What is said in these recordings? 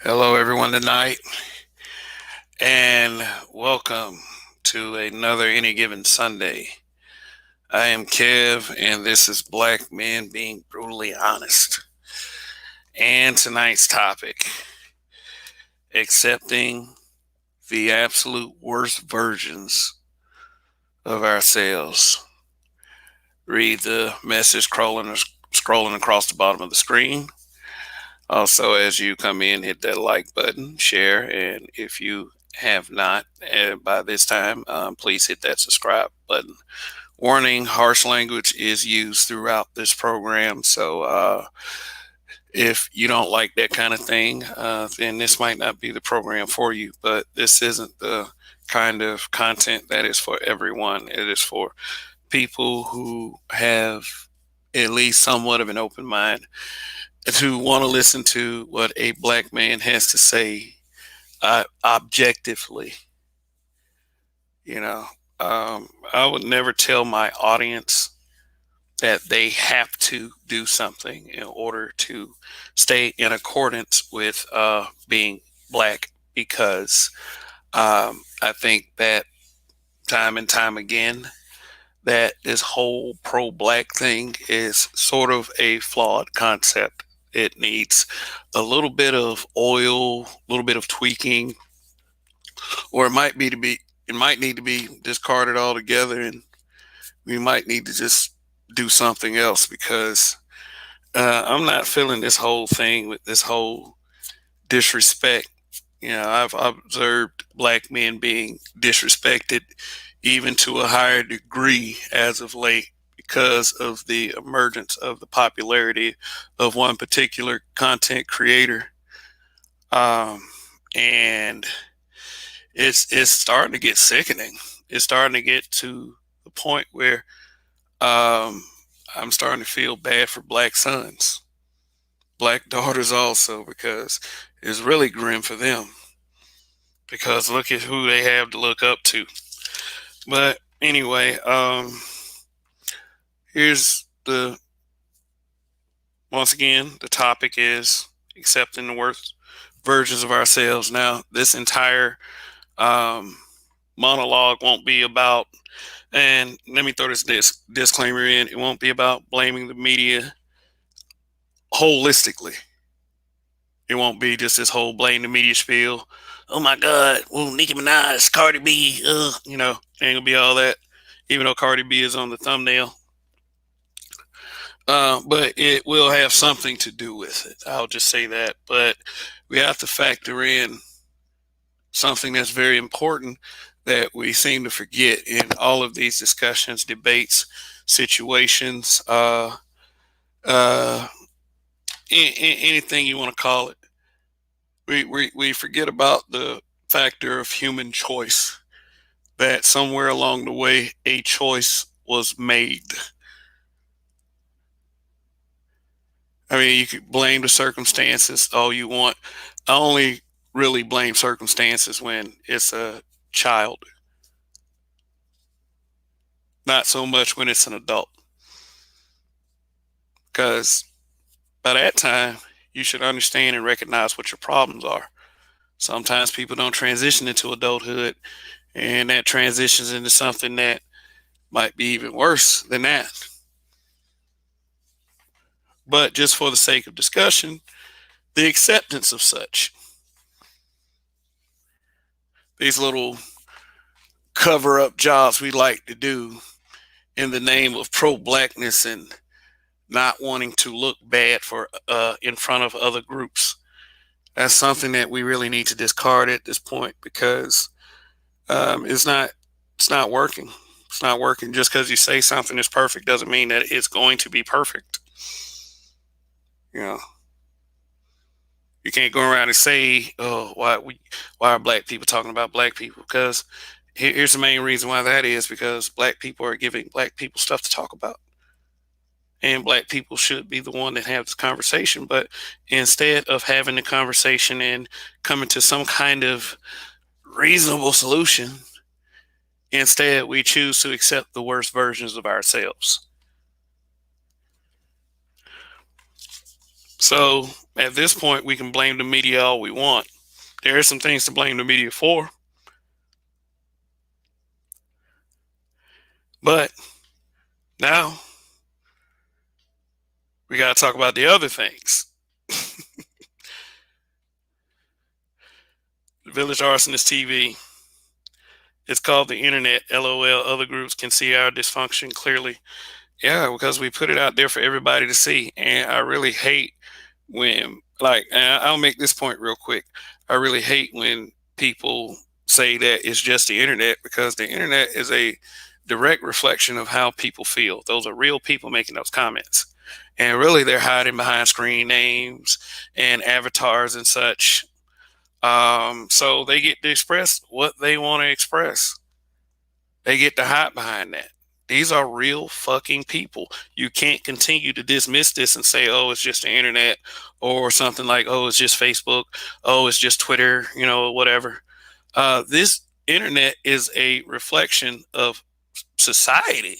Hello, everyone, tonight, and welcome to another Any Given Sunday. I am Kev, and this is Black Men Being Brutally Honest. And tonight's topic: accepting the absolute worst versions of ourselves. Read the message scrolling across the bottom of the screen. Also, as you come in, hit that like button, share, and if you have not by this time, please hit that subscribe button. Warning: harsh language is used throughout this program, so if you don't like that kind of thing, then this might not be the program for you. But this isn't the kind of content that is for everyone. It is for people who have at least somewhat of an open mind to want to listen to what a black man has to say objectively. You know, I would never tell my audience that they have to do something in order to stay in accordance with being black, because I think that time and time again that this whole pro-black thing is sort of a flawed concept. It needs a little bit of oil, a little bit of tweaking, or it might need to be discarded altogether, and we might need to just do something else, because I'm not feeling this whole thing with this whole disrespect. I've observed black men being disrespected even to a higher degree as of late, because of the emergence of the popularity of one particular content creator. And it's starting to get sickening. It's starting to get to the point where um, I'm starting to feel bad for black sons, black daughters also, because it's really grim for them. Because look at who they have to look up to. But anyway, here's the once again the topic is accepting the worst versions of ourselves. Now, this entire um, monologue won't be about, and let me throw this disclaimer in, it won't be about blaming the media holistically. It won't be just this whole blame the media spiel. Oh my God, well, Nicki Minaj, Cardi B, ain't gonna be all that. Even though Cardi B is on the thumbnail, but it will have something to do with it. I'll just say that. But we have to factor in something that's very important that we seem to forget in all of these discussions, debates, situations, uh, anything you want to call it. We forget about the factor of human choice, that somewhere along the way a choice was made. I mean, you could blame the circumstances all you want. I only really blame circumstances when it's a child, not so much when it's an adult. Because by that time, you should understand and recognize what your problems are. Sometimes people don't transition into adulthood, and that transitions into something that might be even worse than that. But just for the sake of discussion, the acceptance of such, these little cover up jobs we like to do in the name of pro blackness and not wanting to look bad for in front of other groups. That's something that we really need to discard at this point, because it's not working. It's not working. Just because you say something is perfect doesn't mean that it's going to be perfect. You know, you can't go around and say, "Oh, why are black people talking about black people?" Because here's the main reason why that is: because black people are giving black people stuff to talk about, and black people should be the one that have this conversation. But instead of having the conversation and coming to some kind of reasonable solution, instead we choose to accept the worst versions of ourselves. So at this point, we can blame the media all we want. There are some things to blame the media for, but now we got to talk about the other things. Village Arsonist TV. It's called the internet. LOL. Other groups can see our dysfunction clearly. Yeah, because we put it out there for everybody to see. And I really hate when, like, and I'll make this point real quick. I really hate when people say that it's just the internet, because the internet is a direct reflection of how people feel. Those are real people making those comments. And really, they're hiding behind screen names and avatars and such. So they get to express what they want to express. They get to hide behind that. These are real fucking people. You can't continue to dismiss this and say, oh, it's just the internet, or something like, oh, it's just Facebook, oh, it's just Twitter, whatever. This internet is a reflection of society.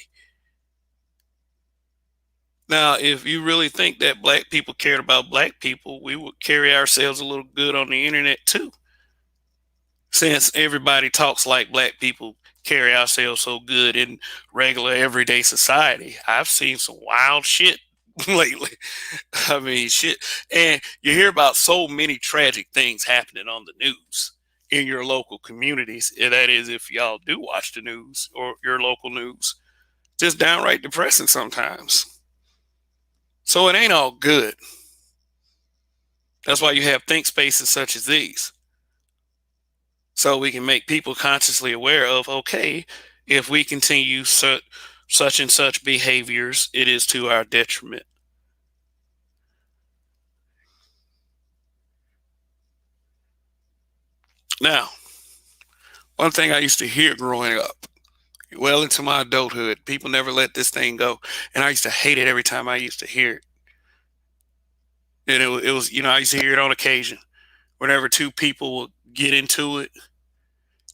Now, if you really think that black people cared about black people, we would carry ourselves a little good on the internet too. Since everybody talks like black people carry ourselves so good in regular everyday society, I've seen some wild shit lately. I mean, shit. And you hear about so many tragic things happening on the news in your local communities. And that is, if y'all do watch the news or your local news, just downright depressing sometimes. So it ain't all good. That's why you have think spaces such as these. So we can make people consciously aware of, okay, if we continue such and such behaviors, it is to our detriment. Now, one thing I used to hear growing up, well into my adulthood, people never let this thing go. And I used to hate it every time I used to hear it. And it was, I used to hear it on occasion. Whenever two people will get into it,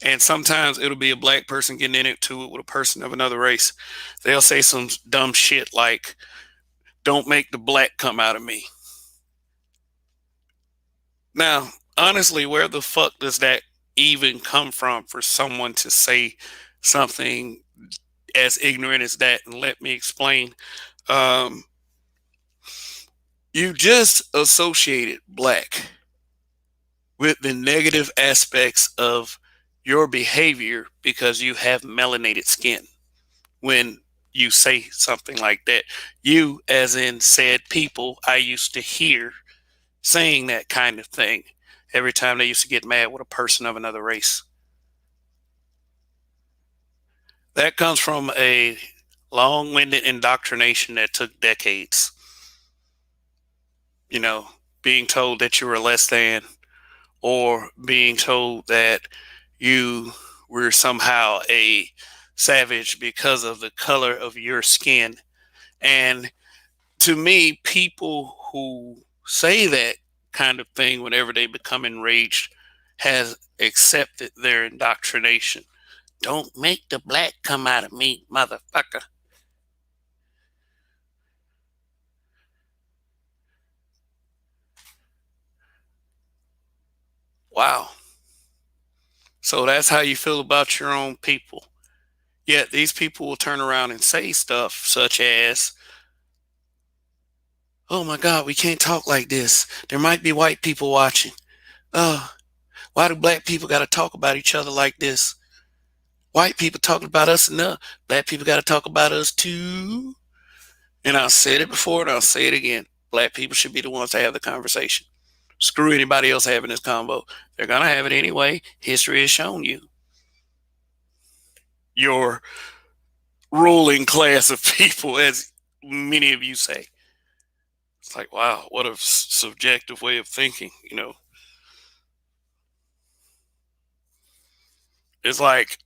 and sometimes it'll be a black person getting into it with a person of another race. They'll say some dumb shit like, don't make the black come out of me. Now, honestly, where the fuck does that even come from for someone to say something as ignorant as that? And let me explain. Um, you just associated black with the negative aspects of your behavior because you have melanated skin. When you say something like that, you, as in said people, I used to hear saying that kind of thing every time they used to get mad with a person of another race. That comes from a long winded indoctrination that took decades. You know, being told that you were less than, or being told that you were somehow a savage because of the color of your skin. And to me, people who say that kind of thing whenever they become enraged has accepted their indoctrination. Don't make the black come out of me, motherfucker. Wow. So that's how you feel about your own people. Yet these people will turn around and say stuff such as, oh my God, we can't talk like this. There might be white people watching. Oh, why do black people got to talk about each other like this? White people talking about us enough. Black people got to talk about us too. And I'll say it before and I'll say it again. Black people should be the ones to have the conversation. Screw anybody else having this combo. They're going to have it anyway. History has shown you. Your ruling class of people, as many of you say. It's like, wow, what a subjective way of thinking. It's like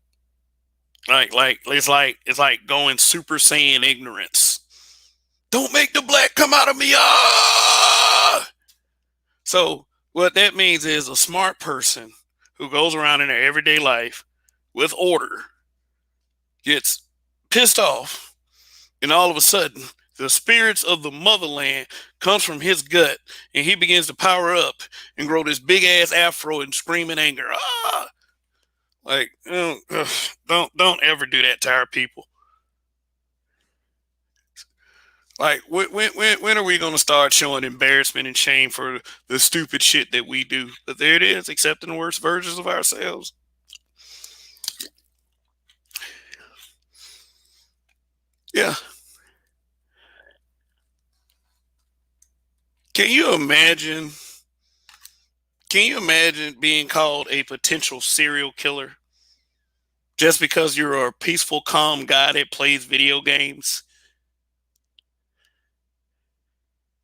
going Super Saiyan ignorance. Don't make the black come out of me. Ah! So what that means is a smart person who goes around in their everyday life with order gets pissed off, and all of a sudden the spirits of the motherland comes from his gut, and he begins to power up and grow this big ass afro and scream in anger. Ah, like don't ever do that to our people. Like when are we gonna start showing embarrassment and shame for the stupid shit that we do? But there it is, accepting the worst versions of ourselves. Yeah. Can you imagine? Can you imagine being called a potential serial killer just because you're a peaceful, calm guy that plays video games?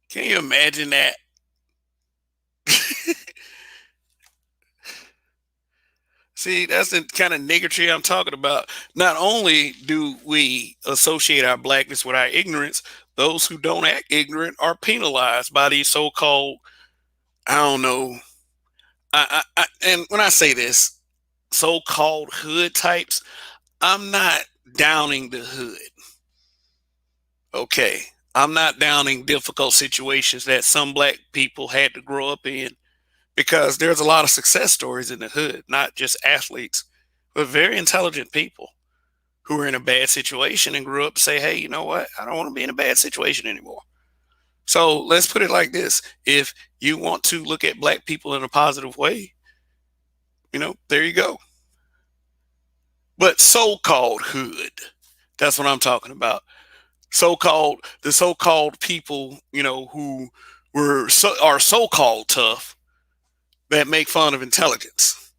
Can you imagine that? See, that's the kind of niggatry I'm talking about. Not only do we associate our blackness with our ignorance, those who don't act ignorant are penalized by these so-called, I don't know, and when I say this, so-called hood types, I'm not downing the hood. Okay, I'm not downing difficult situations that some black people had to grow up in, because there's a lot of success stories in the hood, not just athletes, but very intelligent people who were in a bad situation and grew up to say, hey, you know what? I don't want to be in a bad situation anymore. So let's put it like this. If you want to look at black people in a positive way, there you go. But so-called hood, that's what I'm talking about. The so-called people, who are so-called tough, that make fun of intelligence.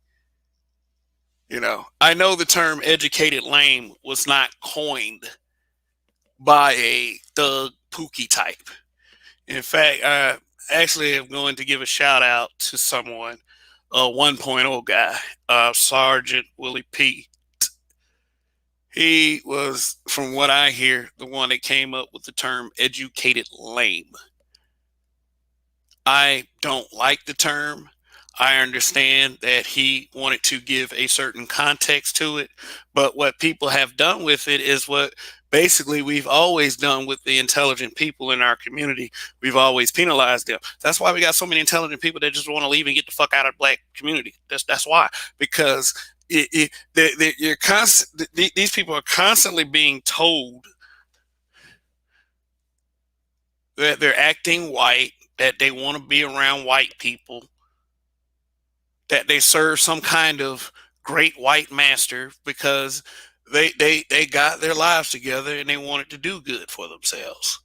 I know the term educated lame was not coined by a thug pookie type. In fact, I actually am going to give a shout out to someone, a 1.0 guy, Sergeant Willie P. He was, from what I hear, the one that came up with the term educated lame. I don't like the term. I understand that he wanted to give a certain context to it, but what people have done with it is what basically we've always done with the intelligent people in our community. We've always penalized them. That's why we got so many intelligent people that just want to leave and get the fuck out of the black community. That's why, because these people are constantly being told that they're acting white, that they want to be around white people, that they serve some kind of great white master because they got their lives together and they wanted to do good for themselves.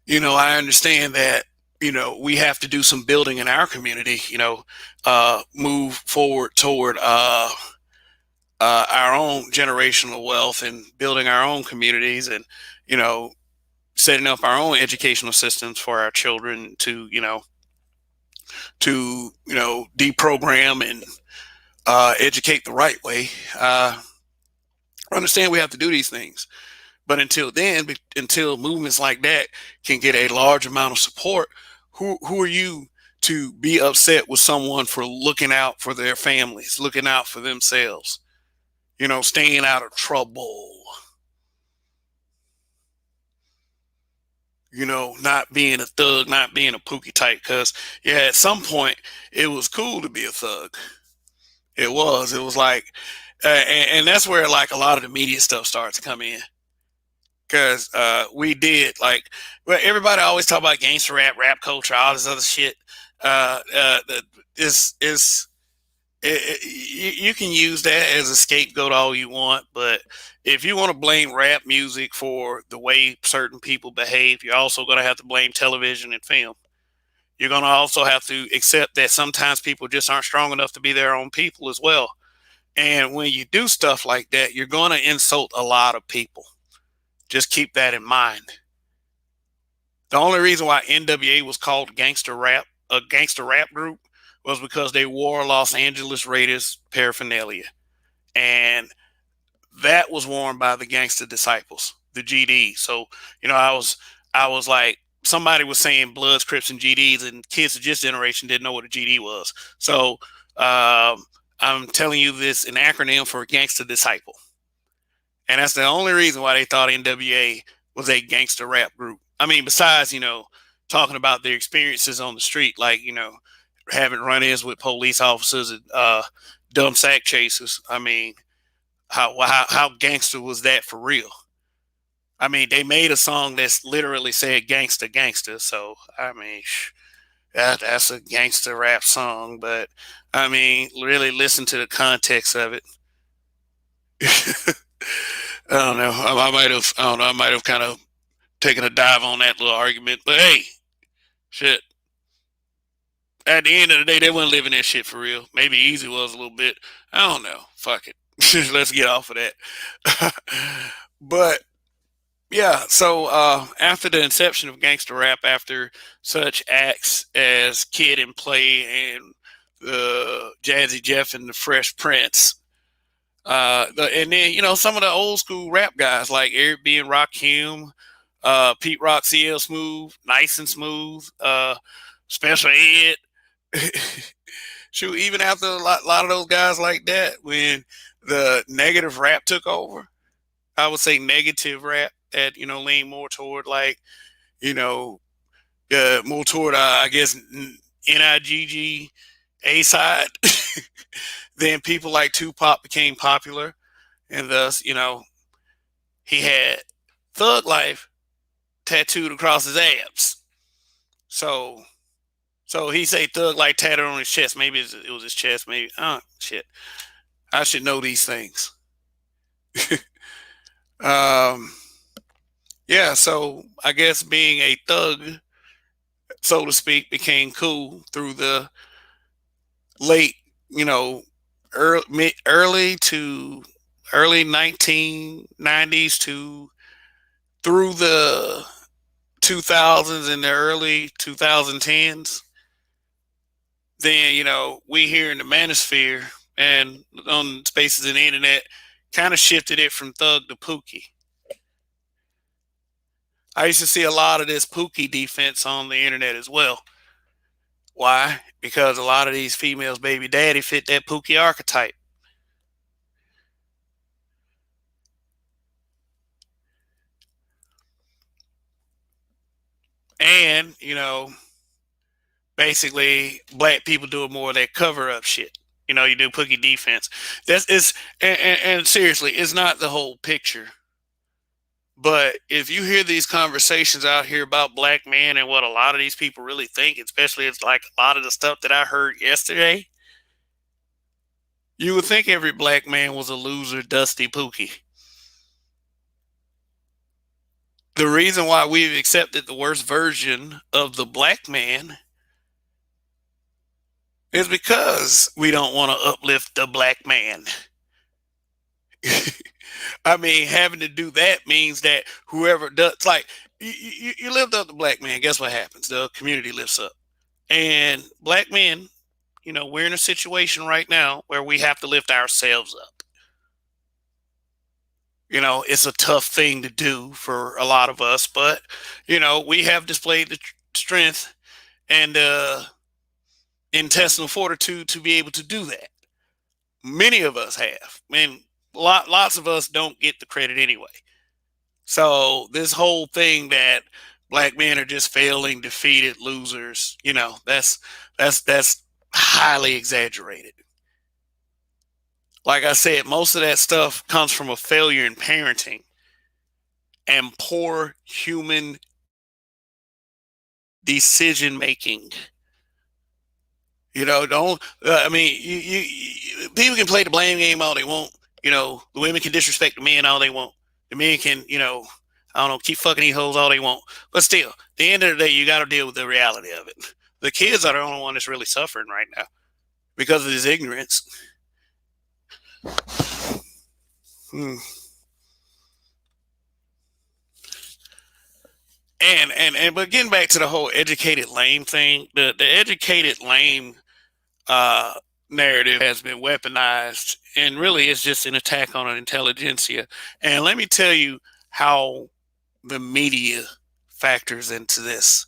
I understand that, we have to do some building in our community, move forward toward our own generational wealth and building our own communities, and, setting up our own educational systems for our children to, deprogram and educate the right way. I understand we have to do these things, but until then, until movements like that can get a large amount of support, who are you to be upset with someone for looking out for their families, looking out for themselves, staying out of trouble, not being a thug, not being a pookie type? Because, yeah, at some point it was cool to be a thug. It was like, and that's where like a lot of the media stuff starts to come in. Because we did, like, well, everybody always talk about gangster rap culture, all this other shit. Is you can use that as a scapegoat all you want, but if you want to blame rap music for the way certain people behave, you're also going to have to blame television and film. You're going to also have to accept that sometimes people just aren't strong enough to be their own people as well. And when you do stuff like that, you're going to insult a lot of people. Just keep that in mind. The only reason why NWA was called a gangster rap group, was because they wore Los Angeles Raiders paraphernalia. And that was worn by the Gangster Disciples, the GD. So, I was like, somebody was saying Bloods, Crips, and GDs, and kids of this generation didn't know what a GD was. So, I'm telling you this, an acronym for Gangster Disciple. And that's the only reason why they thought NWA was a gangster rap group. I mean, besides, talking about their experiences on the street, like, having run-ins with police officers and dumb sack chasers. I mean, how gangster was that for real? I mean, they made a song that's literally said "gangster, gangster." So I mean, that's a gangster rap song. But I mean, really listen to the context of it. I don't know. I might have. I don't know. I might have kind of taken a dive on that little argument. But hey, shit. At the end of the day, they weren't living that shit for real. Maybe Easy was a little bit. I don't know. Fuck it. Let's get off of that. But yeah, so after the inception of gangster rap, after such acts as Kid and Play and Jazzy Jeff and the Fresh Prince, and then some of the old school rap guys like Eric B and Rakim, Pete Rock, CL Smooth, Nice and Smooth, Special Ed. Shoot, even after a lot of those guys like that, when the negative rap took over, I would say negative rap that lean more toward like more toward I guess NIGG A side. Then people like Tupac became popular, and thus he had Thug Life tattooed across his abs. So he say Thug Life tattooed on his chest. Maybe it was his chest. Maybe shit. I should know these things. Yeah, so I guess being a thug, so to speak, became cool through the late, early 1990s to through the 2000s and the early 2010s. Then, we here in the manosphere and on spaces in the internet kind of shifted it from thug to Pookie. I used to see a lot of this Pookie defense on the internet as well. Why? Because a lot of these females' baby daddy fit that Pookie archetype. And, basically black people doing more of that cover up shit. You do Pookie defense. That's is and seriously, it's not the whole picture. But if you hear these conversations out here about black men and what a lot of these people really think, especially it's like a lot of the stuff that I heard yesterday, you would think every black man was a loser, dusty Pookie. The reason why we've accepted the worst version of the black man is because we don't want to uplift the black man. I mean, having to do that means that whoever does, like, you lift up the black man, guess what happens? The community lifts up. And black men, we're in a situation right now where we have to lift ourselves up. It's a tough thing to do for a lot of us, but, we have displayed the strength and intestinal fortitude to be able to do that. Many of us have. I mean, lots of us don't get the credit anyway. So this whole thing that black men are just failing, defeated losers, that's highly exaggerated. Like I said, most of that stuff comes from a failure in parenting and poor human decision making. Don't. I mean, people can play the blame game all they want. The women can disrespect the men all they want. The men can, I don't know, keep fucking these hoes all they want. But still, at the end of the day, you got to deal with the reality of it. The kids are the only one that's really suffering right now because of this ignorance. But getting back to the whole educated lame thing, the educated lame narrative has been weaponized, and really it's just an attack on an intelligentsia. And let me tell you how the media factors into this.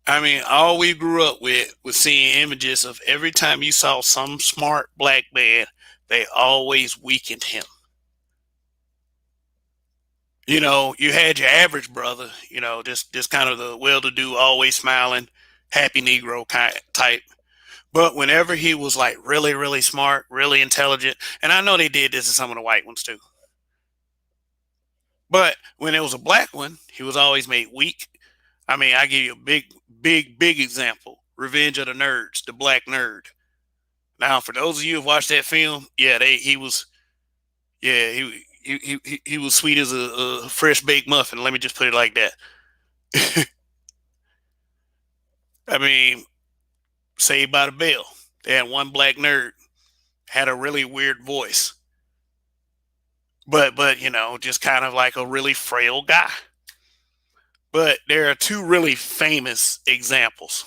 I mean, all we grew up with was seeing images of every time you saw some smart black man, they always weakened him. You had your average brother, just kind of the well-to-do, always smiling, happy Negro kind type. But whenever he was like really, really smart, really intelligent, and I know they did this to some of the white ones too, but when it was a black one, he was always made weak. I mean, I give you a big, big, big example: Revenge of the Nerds, the Black Nerd. Now, for those of you who watched that film, yeah, he was, yeah, he was sweet as a fresh baked muffin. Let me just put it like that. I mean, Saved by the Bell. They had one black nerd had a really weird voice, but just kind of like a really frail guy. But there are two really famous examples.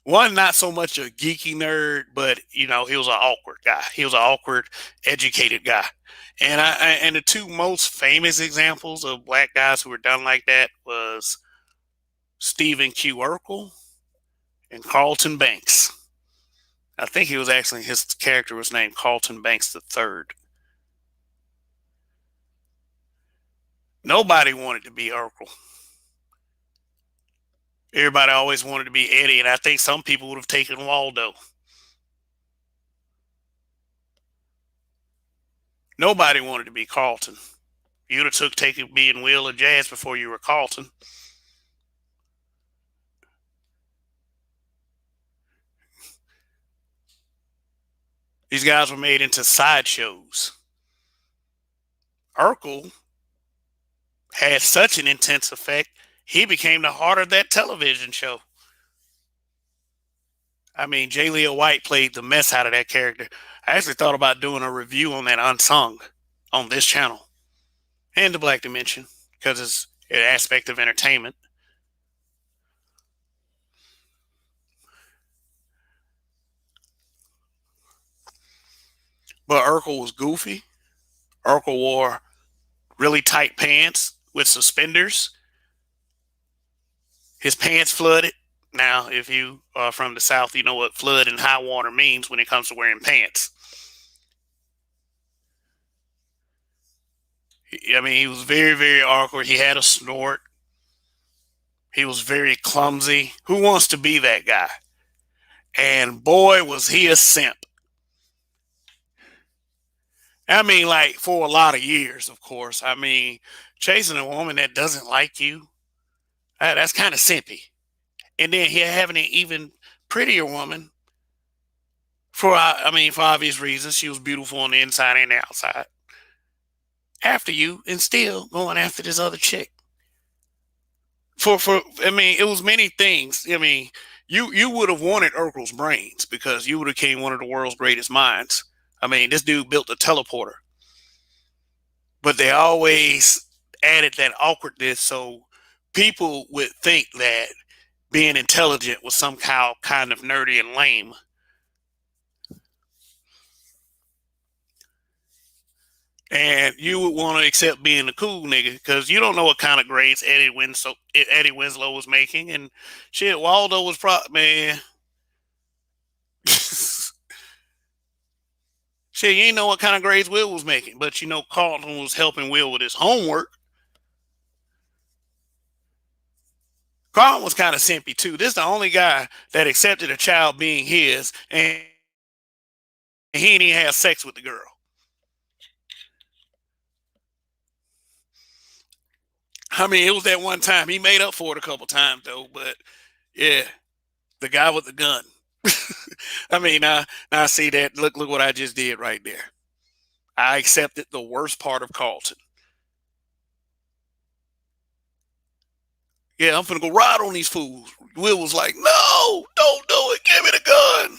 One, not so much a geeky nerd, but he was an awkward guy. He was an awkward, educated guy. And the two most famous examples of black guys who were done like that was Stephen Q. Urkel and Carlton Banks. I think he was actually his character was named Carlton Banks the Third. Nobody wanted to be Urkel. Everybody always wanted to be Eddie, and I think some people would have taken Waldo. Nobody wanted to be Carlton. You'd have took taking being Will or Jazz before you were Carlton. These guys were made into sideshows. Urkel had such an intense effect, he became the heart of that television show. I mean, J. Leo White played the mess out of that character. I actually thought about doing a review on that unsung on this channel and the Black Dimension because it's an aspect of entertainment. But Urkel was goofy. Urkel wore really tight pants with suspenders. His pants flooded. Now, if you are from the South, you know what flood and high water means when it comes to wearing pants. I mean, he was very, very awkward. He had a snort. He was very clumsy. Who wants to be that guy? And boy, was he a simp. I mean, like for a lot of years, of course. I mean, chasing a woman that doesn't like you, that's kind of simpy. And then he having an even prettier woman for obvious reasons. She was beautiful on the inside and the outside. After you, and still going after this other chick. It was many things. I mean, you would have wanted Urkel's brains because you would have became one of the world's greatest minds. I mean, this dude built a teleporter, but they always added that awkwardness so people would think that being intelligent was somehow kind of nerdy and lame. And you would want to accept being a cool nigga because you don't know what kind of grades Eddie Winslow was making, and shit, Waldo was man. Shit, you ain't know what kind of grades Will was making, but Carlton was helping Will with his homework. Carlton was kind of simpy too. This is the only guy that accepted a child being his, and he didn't even have sex with the girl. I mean, it was that one time. He made up for it a couple times though, but yeah, the guy with the gun. I mean, now see that. Look what I just did right there. I accepted the worst part of Carlton. Yeah, I'm finna go ride on these fools. Will was like, no, don't do it. Give me the gun.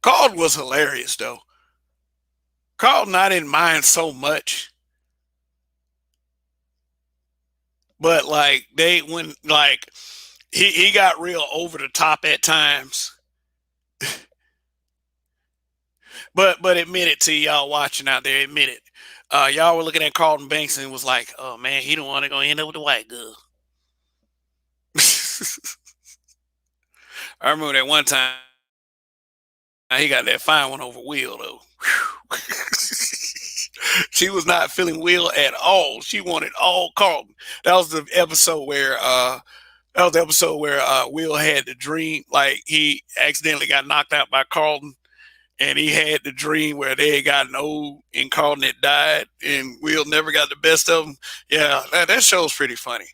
Carlton was hilarious though. Carlton, I didn't mind so much, but like when like he got real over the top at times. But admit it to y'all watching out there. Admit it. Y'all were looking at Carlton Banks and was like, "Oh man, he don't want to go end up with a white girl." I remember that one time He got that fine one over Will though. She was not feeling Will at all. She wanted all Carlton. That was the episode where Will had the dream, like he accidentally got knocked out by Carlton, and he had the dream where they had gotten old and Carlton had died, and Will never got the best of him. Yeah, that show's pretty funny.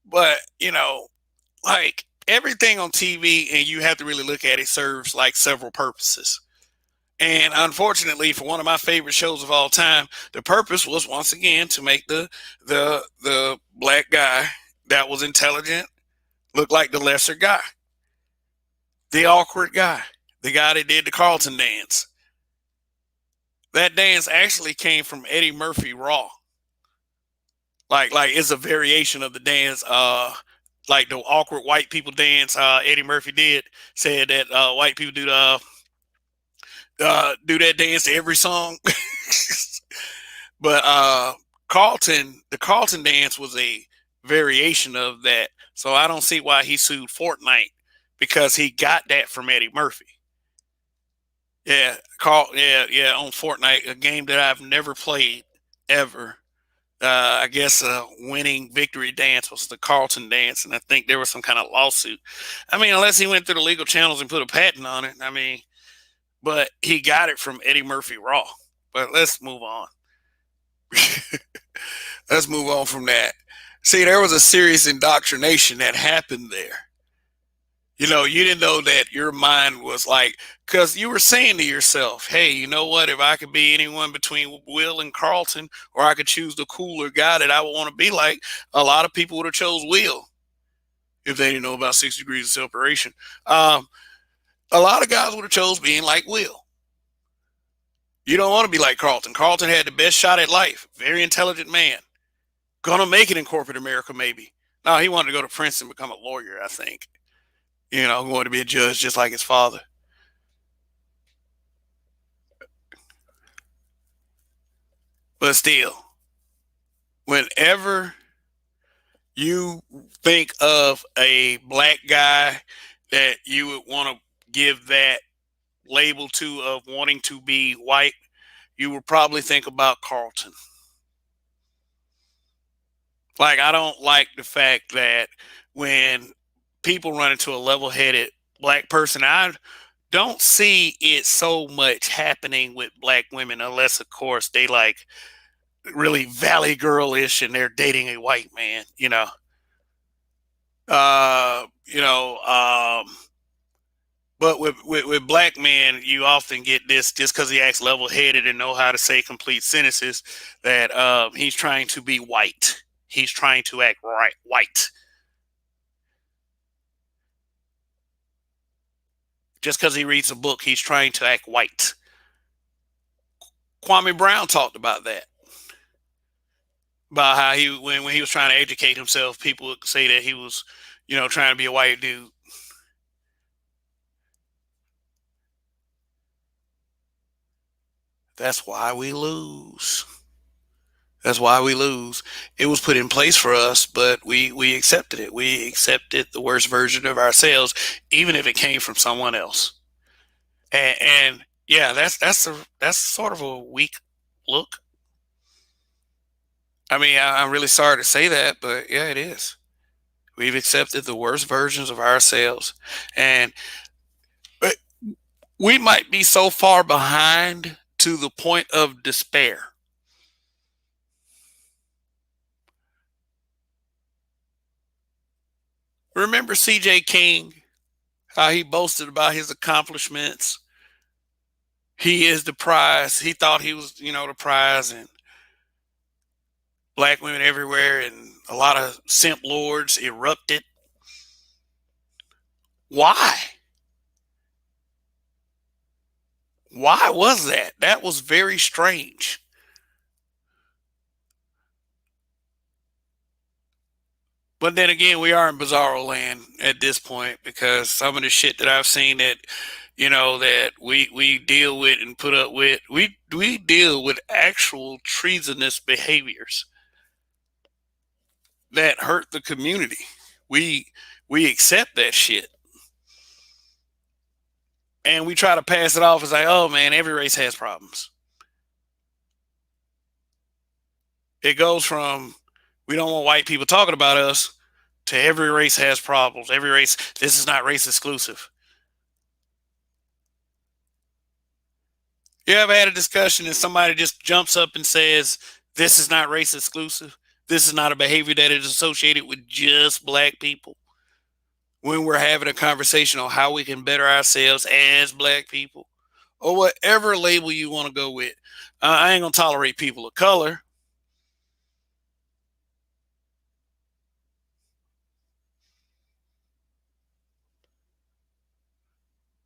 But like everything on TV, and you have to really look at it, serves like several purposes. And unfortunately, for one of my favorite shows of all time, the purpose was once again to make the black guy that was intelligent look like the lesser guy, the awkward guy, the guy that did the Carlton dance. That dance actually came from Eddie Murphy Raw. Like it's a variation of the dance. Like the awkward white people dance. Eddie Murphy did said that white people do that dance to every song. But the Carlton dance was a variation of that. So I don't see why he sued Fortnite, because he got that from Eddie Murphy. Yeah, on Fortnite, a game that I've never played ever. I guess winning victory dance was the Carlton dance, and I think there was some kind of lawsuit. I mean, unless he went through the legal channels and put a patent on it. I mean, but he got it from Eddie Murphy Raw. But let's move on. Let's move on from that. See, there was a serious indoctrination that happened there. You didn't know that your mind was like, because you were saying to yourself, hey, you know what? If I could be anyone between Will and Carlton, or I could choose the cooler guy that I would want to be like, a lot of people would have chose Will if they didn't know about 6 degrees of separation. A lot of guys would have chose being like Will. You don't want to be like Carlton. Carlton had the best shot at life. Very intelligent man. Gonna make it in corporate America, maybe. No, he wanted to go to Princeton and become a lawyer, I think. Wanted to be a judge just like his father. But still, whenever you think of a black guy that you would want to give that label to of wanting to be white, you would probably think about Carlton. Like, I don't like the fact that when people run into a level headed black person, I don't see it so much happening with black women, unless, of course, they like really valley girlish and they're dating a white man, Uh, you know, but with black men, you often get this just because he acts level headed and know how to say complete sentences that he's trying to be white. He's trying to act right white. Just because he reads a book, he's trying to act white. Kwame Brown talked about that. About how when he was trying to educate himself, people would say that he was, trying to be a white dude. That's why we lose. That's why we lose. It was put in place for us, but we accepted it. We accepted the worst version of ourselves, even if it came from someone else. And yeah, that's sort of a weak look. I mean, I'm really sorry to say that, but yeah, it is. We've accepted the worst versions of ourselves, and we might be so far behind to the point of despair. Remember C.J. King, how he boasted about his accomplishments? He is the prize. He thought he was, the prize, and black women everywhere, and a lot of simp lords erupted. Why? Why was that? That was very strange. But then again, we are in bizarro land at this point, because some of the shit that I've seen that that we deal with and put up with, we deal with actual treasonous behaviors that hurt the community. We we accept that shit. And we try to pass it off as like, oh man, every race has problems. It goes from we don't want white people talking about us to every race has problems. Every race, this is not race exclusive. You ever had a discussion and somebody just jumps up and says, this is not race exclusive? This is not a behavior that is associated with just black people. When we're having a conversation on how we can better ourselves as black people, or whatever label you want to go with. I ain't gonna tolerate people of color.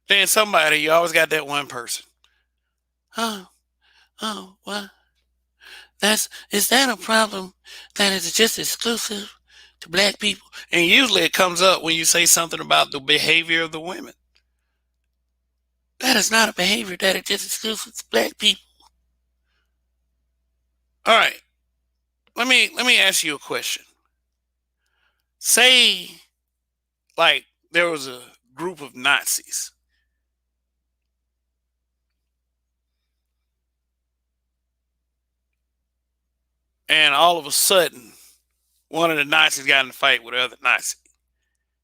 Then somebody, you always got that one person. Oh, oh, what? Is that a problem that is just exclusive to black people? And usually it comes up when you say something about the behavior of the women. That is not a behavior that is just exclusive to black people. All right. Let me ask you a question. Say like there was a group of Nazis. And all of a sudden, one of the Nazis got in a fight with the other Nazi.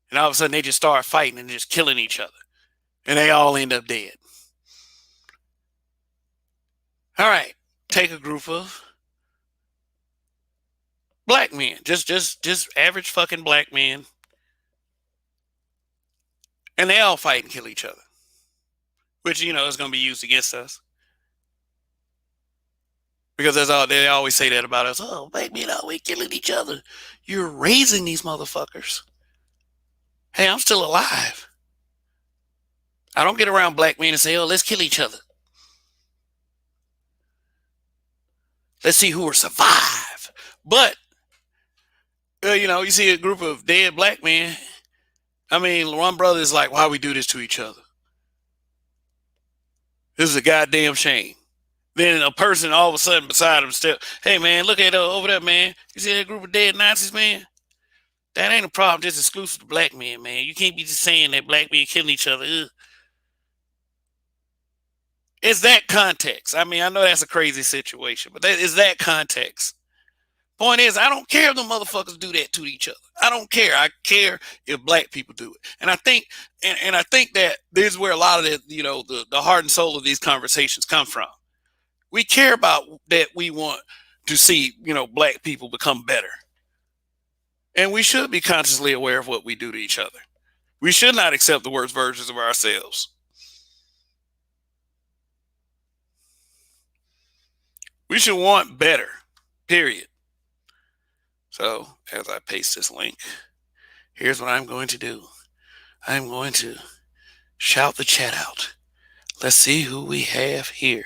And all of a sudden they just start fighting and just killing each other. And they all end up dead. All right. Take a group of black men. Just average fucking black men. And they all fight and kill each other. Which, is gonna be used against us. Because that's all they always say that about us. Oh, black men always killing each other. You're raising these motherfuckers. Hey, I'm still alive. I don't get around black men and say, oh, let's kill each other. Let's see who will survive. But, you see a group of dead black men. I mean, one brother is like, why we do this to each other? This is a goddamn shame. Then a person all of a sudden beside him still, hey man, look at over there, man. You see that group of dead Nazis, man? That ain't a problem just exclusive to black men, man. You can't be just saying that black men killing each other. Ugh. It's that context. I mean, I know that's a crazy situation, but that is that context. Point is, I don't care if the motherfuckers do that to each other. I don't care. I care if black people do it. And I think, and I think that this is where a lot of the heart and soul of these conversations come from. We care about that. We want to see, black people become better. And we should be consciously aware of what we do to each other. We should not accept the worst versions of ourselves. We should want better, period. So, as I paste this link, here's what I'm going to do. I'm going to shout the chat out. Let's see who we have here.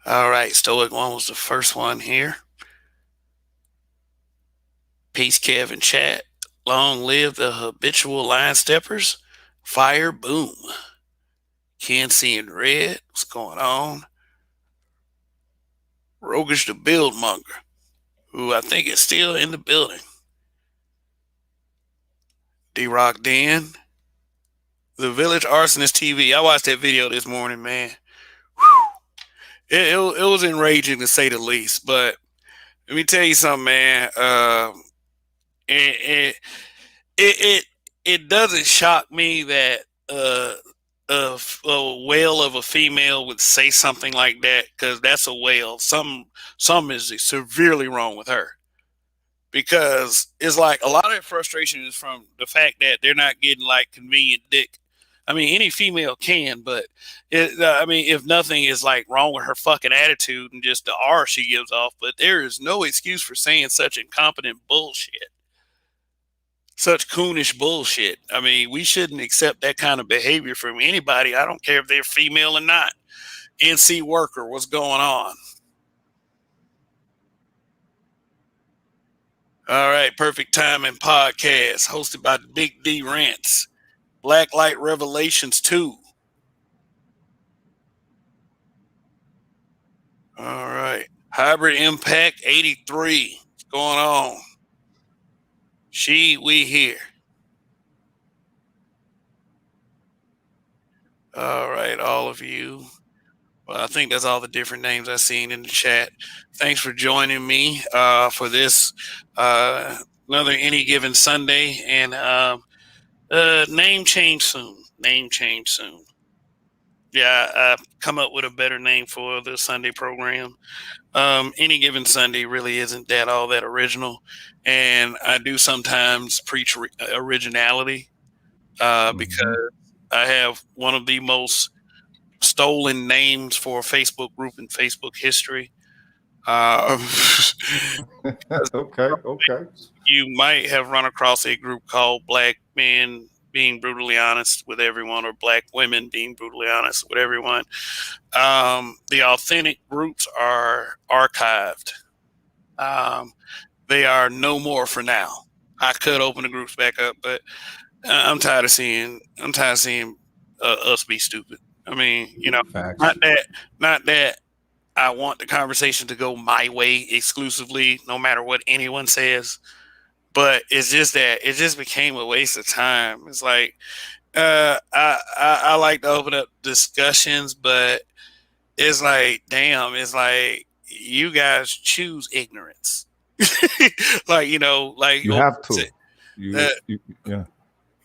All right, Stoic One was the first one here. Peace, Kev, and chat. Long live the habitual line steppers. Fire, boom. Can't see in red. What's going on? Roguish the Build Monger, who I think is still in the building. D-Rock Dan. The Village Arsonist TV. I watched that video this morning, man. It was enraging to say the least. But let me tell you something, man. It doesn't shock me that a whale of a female would say something like that, because that's a whale. Something is severely wrong with her, because it's like a lot of that frustration is from the fact that they're not getting like convenient dick. I mean, any female can, but if nothing is like wrong with her fucking attitude and just the R she gives off, but there is no excuse for saying such incompetent bullshit. Such coonish bullshit. I mean, we shouldn't accept that kind of behavior from anybody. I don't care if they're female or not. NC worker, what's going on? All right, Perfect Timing Podcast, hosted by Big D Rants. Blacklight Revelations 2. All right. Hybrid Impact 83. What's going on? We here. All right, all of you. Well, I think that's all the different names I've seen in the chat. Thanks for joining me for this uh, another Any Given Sunday. And name change soon. Name change soon. Yeah, I've come up with a better name for the Sunday program. Any Given Sunday really isn't that all that original. And I do sometimes preach originality because I have one of the most stolen names for a Facebook group in Facebook history. Uh, Okay. you might have run across a group called Black Men Being Brutally Honest with Everyone, or Black Women Being Brutally Honest with Everyone. The authentic groups are archived. Um, they are no more for now. I could open the groups back up, but I'm tired of seeing us be stupid. I mean, Facts. not that, not that I want the conversation to go my way exclusively, no matter what anyone says. But it's just that it just became a waste of time. It's like I like to open up discussions, but it's like, damn, it's like you guys choose ignorance. Like You old have boy to. say, You, uh, you yeah.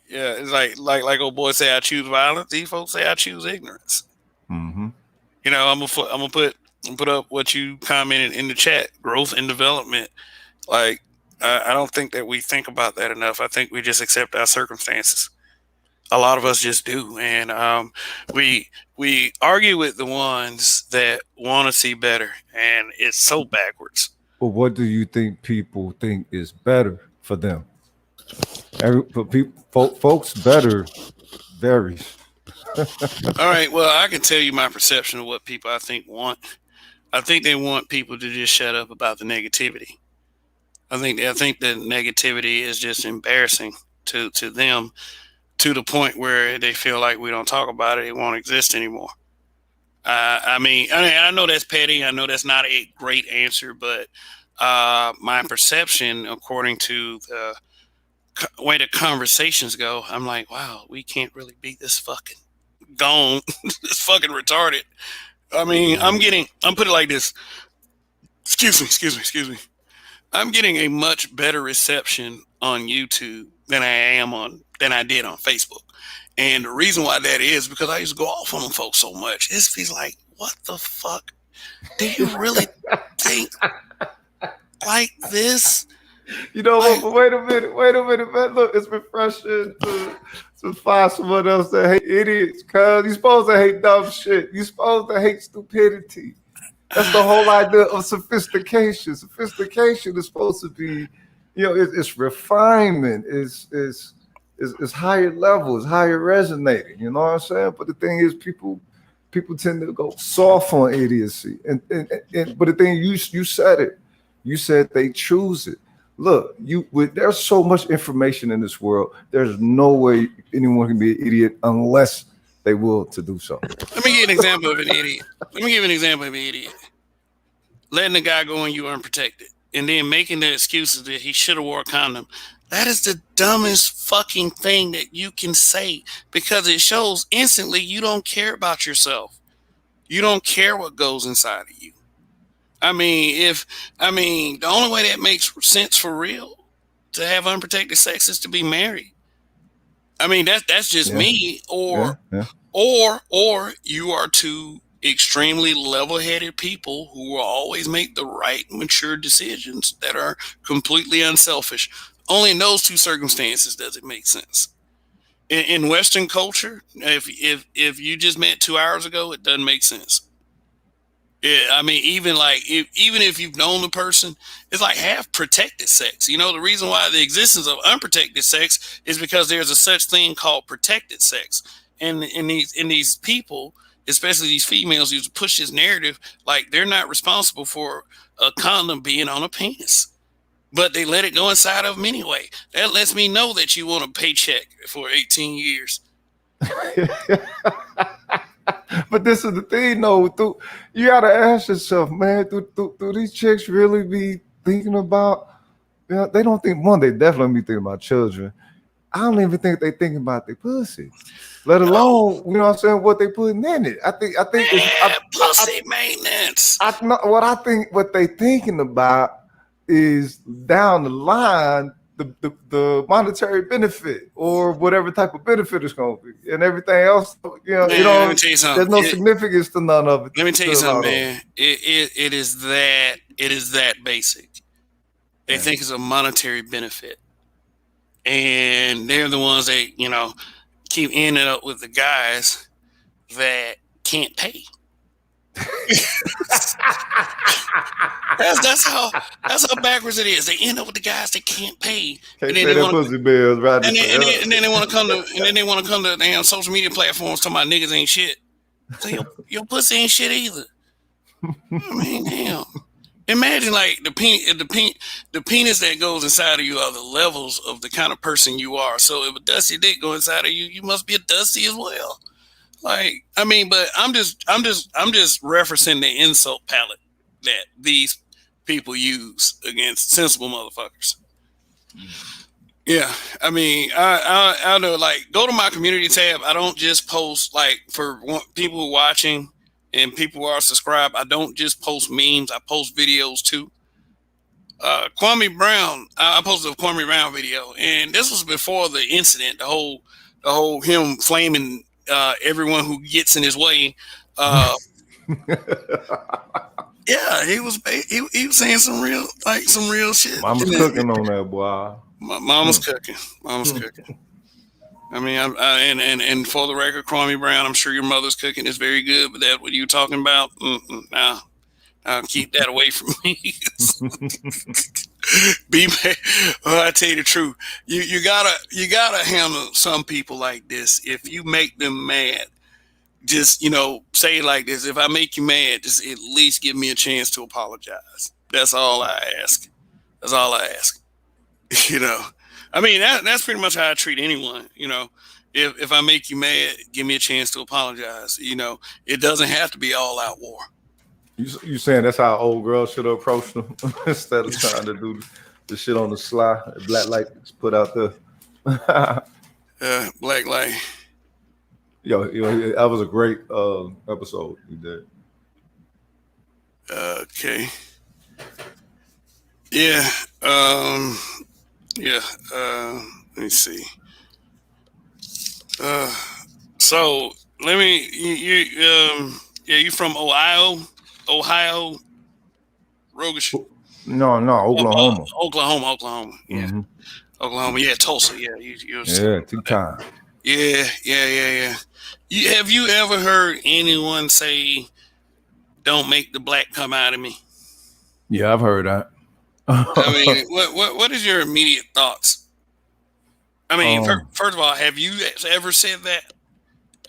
yeah, it's like old boy say I choose violence. These folks say I choose ignorance. Mm-hmm. I'm gonna put up what you commented in the chat: growth and development. Like I don't think that we think about that enough. I think we just accept our circumstances. A lot of us just do, and we we argue with the ones that want to see better, and it's so backwards. But what do you think people think is better for them? But folks better varies. All right, well, I can tell you my perception of what people I think want. I think they want people to just shut up about the negativity. I think that negativity is just embarrassing to them, to the point where they feel like we don't talk about it, it won't exist anymore. I know that's petty. I know that's not a great answer, but my perception, according to the way the conversations go, I'm like, wow, we can't really beat this fucking gone, this fucking retarded. I mean, I'm putting it like this. Excuse me. I'm getting a much better reception on YouTube than I did on Facebook. And the reason why that is because I used to go off on them folks so much. It feels like, what the fuck? Do you really think like this? You know what? Like, But wait a minute, man. Look, it's refreshing to find someone else that hate idiots, cuz you're supposed to hate dumb shit. You're supposed to hate stupidity. That's the whole idea of sophistication. Sophistication is supposed to be, it's refinement, is higher levels, higher resonating. You know what I'm saying? But the thing is, people tend to go soft on idiocy. And but the thing you said it. You said they choose it. Look, there's so much information in this world. There's no way anyone can be an idiot unless they will to do so. let me give an example of an idiot. Let me give an example of an idiot. Letting the guy go and you unprotected, and then making the excuses that he should have wore a condom. That is the dumbest fucking thing that you can say, because it shows instantly you don't care about yourself. You don't care what goes inside of you. The only way that makes sense for real to have unprotected sex is to be married. I mean, that's just Yeah, me. yeah, Or yeah. or you are two extremely level-headed people who will always make the right, mature decisions that are completely unselfish. Only in those two circumstances does it make sense. In Western culture, if you just met 2 hours ago, it doesn't make sense. Yeah, I mean, even if you've known the person, it's like have protected sex. The reason why the existence of unprotected sex is because there's a such thing called protected sex, and in these people, especially these females, used to push this narrative like they're not responsible for a condom being on a penis, but they let it go inside of them anyway. That lets me know that you want a paycheck for 18 years. But this is the thing, though. You gotta ask yourself, man, do these chicks really be thinking about? They don't think one. They definitely be thinking about children. I don't even think they thinking about their pussy, let alone you know what I'm saying, what they putting in it. I think it's pussy maintenance. I know what I think. What they thinking about is down the line the monetary benefit or whatever type of benefit it's going to be, and everything else. Man, let me tell you something. There's no significance to none of it. Let me tell you something, man. It is that basic. They think it's a monetary benefit, and they're the ones that keep ending up with the guys that can't pay. that's how backwards it is. They end up with the guys that can't pay, and then they want pussy bills, right? And then they want to come to damn social media platforms talking about niggas ain't shit. So your pussy ain't shit either. I mean, damn. Imagine like the penis that goes inside of you are the levels of the kind of person you are. So if a dusty dick go inside of you, you must be a dusty as well. Like, I mean, but I'm just referencing the insult palette that these people use against sensible motherfuckers. Yeah, I mean, I know, like, go to my community tab. I don't just post, like, for people who are watching and people who are subscribed, I don't just post memes. I post videos, too. Kwame Brown, I posted a Kwame Brown video, and this was before the incident, the whole him flaming everyone who gets in his way. Yeah, he was saying some real shit. Mama's cooking on that, boy. Mama's cooking. Mama's cooking. I mean, and for the record, Kwame Brown, I'm sure your mother's cooking is very good, but that what you talking about? Nah, I'll keep that away from me. I tell you the truth, you gotta handle some people like this. If you make them mad, just say it like this: if I make you mad, just at least give me a chance to apologize. That's all I ask. I mean, that's pretty much how I treat anyone. If I make you mad, give me a chance to apologize. It doesn't have to be all out war. You saying that's how old girls should have approached them instead of trying to do the shit on the sly? Black light is put out there. Black light. Yo, that was a great episode you did. Okay. Yeah. Yeah. Let me see. So let me. You from Ohio, Rogish? No, Oklahoma. Oklahoma. Yeah, mm-hmm. Oklahoma. Yeah, Tulsa. Yeah, yeah, two times. Yeah. Have you ever heard anyone say, "Don't make the black come out of me"? Yeah, I've heard that. I mean, what is your immediate thoughts? I mean, first of all, have you ever said that,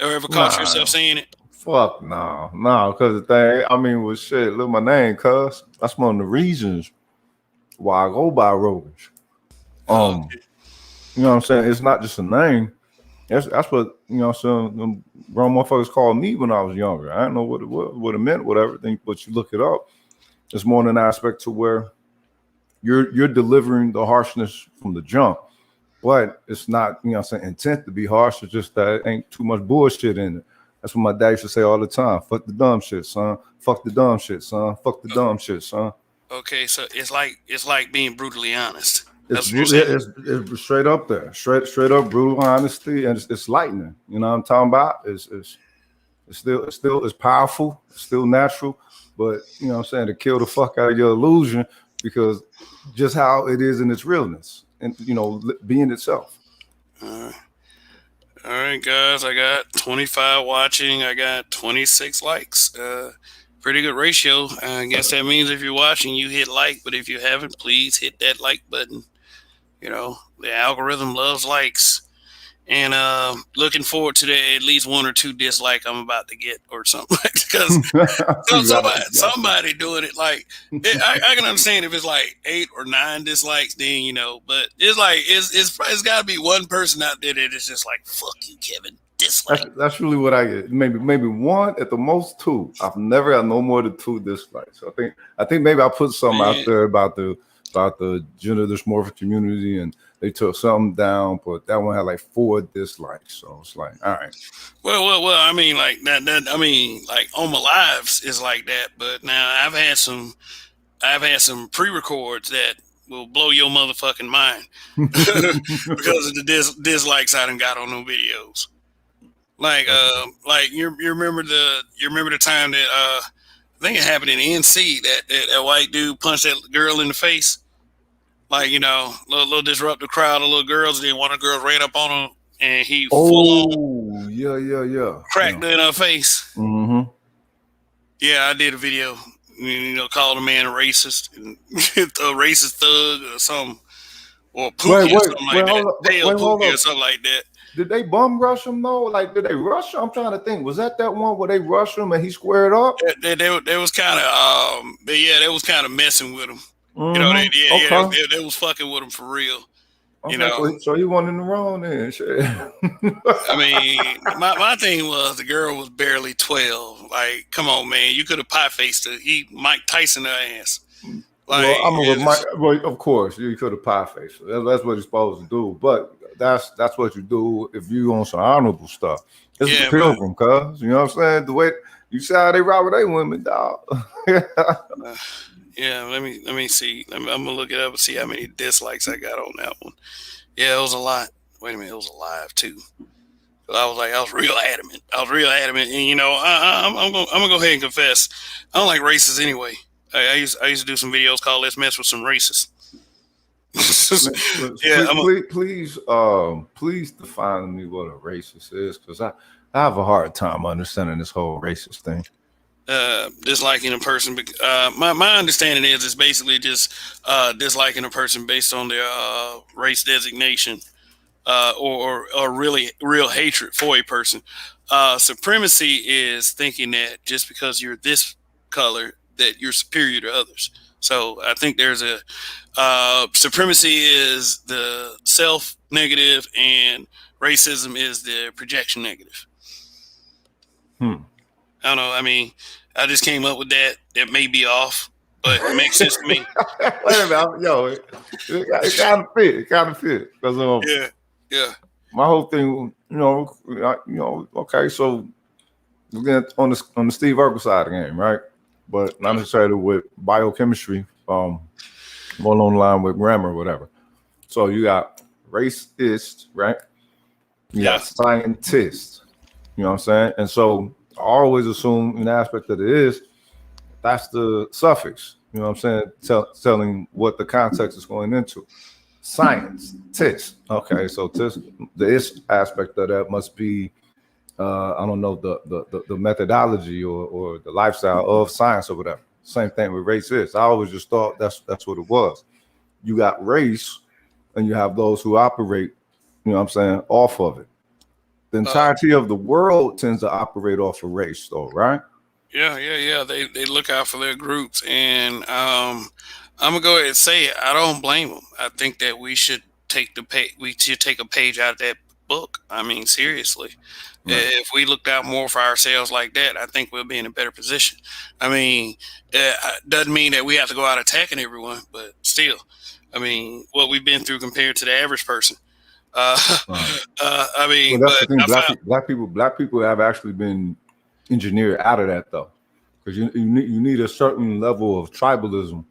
or ever caught yourself saying it? Fuck no, because the thing, I mean, was shit. Look, my name, cuz that's one of the reasons why I go by Rogish. Okay. You know what I'm saying? It's not just a name. That's what some grown motherfuckers called me when I was younger. I didn't know what it meant, whatever thing. But you look it up, it's more than an aspect to where you're delivering the harshness from the jump, but it's not intent to be harsh. It's just that it ain't too much bullshit in it. That's what my dad used to say all the time. Fuck the dumb shit, son. Fuck the dumb shit, son. Fuck the dumb shit, son. Okay, so it's like being brutally honest. It's straight up there, straight up brutal honesty, and it's lightning. You know what I'm talking about? It's still powerful, it's still natural, but you know what I'm saying, to kill the fuck out of your illusion, because just how it is in its realness and being itself. All right, guys, I got 25 watching. I got 26 likes. Pretty good ratio. I guess that means if you're watching, you hit like, but if you haven't, please hit that like button. The algorithm loves likes. And looking forward to at least one or two dislike I'm about to get or something, because somebody doing it. Like I can understand if it's like 8 or 9 dislikes, then but it's like it's got to be one person out there that is just like, fuck you, Kevin. Dislike. That's really what I get. Maybe one, at the most 2. I've never had no more than 2 dislikes. So I think maybe I put something out there about the about the gender dysmorphic community, and they took something down, but that one had like 4 dislikes. So it's like, all right. Well. I mean, like that. I mean, like on my lives is like that. But now I've had some pre-records that will blow your motherfucking mind because of the dislikes I done got on them videos. Like you remember the time that I think it happened in NC that white dude punched that girl in the face. Like, you know, little disruptive crowd of little girls. Then one of the girls ran up on him and he full on Oh, yeah. cracked her in her face. Mm-hmm. Yeah, I did a video. You know, called a man a racist and a racist thug or something, or Pookie or something like that. Tail Hold Pookie up. or something like that. Did they bum rush him though? Like, did they rush him? I'm trying to think. Was that one where they rushed him and he squared up? They was kind of, they was kind of messing with him. You know, Okay. they was fucking with him for real. You Okay, know, so he wasn't in the wrong then. Shit. I mean, my thing was the girl was barely 12. Like, come on, man, you could have pie faced her. He Mike Tyson her ass. Like, well, of course, you could have pie faced. That's what you're supposed to do. But that's what you do if you on some honorable stuff. It's a pilgrim, cuz. You know what I'm saying? The way you see how they rob with they women, dog. Yeah, let me see. I'm gonna look it up and see how many dislikes I got on that one. Yeah, it was a lot. Wait a minute, it was live too. I was real adamant. And you know, I'm gonna go ahead and confess. I don't like racists anyway. I used to do some videos called "Let's Mess with Some Racists." Please define me what a racist is, because I have a hard time understanding this whole racist thing. Disliking a person. My understanding is it's basically just disliking a person based on their race designation, or really real hatred for a person. Supremacy is thinking that just because you're this color that you're superior to others. So I think there's a supremacy is the self negative and racism is the projection negative. I don't know. I mean, I just came up with that. That may be off, but it makes sense to me. Wait a minute, yo, it kind of fit. It kind of fit because yeah. My whole thing, okay, so we're getting on the Steve Urkel side of the game, right? But not necessarily with biochemistry, more along the line with grammar or whatever. So you got racist, right? You got scientist. You know what I'm saying? And so I always assume an aspect that it is, that's the suffix. You know what I'm saying? Telling what the context is going into. Science, tis. Okay, so tis, the is aspect of that must be, I don't know, the methodology or the lifestyle of science or whatever. Same thing with race is. I always just thought that's what it was. You got race, and you have those who operate, you know what I'm saying, off of it. The entirety of the world tends to operate off of race, though, right? Yeah. They look out for their groups, and I'm gonna go ahead and say it. I don't blame them. I think that we should take a page out of that book. I mean, seriously, if we looked out more for ourselves like that, I think we'll be in a better position. I mean, doesn't mean that we have to go out attacking everyone, but still, I mean, what we've been through compared to the average person. I mean, well, that's the thing. Black people have actually been engineered out of that, though, because you need a certain level of tribalism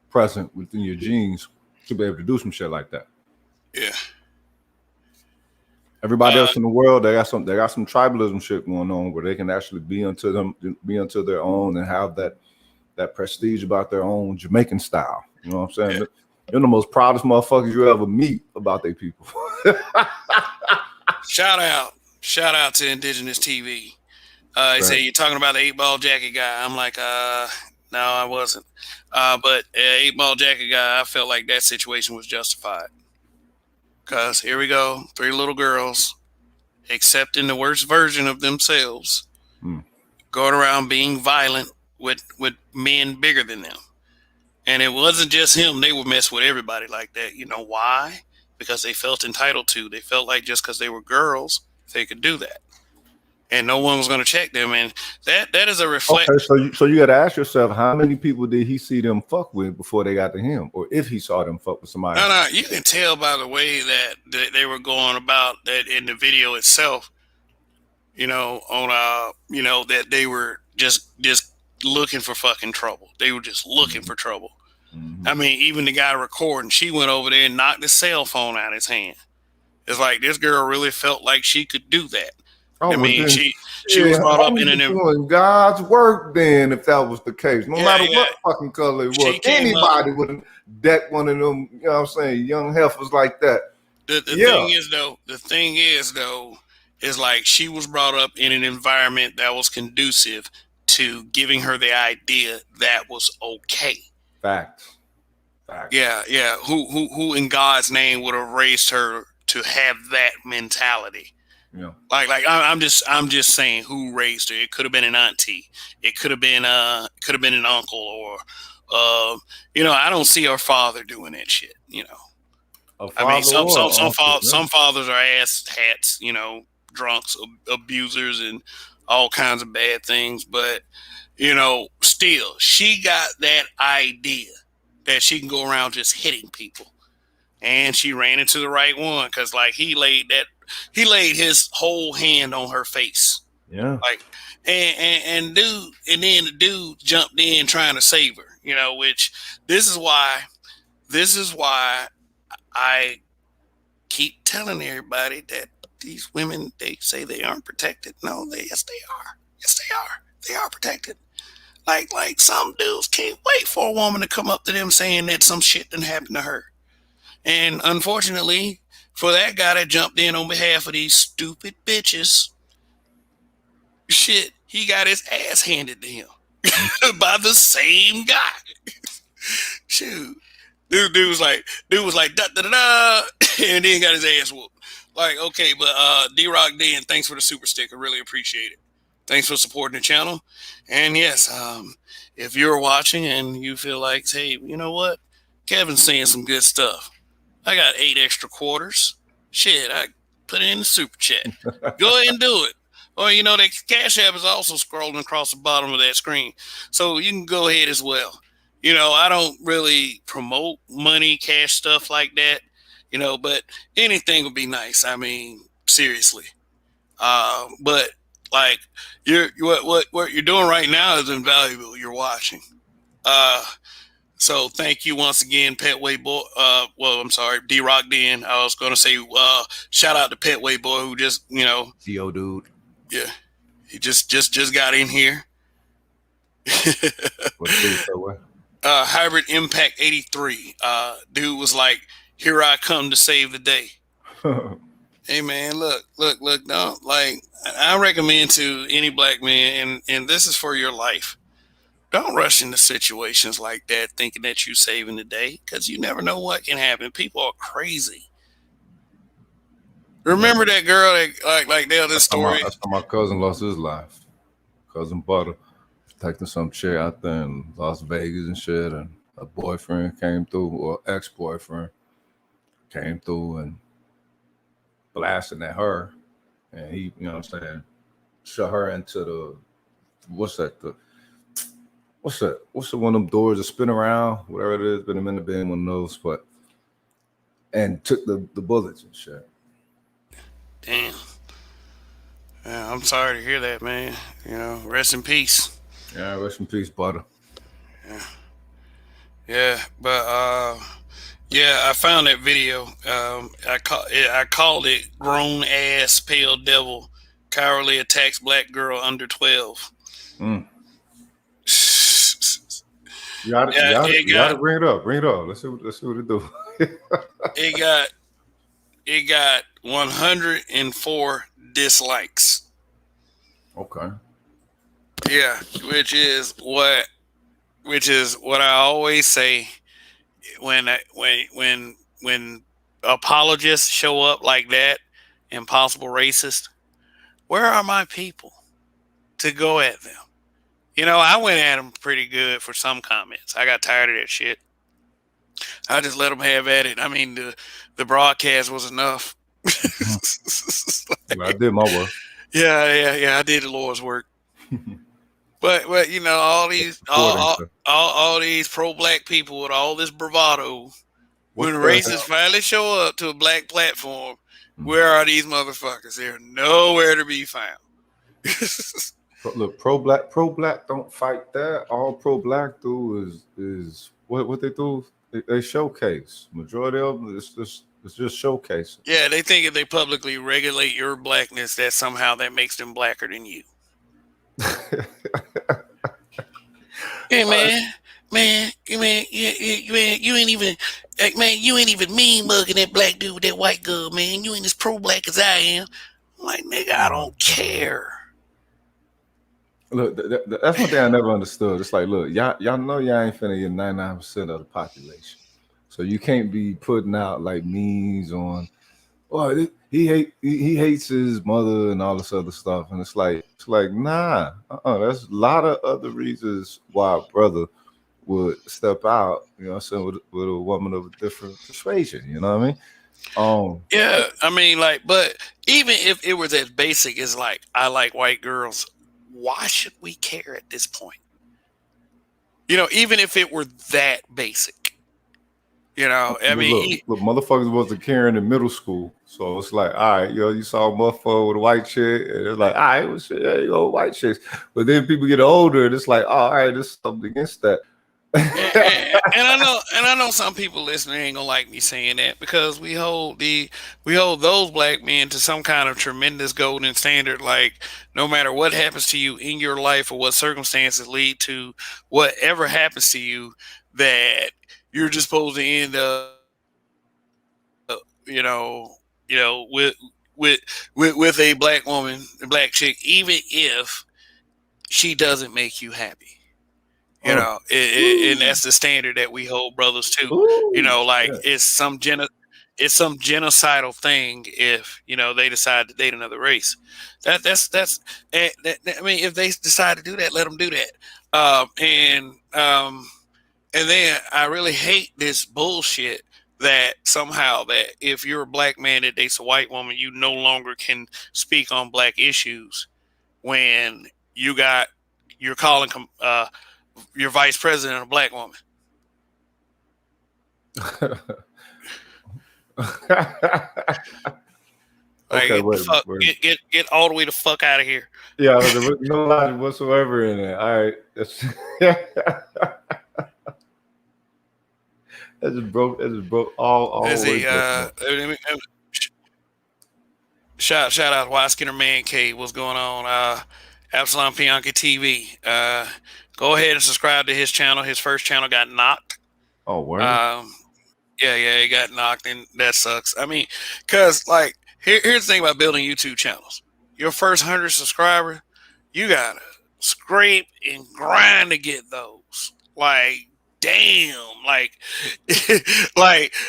present within your genes to be able to do some shit like that. Yeah. Everybody else in the world, they got some tribalism shit going on where they can actually be unto their own and have that prestige about their own Jamaican style. You know what I'm saying? Yeah. They're the most proudest motherfuckers you ever meet about their people. Shout out to Indigenous TV. They say you're talking about the 8-ball jacket guy. I'm like, no, I wasn't. But 8-ball jacket guy, I felt like that situation was justified. Because here we go, 3 little girls accepting the worst version of themselves, going around being violent with men bigger than them. And it wasn't just him. They would mess with everybody like that. You know why? Because they felt entitled to. They felt like just because they were girls, they could do that. and no one was going to check them. And that is a reflect. Okay, so you got to ask yourself, how many people did he see them fuck with before they got to him, or if he saw them fuck with somebody? No, no, you can tell by the way that they were going about that in the video itself. On that they were just looking for fucking trouble. They were just looking for trouble. Mm-hmm. I mean, even the guy recording, she went over there and knocked his cell phone out of his hand. It's like this girl really felt like she could do that. Oh, I mean, then, she was brought up in an doing God's work. Then, if that was the case, no matter what fucking color it was, anybody would deck one of them. You know what I'm saying? Young heifers like that. The thing is though, is like she was brought up in an environment that was conducive to giving her the idea that was okay. Facts. Yeah. Who in God's name would have raised her to have that mentality? Yeah. Like I'm just saying who raised her. It could have been an auntie. It could have been an uncle, or I don't see her father doing that shit. I mean, some fathers are ass hats, drunks, abusers, and all kinds of bad things. But still, she got that idea that she can go around just hitting people, and she ran into the right one because, like, he laid his whole hand on her face. Yeah. Like, and then the dude jumped in trying to save her. Which this is why I keep telling everybody that these women, they say they aren't protected. No, yes they are. Yes they are. They are protected. Like some dudes can't wait for a woman to come up to them saying that some shit didn't happen to her. And unfortunately, for that guy that jumped in on behalf of these stupid bitches, shit, he got his ass handed to him by the same guy. Shoot. Dude was like da da da da, and then got his ass whooped. Like, okay, but D-Rock Dan, thanks for the super sticker. Really appreciate it. Thanks for supporting the channel. And yes, if you're watching and you feel like, hey, you know what? Kevin's saying some good stuff. I got 8 extra quarters. Shit, I put it in the super chat. Go ahead and do it. Or, the Cash App is also scrolling across the bottom of that screen. So you can go ahead as well. I don't really promote money, cash stuff like that, but anything would be nice. I mean, seriously. But like what you're doing right now is invaluable. You're watching. So thank you once again, Petway Boy. I'm sorry, D-Rock Den. I was going to say shout out to Petway Boy who just, CO dude. Yeah. He just got in here. Hybrid Impact 83. Dude was like, here I come to save the day. Hey man, look, don't, like, I recommend to any black man, and this is for your life. Don't rush into situations like that thinking that you're saving the day, because you never know what can happen. People are crazy. Remember that girl that like this story? That's how my cousin lost his life. Cousin Butter taking some chick out there in Las Vegas and shit, and a boyfriend came through, or ex-boyfriend came through and blasting at her, and he, shut her into the what's the one of them doors that spin around, whatever it is, but I'm in the bin, one of those, but and took the bullets and shit. Damn. Yeah, I'm sorry to hear that, man. Rest in peace. Yeah, rest in peace, Butter. Yeah, but I found that video. I called it "Grown Ass Pale Devil Cowardly Attacks Black Girl Under 12." You gotta bring it up. Let's see what it do. It got 104 dislikes. Okay. Yeah, which is what I always say when apologists show up like that, impossible racist. Where are my people to go at them? I went at them pretty good for some comments. I got tired of that shit. I just let them have at it. I mean, the broadcast was enough. I did my work. Yeah. I did the Lord's work. But you know, all these Recording stuff. all these pro black people with all this bravado, when What the racists hell? finally show up to a black platform, where are these motherfuckers? They're nowhere to be found. Look, pro black don't fight that. All pro black do is what they do. They showcase. Majority of them is just showcasing. Yeah, they think if they publicly regulate your blackness, that somehow that makes them blacker than you. Hey man, you ain't even, like, man, you ain't even mean mugging that black dude with that white girl, man. You ain't as pro black as I am. I'm like, nigga, I Oh don't God. care. Look, that's one thing I never understood. It's like, look, y'all know y'all ain't finna get 99% of the population, so you can't be putting out like memes on. Oh, he hates his mother and all this other stuff, and it's like nah, There's a lot of other reasons why a brother would step out. You know, what I'm saying with a woman of a different persuasion. You know what I mean? Um, Yeah, I mean, like, but even if it was as basic as like, I like white girls, why should we care at this point? You know, even if it were that basic, you know, I But mean, look, motherfuckers wasn't caring in middle school. So it's like, all right, you saw a motherfucker with a white chick, and it's like, all right, well, shit, there you go, white chicks. But then people get older, and it's like, oh, all right, there's something against that. and I know some people listening ain't gonna like me saying that, because we hold those black men to some kind of tremendous golden standard. Like, no matter what happens to you in your life or what circumstances lead to whatever happens to you, that you're just supposed to end up, with with a black woman, a black chick, even if she doesn't make you happy. You Oh, know, and ooh, that's the standard that we hold brothers to. You ooh, know, like, shit. it's some genocidal thing if, they decide to date another race. I mean, if they decide to do that, let them do that. And then I really hate this bullshit that somehow, that if you're a black man that dates a white woman, you no longer can speak on black issues, when you're calling your vice president a black woman. Like, Okay, get the wait, fuck, wait. get all the way the fuck out of here. Yeah, there was no logic whatsoever in it. All right, that just broke all As the way a broke up. shout out to Why Skinner Man Cave. What's going on? Absalom Pianki TV. Go ahead and subscribe to his channel. His first channel got knocked. Oh, word. Um, yeah, it got knocked, and that sucks. I mean, cause like, here's the thing about building YouTube channels. Your first 100 subscribers, you gotta scrape and grind to get those. Like, damn, like,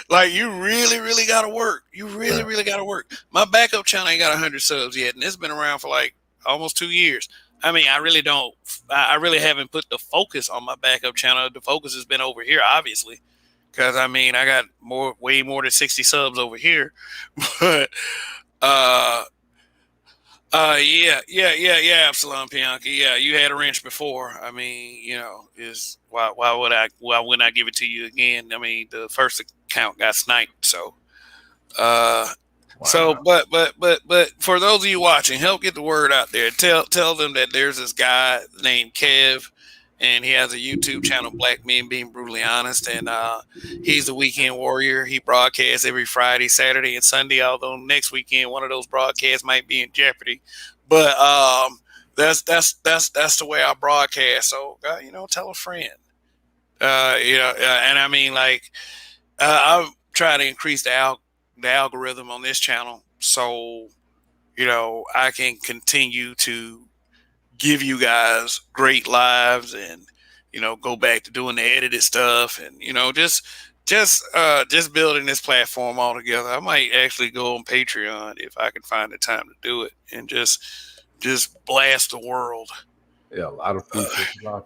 like you really gotta work. You Right. really gotta work. My backup channel ain't got 100 subs yet, and it's been around for like almost 2 years. I mean, I really don't. I really haven't put the focus on my backup channel. The focus has been over here, obviously, because I mean, I got way more than 60 subs over here. But uh, yeah, Absalom Pianki. Yeah, you had a wrench before. I mean, is why wouldn't I give it to you again? I mean, the first account got sniped, so uh, so, Wow. but for those of you watching, help get the word out there. Tell them that there's this guy named Kev, and he has a YouTube channel, Black Men Being Brutally Honest, and he's the weekend warrior. He broadcasts every Friday, Saturday, and Sunday. Although next weekend one of those broadcasts might be in jeopardy, but that's the way I broadcast. So tell a friend. And I mean, like, I'm trying to increase the algorithm on this channel, so I can continue to give you guys great lives, and go back to doing the edited stuff, and just building this platform all together. I might actually go on Patreon if I can find the time to do it, and just blast the world. Yeah, a lot of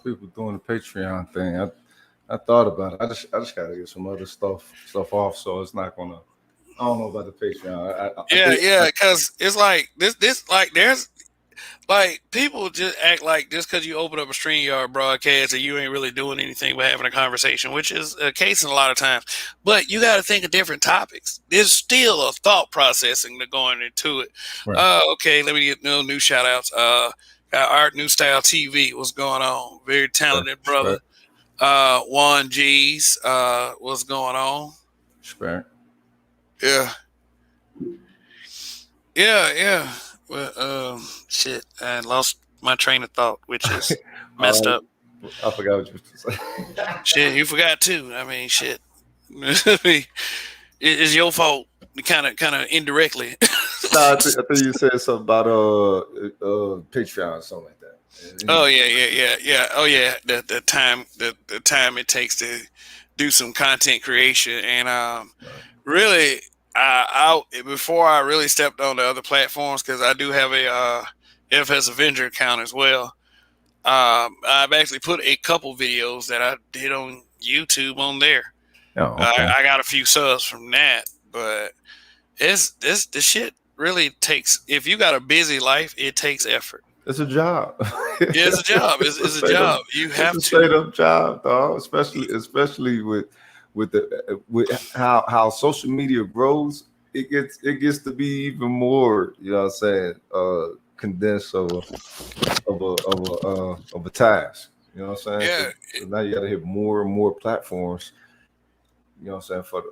people doing the Patreon thing. I thought about it. I just got to get some other stuff off, so it's not gonna. I don't know about the Patreon. I Yeah, think yeah, because it's like this like, like people just act like just because you open up a StreamYard broadcast and you ain't really doing anything but having a conversation, which is a case in a lot of times. But you got to think of different topics. There's still a thought processing to going into it. Right. Okay, let me get no new shout outs. Got Art New Style TV. What's going on? Very talented brother. Respect. Juan G's. What's going on? Respect. Yeah. Yeah. Well, shit, I lost my train of thought, which is messed up. I forgot what you were saying. Shit, you forgot too. I mean, shit. It's your fault, kind of indirectly. No, I think you said something about Patreon or something like that. Oh yeah. Oh yeah, the time it takes to do some content creation, and really, I before I really stepped on the other platforms because I do have a FS Avenger account as well. I've actually put a couple videos that I did on YouTube on there. Oh, okay. I got a few subs from that, but this shit really takes. If you got a busy life, it takes effort. It's a job. Yeah, it's a job. It's a job. You have It's a to. straight up job, dog. Especially with how social media grows. It gets to be even more. You know what I'm saying? Condensed of a task. You know what I'm saying? Yeah, 'Cause now you got to hit more and more platforms. You know what I'm saying?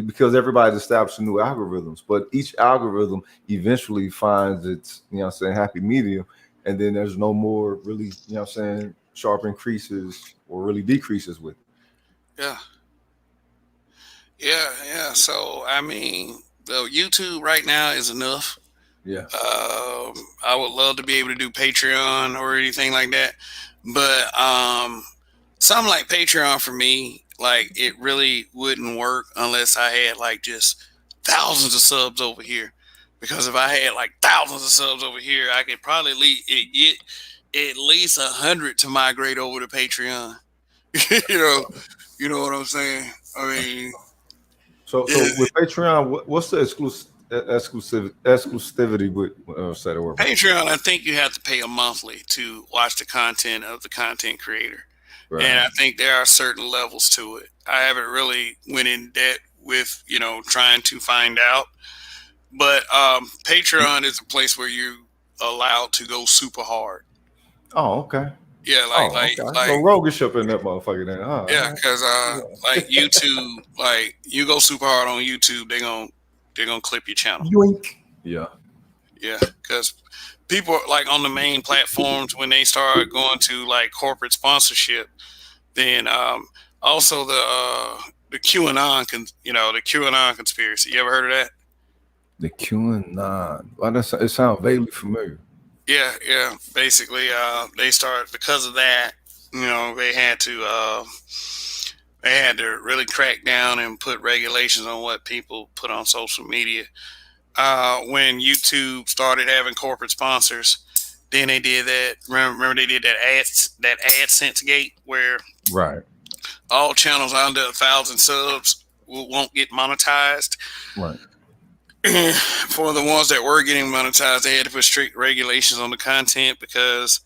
Because everybody's establishing new algorithms, but each algorithm eventually finds its, you know what I'm saying, happy medium, and then there's no more really, you know what I'm saying, sharp increases or really decreases with it. yeah, yeah. So I mean, YouTube right now is enough. Yeah. I would love to be able to do Patreon or anything like that, but something like Patreon for me, like it really wouldn't work unless I had like just thousands of subs over here. Because if I had like thousands of subs over here, I could probably get at least 100 to migrate over to Patreon. you know, you know what I'm saying? I mean, So with Patreon, what's the exclusivity with say the word? Patreon, I think you have to pay a monthly to watch the content of the content creator. And Right. I think there are certain levels to it. I haven't really went in debt with, trying to find out. But Patreon is a place where you're allowed to go super hard. Oh, okay. Yeah, Oh, okay. So Roganship in that motherfucker then. yeah, All because right. like YouTube, like you go super hard on YouTube, they're gonna clip your channel. Yoink. Yeah. Yeah, because people like on the main platforms when they start going to like corporate sponsorship, then also the QAnon the QAnon conspiracy. You ever heard of that? The QAnon. Well, it sounds vaguely familiar. Yeah. Basically, they start because of that. They had to really crack down and put regulations on what people put on social media. When YouTube started having corporate sponsors, then they did that. Remember they did that AdSense gate where Right. all channels under 1,000 subs won't get monetized. Right. For the ones that were getting monetized, they had to put strict regulations on the content because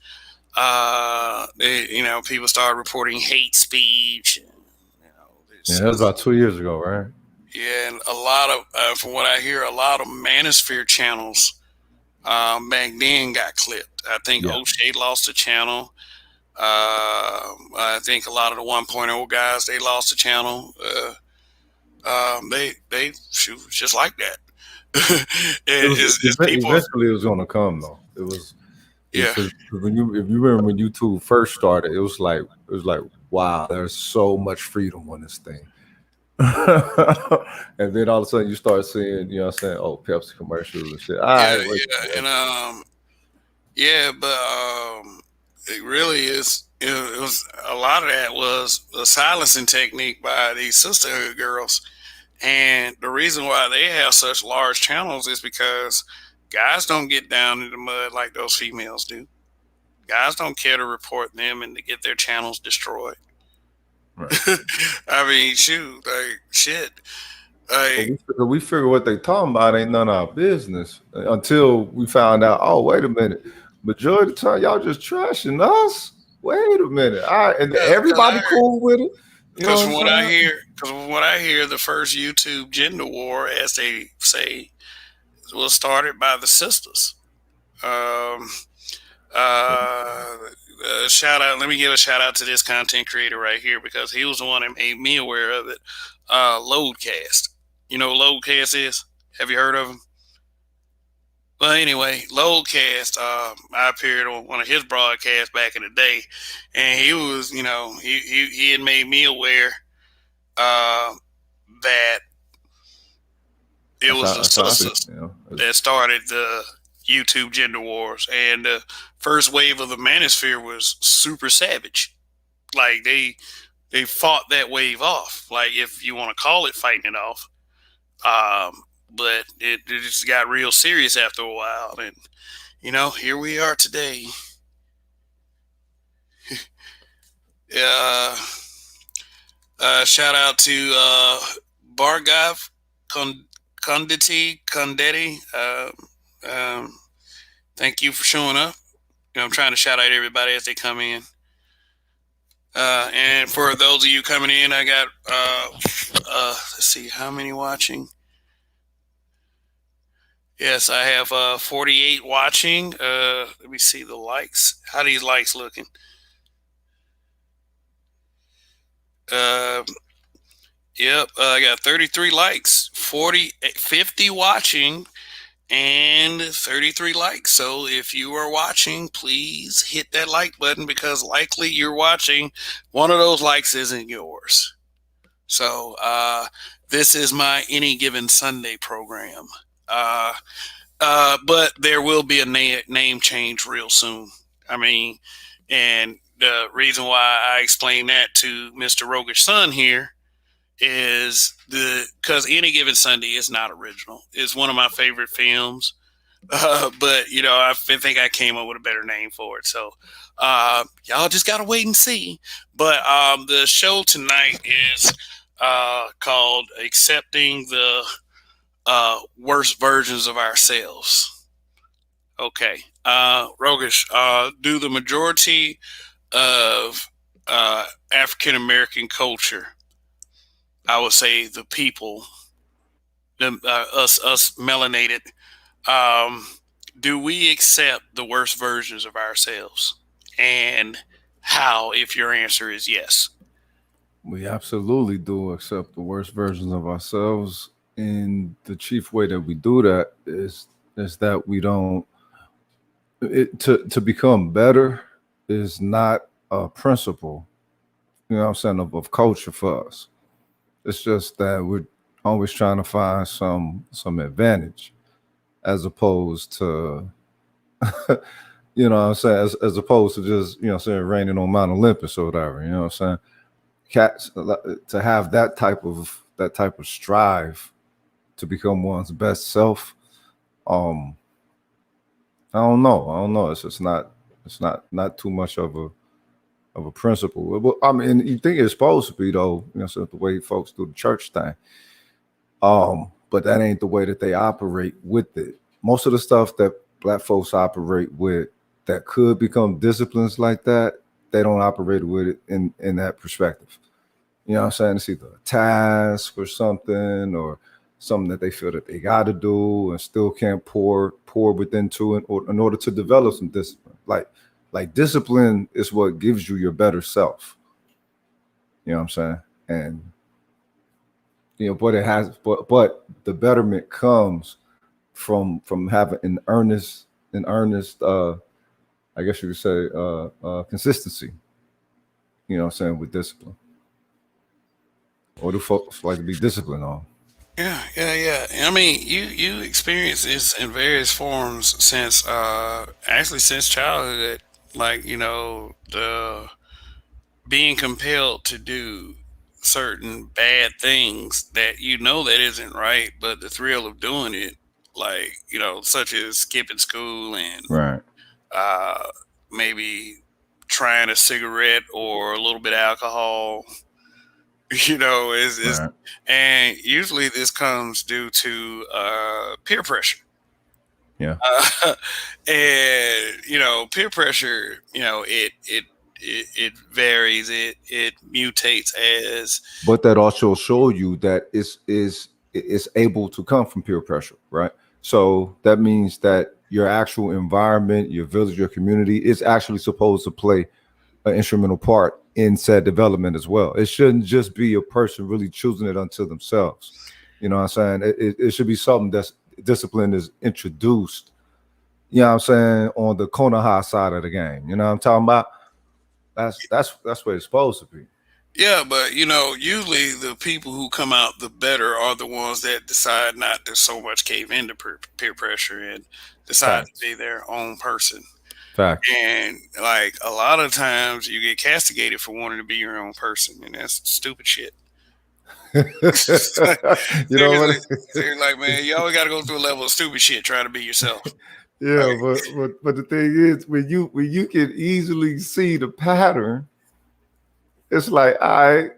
people started reporting hate speech. Yeah, that was about 2 years ago, right? Yeah, and a lot of, from what I hear, a lot of manosphere channels back then got clipped. I think Yeah. O'Shea lost a channel. I think a lot of the 1.0 guys, they lost a channel. They shoot just like that. It's people. Eventually it was gonna come though. It was Yeah, because if you remember when YouTube first started, it was like wow, there's so much freedom on this thing. And then all of a sudden you start seeing, you know what I'm saying, oh, Pepsi commercials and shit. All right, and yeah, but it really is. It was a lot of that was a silencing technique by these sisterhood girls, and the reason why they have such large channels is because guys don't get down in the mud like those females do. Guys don't care to report them and to get their channels destroyed. right. I mean, shoot, like shit. I We figure what they talking about ain't none of our business until we found out. Oh, wait a minute. Majority of the time, y'all just trashing us. Wait a minute. All right, and because everybody cool with it. You know because what I'm saying? from what I hear, the first YouTube gender war, as they say, was started by the sisters. Um, shout out. Let me give a shout out to this content creator right here because he was the one that made me aware of it. Loadcast. You know what Loadcast is? Have you heard of him? Well, anyway, Loadcast. I appeared on one of his broadcasts back in the day, and he was, he had made me aware uh, that it was the That's how I feel. sisters that started the YouTube gender wars, and the first wave of the manosphere was super savage. Like they fought that wave off, like if you want to call it fighting it off. But it just got real serious after a while, and here we are today. Uh, Shout out to Bargov Conditi. Um, Thank you for showing up. I'm trying to shout out everybody as they come in. And for those of you coming in, I got let's see how many watching. Yes, I have 48 watching. Let me see the likes. How these likes looking? Uh, yep, I got 33 likes, 50 watching, and 33 likes. So if you are watching, please hit that like button because likely you're watching. One of those likes isn't yours. So this is my Any Given Sunday program. But there will be a name change real soon. I mean, and the reason why I explained that to Mr. Rogish Son here is because Any Given Sunday is not original. It's one of my favorite films. But I think I came up with a better name for it. So y'all just gotta wait and see. But the show tonight is called "Accepting the Worst Versions of Ourselves." Okay, Rogish, do the majority of African American culture, I would say the people, us melanated, um, do we accept the worst versions of ourselves? And how, if your answer is yes? We absolutely do accept the worst versions of ourselves. And the chief way that we do that is that we don't to become better is not a principle, you know what I'm saying, of culture for us. It's just that we're always trying to find some advantage as opposed to you know what I'm saying, as opposed to just, saying raining on Mount Olympus or whatever, you know what I'm saying? Cats to have that type of strive to become one's best self. Um, I don't know. It's just not too much of a principle. Well, I mean, you think it's supposed to be though, so the way folks do the church thing. But that ain't the way that they operate with it. Most of the stuff that black folks operate with that could become disciplines like that, they don't operate with it in that perspective. You know what I'm saying? It's either a task or something, or something that they feel that they got to do and still can't pour within to it, or in order to develop some discipline. Like discipline is what gives you your better self. You know what I'm saying? And but it has, but the betterment comes from having an earnest, I guess you could say, consistency. You know what I'm saying, with discipline. Or do folks like to be disciplined on? Yeah, yeah, yeah. I mean, you experience this in various forms since actually since childhood. Like the being compelled to do certain bad things that that isn't right, but the thrill of doing it, like such as skipping school and Right. uh, maybe trying a cigarette or a little bit of alcohol, You know, is Right. and usually this comes due to peer pressure. Yeah. And peer pressure, it varies, it mutates as But that also show you that is able to come from peer pressure, right? So that means that your actual environment, your village, your community is actually supposed to play an instrumental part in said development as well. It shouldn't just be a person really choosing it unto themselves. You know what I'm saying? It should be something that's discipline is introduced, you know what I'm saying, on the Konoha side of the game. You know what I'm talking about? That's what it's supposed to be. yeah, but usually the people who come out the better are the ones that decide not to so much cave into peer pressure and decide to Facts. be their own person. Facts. And like a lot of times you get castigated for wanting to be your own person, and that's stupid shit. You know Seriously, what? seriously, like man, you always got to go through a level of stupid shit trying to be yourself. Yeah, Like, but the thing is, when you can easily see the pattern, it's like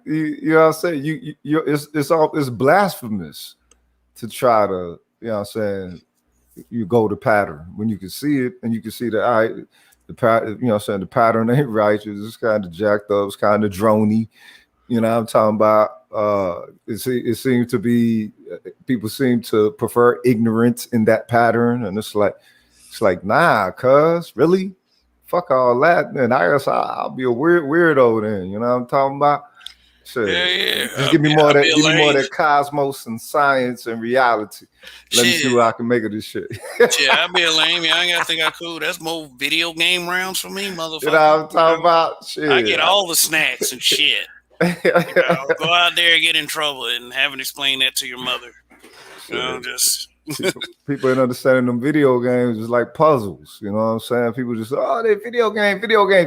you know what I'm saying. It's blasphemous to try to, you know what I'm saying, you go to pattern when you can see it and you can see that the pattern, you know what I'm saying, the pattern ain't righteous. It's kind of jacked up. It's kind of drony. You know what I'm talking about? It seems to be people seem to prefer ignorance in that pattern, and it's like nah, cuz really, fuck all that. And I guess I'll be a weirdo then. You know what I'm talking about? yeah, Shit. yeah, Just give me more of I'll be that. a Give me more of lame that cosmos and science and reality. Let me see shit. what I can make of this shit. Shit, I'll be a lame. Yeah, I ain't gotta think I cool. That's more video game rounds for me, You know motherfucker. what I'm talking about? I Shit. get all the snacks and shit. Go out there and get in trouble and having to explain that to your mother. Shit. Just People ain't understanding them video games is like puzzles. You know what I'm saying? People just, oh, they video games.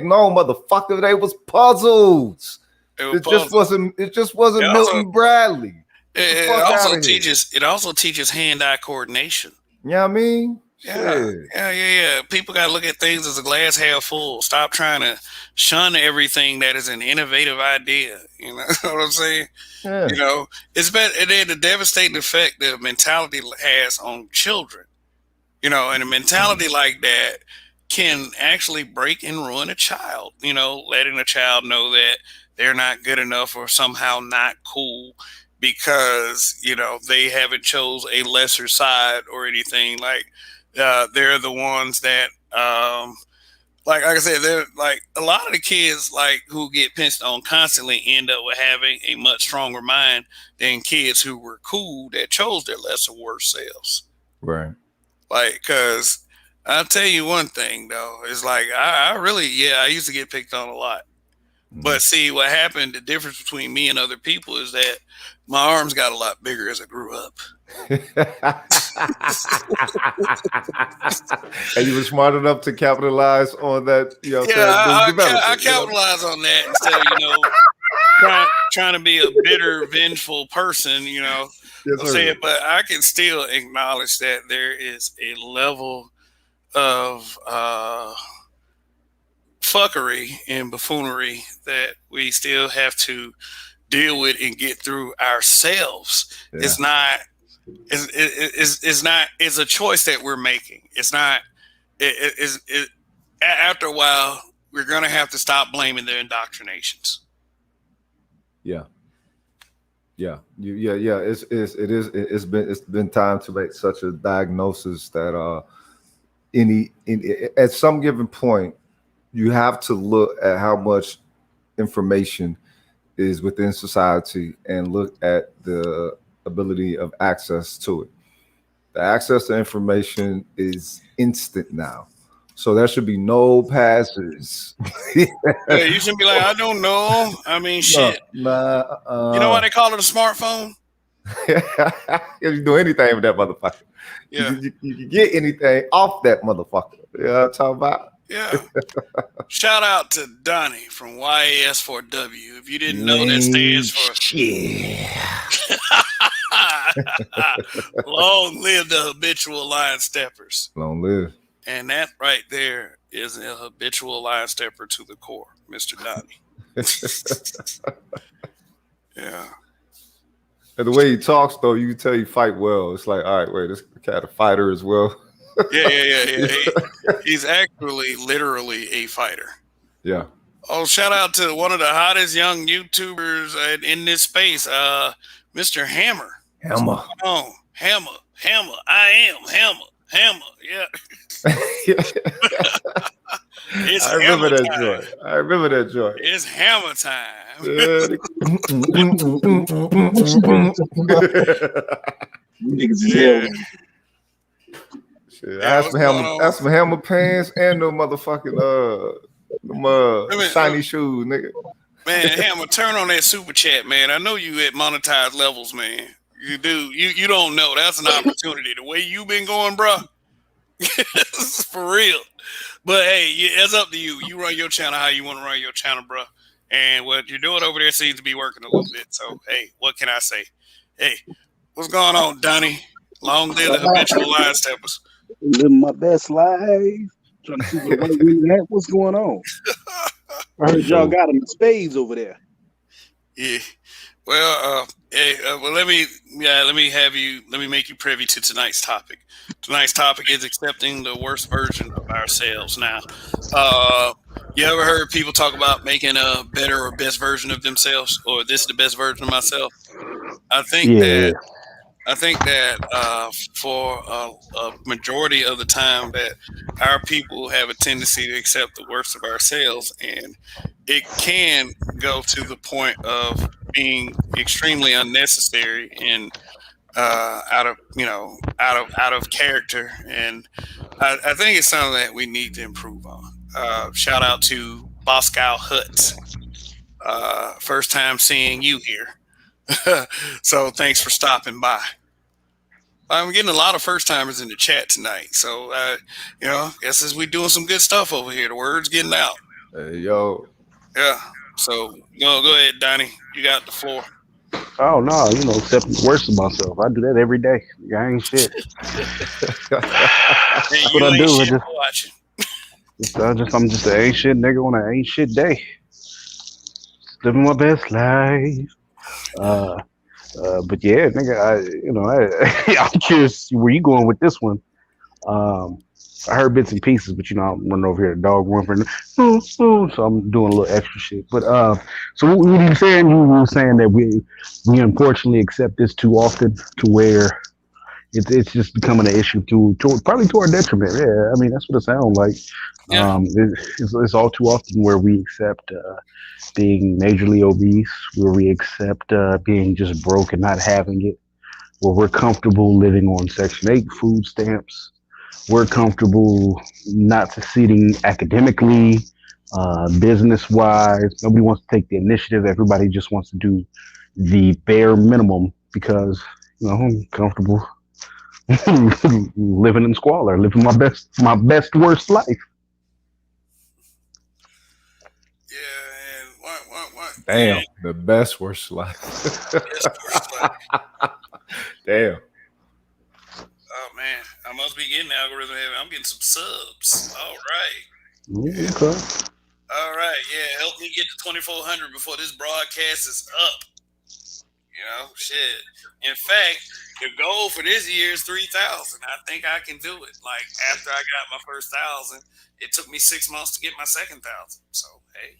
No, motherfucker, they was puzzles. it was It just puzzle. wasn't. It just It wasn't also Milton Bradley. Get the it fuck out also of here. teaches hand-eye coordination. You know what I mean? Yeah, Shit. yeah. People got to look at things as a glass half full. Stop trying to shun everything that is an innovative idea. You know what I'm saying? Yeah. It's been it had a devastating effect that mentality has on children. And a mentality like that can actually break and ruin a child. Letting a child know that they're not good enough or somehow not cool because they haven't chose a lesser side or anything. Like they're the ones that like I said, they're like a lot of the kids like who get pinched on constantly end up with having a much stronger mind than kids who were cool that chose their lesser worse selves. Right. Like, cause I'll tell you one thing though, it's like I really, yeah, I used to get picked on a lot. Mhm. But see, what happened, the difference between me and other people is that my arms got a lot bigger as I grew up. And you were smart enough to capitalize on that, you know what I'm Yeah, saying, those I development, you know. capitalize on that instead of, trying to be a bitter, vengeful person, Yes, I'm saying, sir. but I can still acknowledge that there is a level of fuckery and buffoonery that we still have to deal with and get through ourselves. Yeah. It's not. It's not. It's a choice that we're making. It's not. After a while, we're gonna have to stop blaming their indoctrinations. Yeah. Yeah. It's been time to make such a diagnosis that at some given point you have to look at how much information is within society and look at the ability of access to it. The access to information is instant now. So there should be no passes. Yeah, you shouldn't be like, I don't know. I mean, No, shit. nah, You know why they call it a smartphone? you do anything with that motherfucker. Yeah, You can get anything off that motherfucker. You know what I'm talking about? yeah. Shout out to Donnie from YAS4W. If you didn't know, that Lame stands for shit. Long Live the Habitual Line Steppers. Long live. And that right there is a habitual line stepper to the core, Mr. Donnie. Yeah. And the way he talks, though, you can tell he fight well. It's like, all right, wait, this cat a fighter as well. Yeah. He's actually literally a fighter. Yeah. Oh, shout out to one of the hottest young YouTubers in this space, Mr. Hammer. What's Hammer. going on? Hammer. I am Hammer. Yeah. It's I remember Hammer that time. joint. I remember that joint. It's Hammer time. Niggas is hell. Yeah. Shit, Yeah, I what's going on? had some hammer pants and no motherfucking shiny shoes, nigga. Man, Hammer, turn on that super chat, man. I know you at monetized levels, man. You do. You don't know. That's an opportunity. The way you been going, bro. For real. But hey, it's up to you. You run your channel how you want to run your channel, bro. And what you're doing over there seems to be working a little bit. So hey, what can I say? Hey, what's going on, Donnie? Long live the habitual line steppers. Living my best life. Trying to see what the right at. What's going on? I heard y'all got them in spades over there. Yeah. Well, let me make you privy to tonight's topic. Tonight's topic is accepting the worst version of ourselves. Now, you ever heard people talk about making a better or best version of themselves, or this is the best version of myself? I think that for a majority of the time that our people have a tendency to accept the worst of ourselves, and it can go to the point of being extremely unnecessary and out of character. And I think it's something that we need to improve on. Shout out to Boscow Huts. First time seeing you here. So thanks for stopping by. I'm getting a lot of first timers in the chat tonight. So, guess as we doing some good stuff over here. The word's getting out. Hey, yo. Yeah. So go ahead, Donnie. You got the floor. Oh no, accepting the worst of myself. I do that every day. I ain't shit. That's what I do. I'm I'm just an ain't shit nigga on an ain't shit day. Just living my best life. But yeah, nigga, I'm curious where you going with this one. I heard bits and pieces, but I'm running over here, the dog whimpering, so I'm doing a little extra shit. But so what were you saying? You were saying that we unfortunately accept this too often, to where it's just becoming an issue probably to our detriment. Yeah, I mean that's what it sounds like. Yeah. It's all too often where we accept being majorly obese, where we accept being just broke and not having it, where we're comfortable living on Section 8 food stamps. We're comfortable not succeeding academically, business-wise. Nobody wants to take the initiative. Everybody just wants to do the bare minimum because, I'm comfortable living in squalor, living my best worst life. Yeah, and what? Damn, the best worst life. Damn. Oh man, I must be getting the algorithm. I'm getting some subs. All right. Okay. All right. Yeah, help me get to 2,400 before this broadcast is up. Shit. In fact, the goal for this year is 3,000. I think I can do it. Like after I got my first 1,000, it took me 6 months to get my second 1,000. So hey.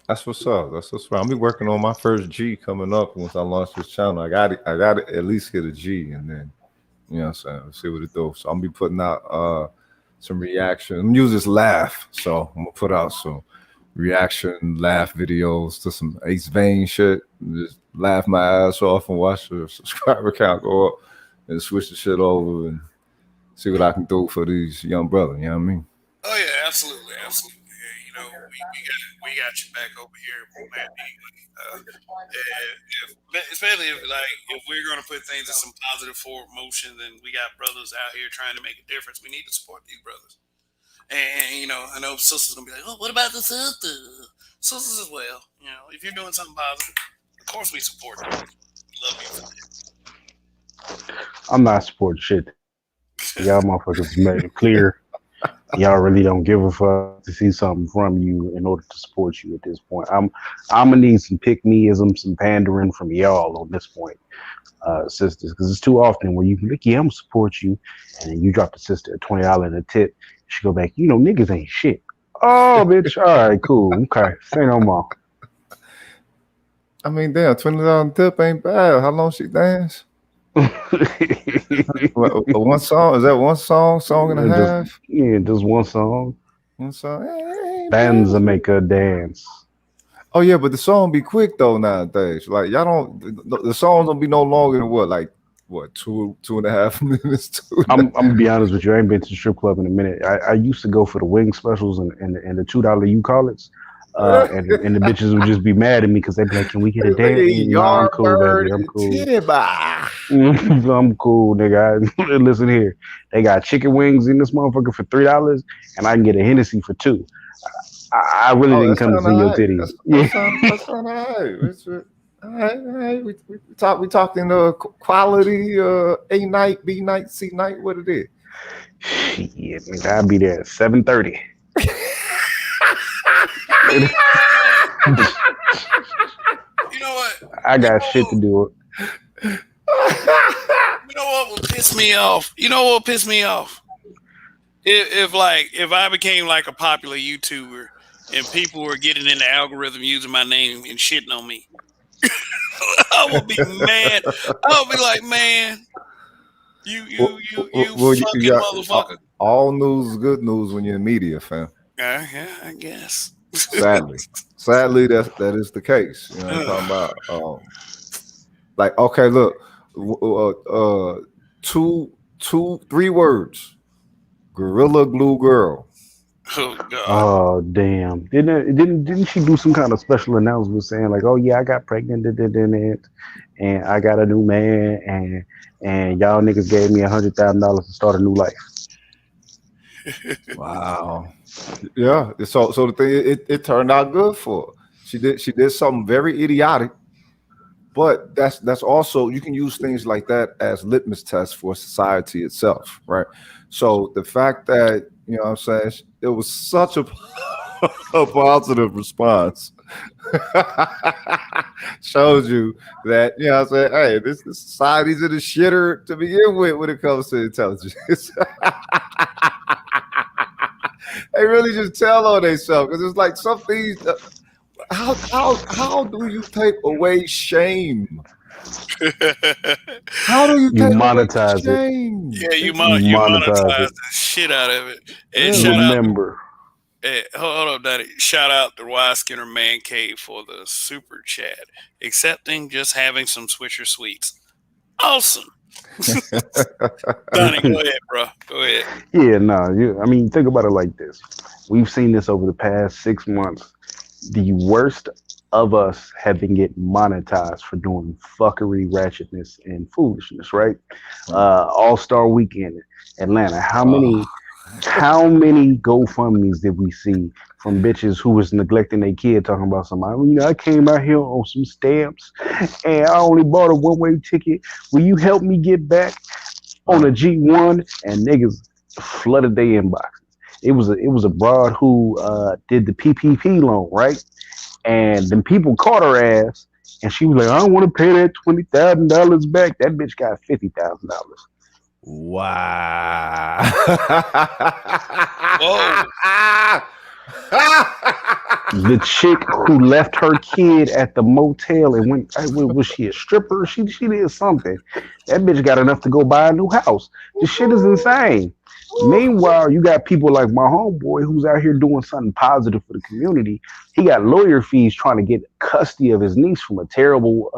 That's what's up. I'll be working on my first G coming up once I launch this channel. I got to at least hit a G, and then what I'm saying, see what it does. So I'm gonna be putting out some reaction. I'm gonna use this laugh, so I'm gonna put out some reaction laugh videos to some Ace Vane shit. Just laugh my ass off and watch the subscriber count go up, and switch the shit over and see what I can do for these young brothers. You know what I mean? Oh yeah, absolutely. We got you back over here, man. Especially if we're going to put things in some positive forward motion, then we got brothers out here trying to make a difference. We need to support these brothers. And I know sisters gonna be like, oh, what about the sisters? Sisters as well. If you're doing something positive, of course we support you. We love you for that. I'm not supporting shit. Y'all motherfuckers made it clear. Y'all really don't give a fuck to see something from you in order to support you at this point. I'm gonna need some pick meism, some pandering from y'all on this point, sisters, because it's too often where you can be like, yeah, I'm gonna support you, and then you drop the sister a $20 in a tip. She go back, niggas ain't shit. Oh, bitch. All right, cool. Okay, say no more. I mean, damn, $20 tip ain't bad. How long she dance? One song? Is that one song? Song and a just half? yeah, just one song. One song? Ain't Bands that bad. make her dance. Oh yeah, but the song be quick though nowadays. Like y'all don't the songs don't be no longer than what 2.5 minutes. I'm gonna be honest with you. I ain't been to the strip club in a minute. I used to go for the wing specials and the $2 you call it. And the bitches would just be mad at me because they'd be like, "Can we get a dance?" Nah, I'm cool, baby. Yardbird I'm and cool. titty bar. I'm cool, nigga. Listen here, they got chicken wings in this motherfucker for $3, and I can get a Hennessy for two. I really Oh, didn't that come to sound see your alright. titties. Yeah. That sound alright. All right, all right. We talking quality A night, B night, C night. What it is? Shit, nigga, I'll be there at 7:30. You know what? I You got know shit to what? do. You know what will piss me off? You know what will piss me off? If I became like a popular YouTuber and people were getting in the algorithm using my name and shitting on me, I will be mad. I'll be like, man, you You fucking got motherfucker. all news is good news when you're in media, fam. Yeah, I guess. Sadly, that is the case. You know what I'm talking about? Like, okay, look, two, 3 words: Gorilla Glue Girl. Oh God. Oh damn! Didn't she do some kind of special announcement saying like, "Oh yeah, I got pregnant, and I got a new man, and y'all niggas gave me $100,000 to start a new life." Wow. Yeah. So the thing it turned out good for her. She did something very idiotic, but that's also you can use things like that as litmus tests for society itself, right? So the fact that what I'm saying it was such a, a positive response shows you that what I'm saying, hey, this society's in the shitter to begin with when it comes to intelligence. They really just tell on themselves because it's like some things. How do you take away shame? How do you You take away monetize it. shame? Yeah, You you monetize monetize it. the shit out of it. And Really? shout out, Remember, hold up, Daddy. Shout out to Y Skinner Man Cave for the super chat, accepting just having some Swisher sweets. Awesome, Donnie. Go ahead, bro. Go ahead. yeah, no. I mean, think about it like this. We've seen this over the past 6 months. The worst of us have been getting monetized for doing fuckery, ratchetness, and foolishness, right? All Star Weekend, Atlanta. Oh, How many GoFundMe's did we see from bitches who was neglecting their kid talking about somebody? I came out here on some stamps and I only bought a one-way ticket. Will you help me get back on a G1? And niggas flooded their inbox. It was a broad who did the PPP loan, right? And then people caught her ass, and she was like, "I don't want to pay that $20,000 back." That bitch got $50,000. wow. Whoa. The chick who left her kid at the motel and went, was she a stripper? She did something. That bitch got enough to go buy a new house. This shit is insane. Meanwhile, you got people like my homeboy who's out here doing something positive for the community. He got lawyer fees trying to get custody of his niece from her terrible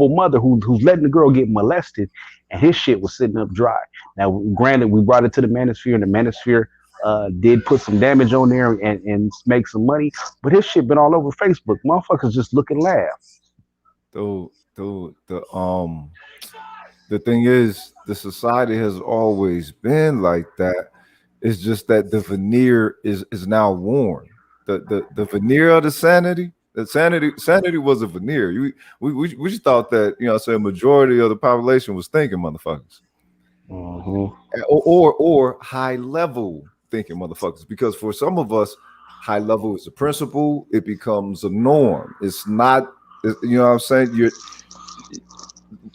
mother who's letting the girl get molested, and his shit was sitting up dry. Now, granted, we brought it to the manosphere, and the manosphere did put some damage on there and make some money, but his shit been all over Facebook. Motherfuckers just look and laugh. Dude, the thing is, the society has always been like that. It's just that the veneer is now worn. The veneer of the sanity was a veneer. We just thought that, say a majority of the population was thinking motherfuckers. Mm-hmm. or high level thinking motherfuckers. Because for some of us, high level is a principle. It becomes a norm. It's not. You know what I'm saying? You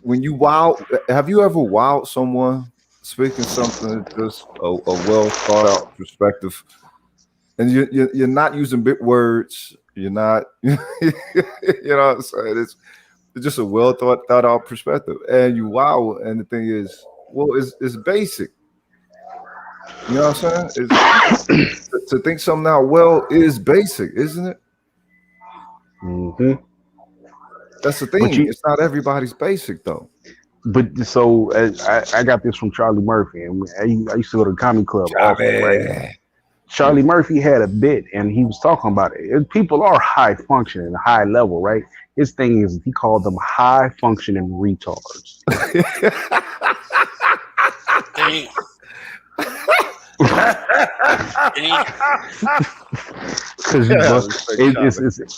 when you wow. Have you ever wowed someone speaking something just a well thought out perspective, and you're not using big words. You're not. You know what I'm saying? It's just a well thought out perspective, and you wow. And the thing is, well, it's basic. You know what I'm saying? Is to think something out well is basic, isn't it? Mm-hmm. That's the But thing. you, It's not everybody's basic though. but so I got this from Charlie Murphy, and I used to go to the comedy club often, right? Charlie. Yeah. Charlie Murphy had a bit, and he was talking about it. People are high functioning, high level, right? His thing is he called them high functioning retards. Damn. Damn. Because Yeah, respect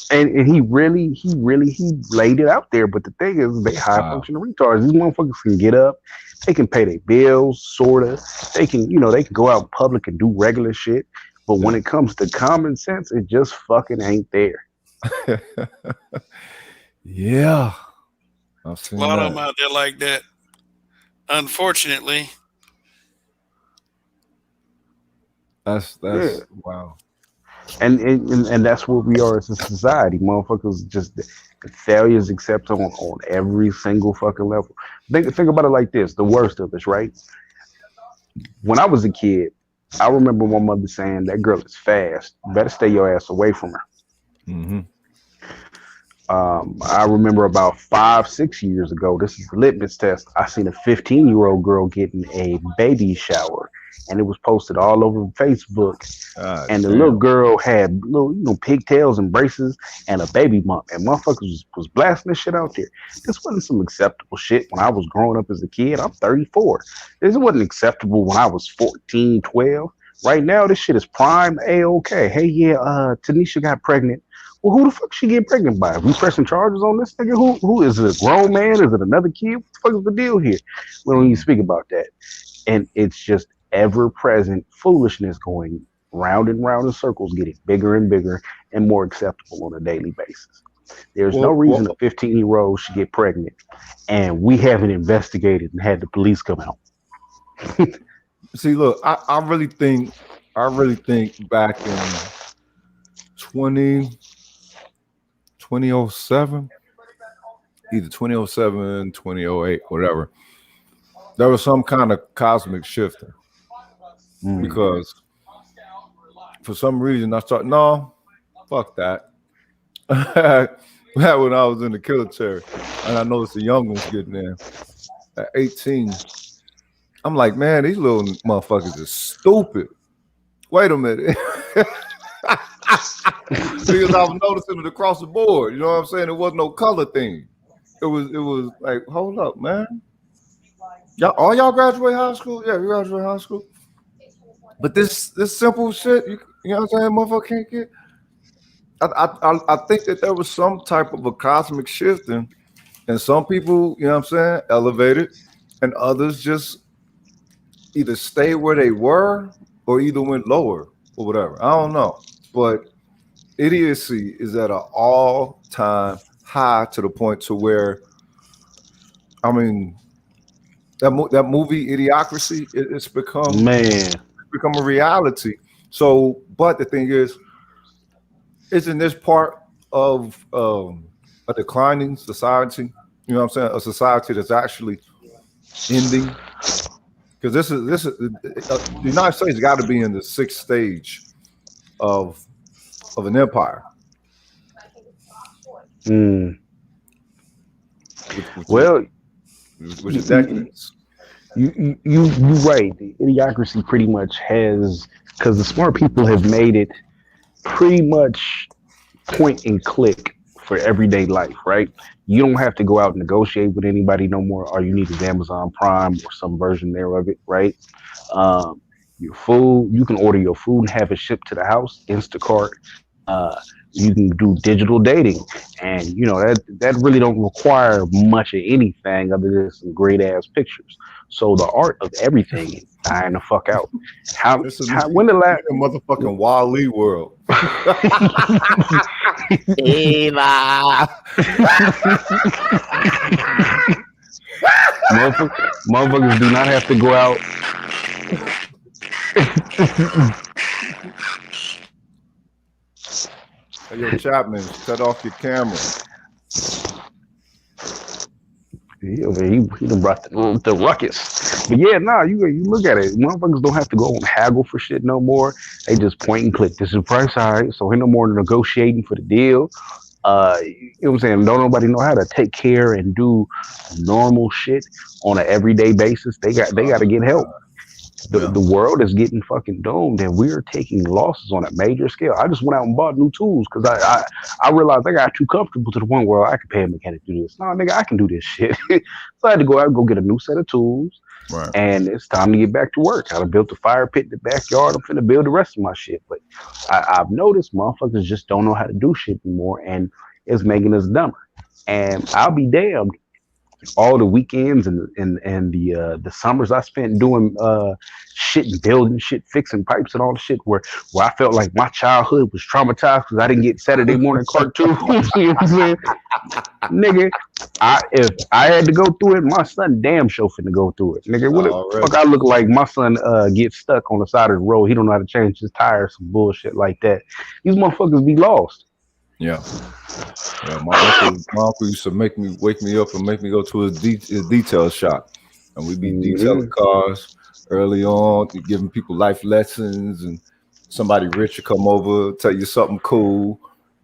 Charlie. and he laid it out there. But the thing is, they high Wow. functioning retards. These motherfuckers can get up, they can pay their bills, sorta. They can go out in public and do regular shit. But when Yeah. it comes to common sense, it just fucking ain't there. Yeah. I've A seen lot of that. them out there like that. Unfortunately, Yeah. That's wow. And that's where we are as a society. Motherfuckers just the failures accept on every single fucking level. Think about it like this: the worst of us, right? When I was a kid, I remember my mother saying, "That girl is fast. You better stay your ass away from her." Mm-hmm. I remember about 5, 6 years ago. This is the litmus test. I seen a 15-year-old girl getting a baby shower, and it was posted all over Facebook. God And the little damn. girl had little, pigtails and braces and a baby bump. And motherfuckers was blasting this shit out there. This wasn't some acceptable shit when I was growing up as a kid. I'm 34. This wasn't acceptable when I was 14, 12. Right now, this shit is prime A-OK. Hey, yeah, Tanisha got pregnant. Well, who the fuck she get pregnant by? We pressing charges on this nigga? Who is it? A grown man? Is it another kid? What the fuck is the deal here? We don't even Mm. speak about that. And it's just ever present foolishness going round and round in circles, getting bigger and bigger and more acceptable on a daily basis. There's no reason a Well, 15-year-old should get pregnant, and we haven't investigated and had the police come out. see, look, I really think back in 20 2007, either 2007, 2008, whatever, there was some kind of cosmic shifting Mm. because for some reason I started, no, fuck that. That when I was in the military and I noticed the young ones getting in at 18. I'm like, man, these little motherfuckers are stupid. Wait a minute. Because I was noticing it across the board. You know what I'm saying? It wasn't no color thing. It was like, hold up, man. Y'all all y'all graduate high school? Yeah, we graduate high school. But this simple shit, you know what I'm saying, motherfucker can't get. I think that there was some type of a cosmic shifting, and some people, you know what I'm saying, elevated, and others just either stayed where they were or either went lower or whatever. I don't know. But idiocy is at an all-time high to the point to where, I mean, that movie Idiocracy, it's Man, become a reality. So, but the thing is, isn't this part of a declining society? You know what I'm saying? A society that's actually ending. Because the United States got to be in the sixth stage of an empire, mm. which is Well, which is you, decadence. you right. The idiocracy pretty much has, because the smart people have made it pretty much point and click for everyday life, right? You don't have to go out and negotiate with anybody no more. All you need is Amazon Prime or some version thereof it, right? Um, your food, you can order your food and have it shipped to the house, Instacart. Uh, You can do digital dating, and that really don't require much of anything other than some great ass pictures. So the art of everything is dying the fuck out. How when the You in motherfucking Wally world. Eva. motherfuckers do not have to go out. Hey, yo, Chapman, cut off your camera. He done brought the ruckus. But yeah, nah, you look at it. Motherfuckers don't have to go and haggle for shit no more. They just point and click. This is the price, all right. So ain't no more negotiating for the deal. You know what I'm saying? Don't nobody know how to take care and do normal shit on an everyday basis. They got to get help. The world is getting fucking doomed, and we're taking losses on a major scale. I just went out and bought new tools because I realized I got too comfortable to the point where I could pay a mechanic to do this. No, nigga, I can do this shit. So I had to go out and go get a new set of tools, Right. and it's time to get back to work. I built a fire pit in the backyard. I'm finna build the rest of my shit. But I've noticed motherfuckers just don't know how to do shit anymore, and it's making us dumber. And I'll be damned, all the weekends and the summers I spent doing shit and building shit, fixing pipes and all the shit where I felt like my childhood was traumatized because I didn't get Saturday morning cartoons. You know what I'm saying? Nigga, if I had to go through it, my son damn sure finna go through it. Nigga, what the fuck I look like? My son gets stuck on the side of the road. He don't know how to change his tires, some bullshit like that. These motherfuckers be lost. Yeah. Yeah, my uncle used to wake me up and make me go to his detail shop, and we'd be detailing cars early on, giving people life lessons, and somebody rich would come over, tell you something cool.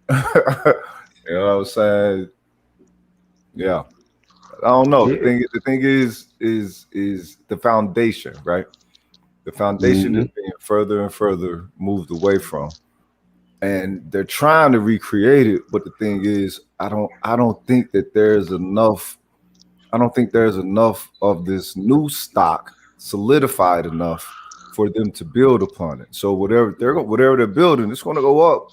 You know what I'm saying? Yeah, I don't know. Yeah. The thing is the foundation, right? The foundation is being further and further moved away from. And they're trying to recreate it, but the thing is, I don't think that there's enough. I don't think there's enough of this new stock solidified enough for them to build upon it. So whatever they're building, it's going to go up,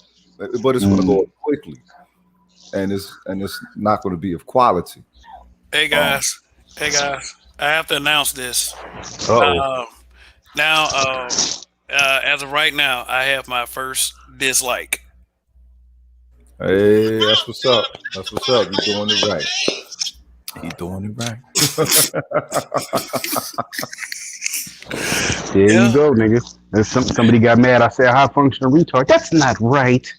but it's going to go up quickly, and it's not going to be of quality. Hey guys, I have to announce this. Now, as of right now, I have my first dislike. Hey, that's what's up. That's what's up. You're doing it right. He's doing it right. There you go, nigga. Somebody got mad. I said high functioning retard. That's not right.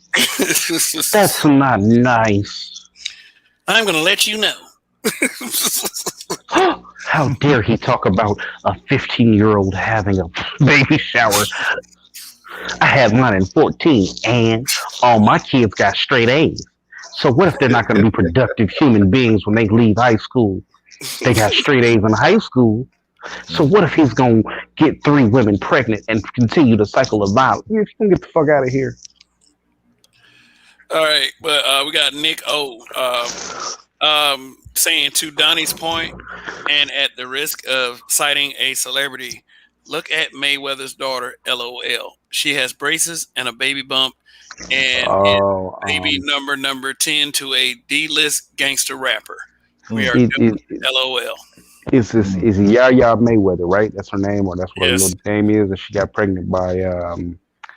That's not nice. I'm gonna let you know. How dare he talk about a 15-year-old having a baby shower? I had mine in 14, and all my kids got straight A's. So what if they're not going to be productive human beings when they leave high school? They got straight A's in high school. So what if he's going to get 3 women pregnant and continue the cycle of violence? You can get the fuck out of here. All right, but we got Nick O. Saying, to Donnie's point, and at the risk of citing a celebrity, look at Mayweather's daughter, LOL. She has braces and a baby bump, and is baby number 10 to a D-list gangster rapper. We are LOL. Is Yaya Mayweather, right? That's her name, or that's what her name is, and she got pregnant by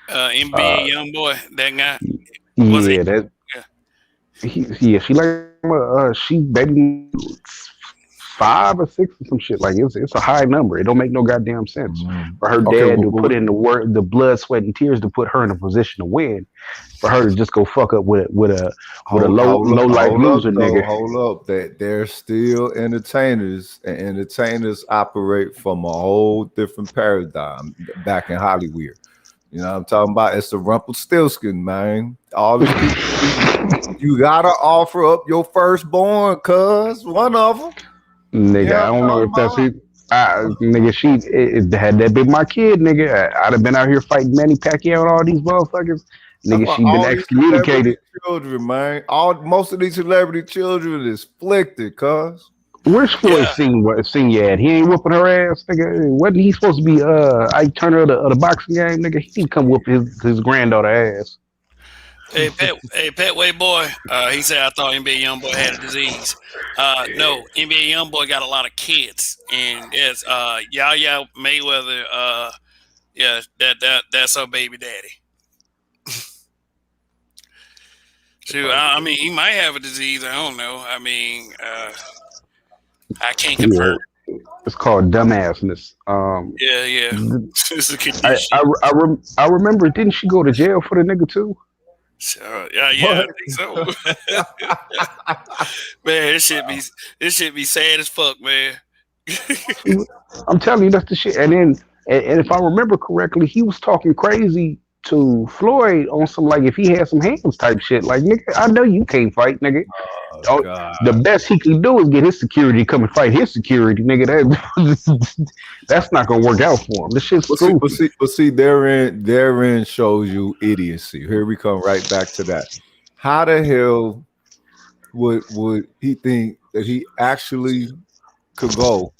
NBA young boy. That guy. She like she baby 5 or 6 or some shit. Like it's a high number. It don't make no goddamn sense for her dad to put in the work, the blood, sweat, and tears to put her in a position to win. For her to just go fuck up with a low life loser nigga. Hold up, that they're still entertainers, and entertainers operate from a whole different paradigm back in Hollywood. You know what I'm talking about? It's the Rumpelstiltskin, man. All these people, you gotta offer up your firstborn, cuz one of them. Nigga, I don't know if that's it. Nigga, had that been my kid, nigga, I'd have been out here fighting Manny Pacquiao and all these motherfuckers. Nigga, she been excommunicated. Children, man. Most of these celebrity children is afflicted, cuz. Where's Floyd Senior at? He ain't whooping her ass, nigga. Wasn't he supposed to be Ike Turner of the boxing game, nigga? He come whoop his granddaughter ass. Petway boy. He said I thought NBA YoungBoy had a disease. No, NBA YoungBoy got a lot of kids, and it's Yaya Mayweather. Yeah, that's her baby daddy. Shoot, I mean, he might have a disease. I don't know. I mean, I can't confirm. Yeah, it's called dumbassness. Yeah, yeah, it's a I condition. I, I remember. Didn't she go to jail for the nigga too? So, yeah, I What? think so. Man, this shit be sad as fuck, man. She, I'm telling you, that's the shit. And then, and if I remember correctly, he was talking crazy to Floyd on some like if he had some hands type shit. Like nigga, I know you can't fight, nigga. Oh Oh, the God. best he can do is get his security to come and fight his security, nigga. That's not gonna work out for him. This shit's But see, but goofy. see, but see, therein shows you idiocy. Here we come right back to that. How the hell would he think that he actually could go?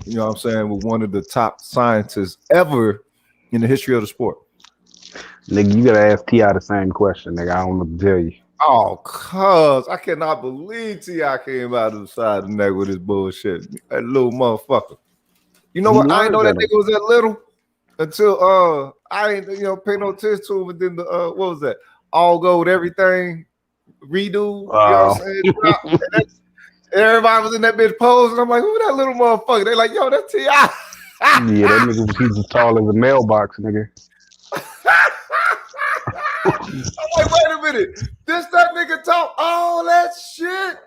You know what I'm saying? With one of the top scientists ever in the history of the sport. Nigga, you gotta ask Ti the same question, nigga. I don't know what to tell you. Oh, cuz I cannot believe Ti came out of the side of the neck with his bullshit. That little motherfucker. You know He what? I ain't learned know that better. nigga was that little until I ain't pay no attention to him. And then the what was that? All gold everything redo. You know what I'm Uh, saying? Drop. And everybody was in that bitch pose, and I'm like, who that little motherfucker? They like, yo, that's Ti. yeah, that nigga was he's as tall as a mailbox, nigga. I'm like, wait a minute. This that nigga talk all that shit.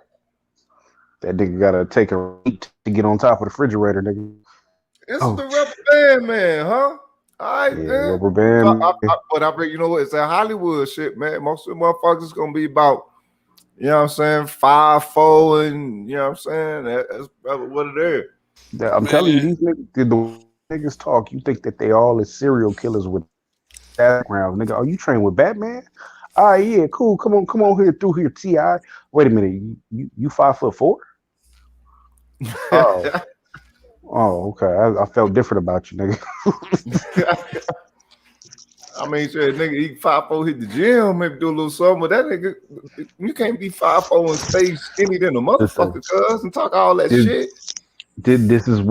That nigga gotta take a leap to get on top of the refrigerator, nigga. It's Oh, the rubber band man, huh? All right, yeah, then. rubber So band. but I bet you know what? It's that Hollywood shit, man. Most of the motherfuckers gonna be about, you know what I'm saying, 5'4", and you know what I'm saying. That's probably what it is. I'm telling you, Man, these niggas, the niggas talk. You think that they all is serial killers with backgrounds, nigga? Oh, you train with Batman? Ah, yeah, cool. Come on here through here, Ti. Wait a minute, you 5'4"? Oh, oh, okay. I felt different about you, nigga. I mean, shit, nigga, he 5'4", hit the gym, maybe do a little something. But that nigga, you can't be 5'4" and stay skinny than a Listen, motherfucker, cuz, and talk all that did shit. this is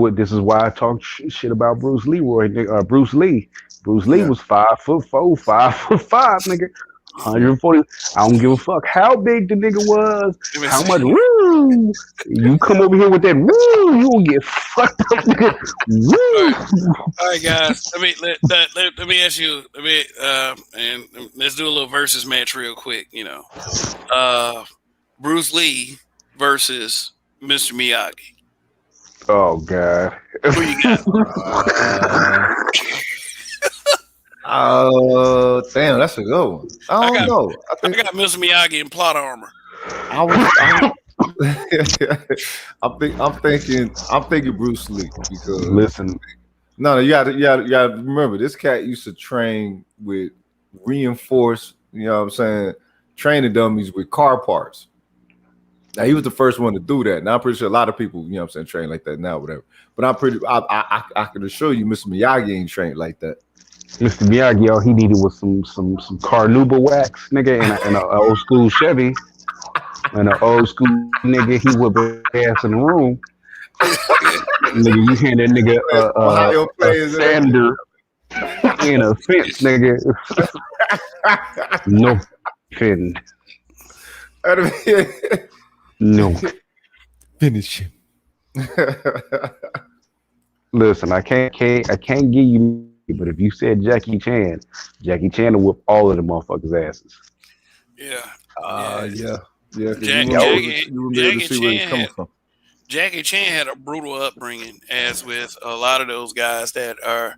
why I talk shit about Bruce Leroy, nigga. Bruce Lee. Bruce Lee Yeah. was 5'4", 5'5", nigga. 140. I don't give a fuck how big the nigga was, let me how much see. woo. You come over here with that woo, you will get fucked up, nigga. All right, Woo. all right, guys. Let me ask you. And let's do a little versus match real quick. Uh, Bruce Lee versus Mr. Miyagi. Oh god. Who you got? Uh, damn, that's a good one. I I don't got know. I got Mr. Miyagi in plot armor. I was, I I'm thinking Bruce Lee because Listen, no, you got to remember this cat used to train with reinforced, you know what I'm saying, training dummies with car parts. Now he was the first one to do that. Now I'm pretty sure a lot of people, you know what I'm saying, train like that now, whatever. But I can assure you, Mr. Miyagi ain't trained like that. Mr. Miyagi, all he needed was some carnauba wax, nigga, and a old school Chevy, and an old school nigga. He whip his ass in the room. Nigga, you hear that nigga Ohio a players and sander in a fence, nigga. No fin, everything. no. Finish him. Listen, I can't give you, but if you said Jackie Chan will whip all of the motherfuckers' asses. Yeah, Uh yeah. yeah. Yeah, because Jack, Y'all, you would be able to Jackie see where he's Chan coming had from. Jackie Chan had a brutal upbringing, as with a lot of those guys that are,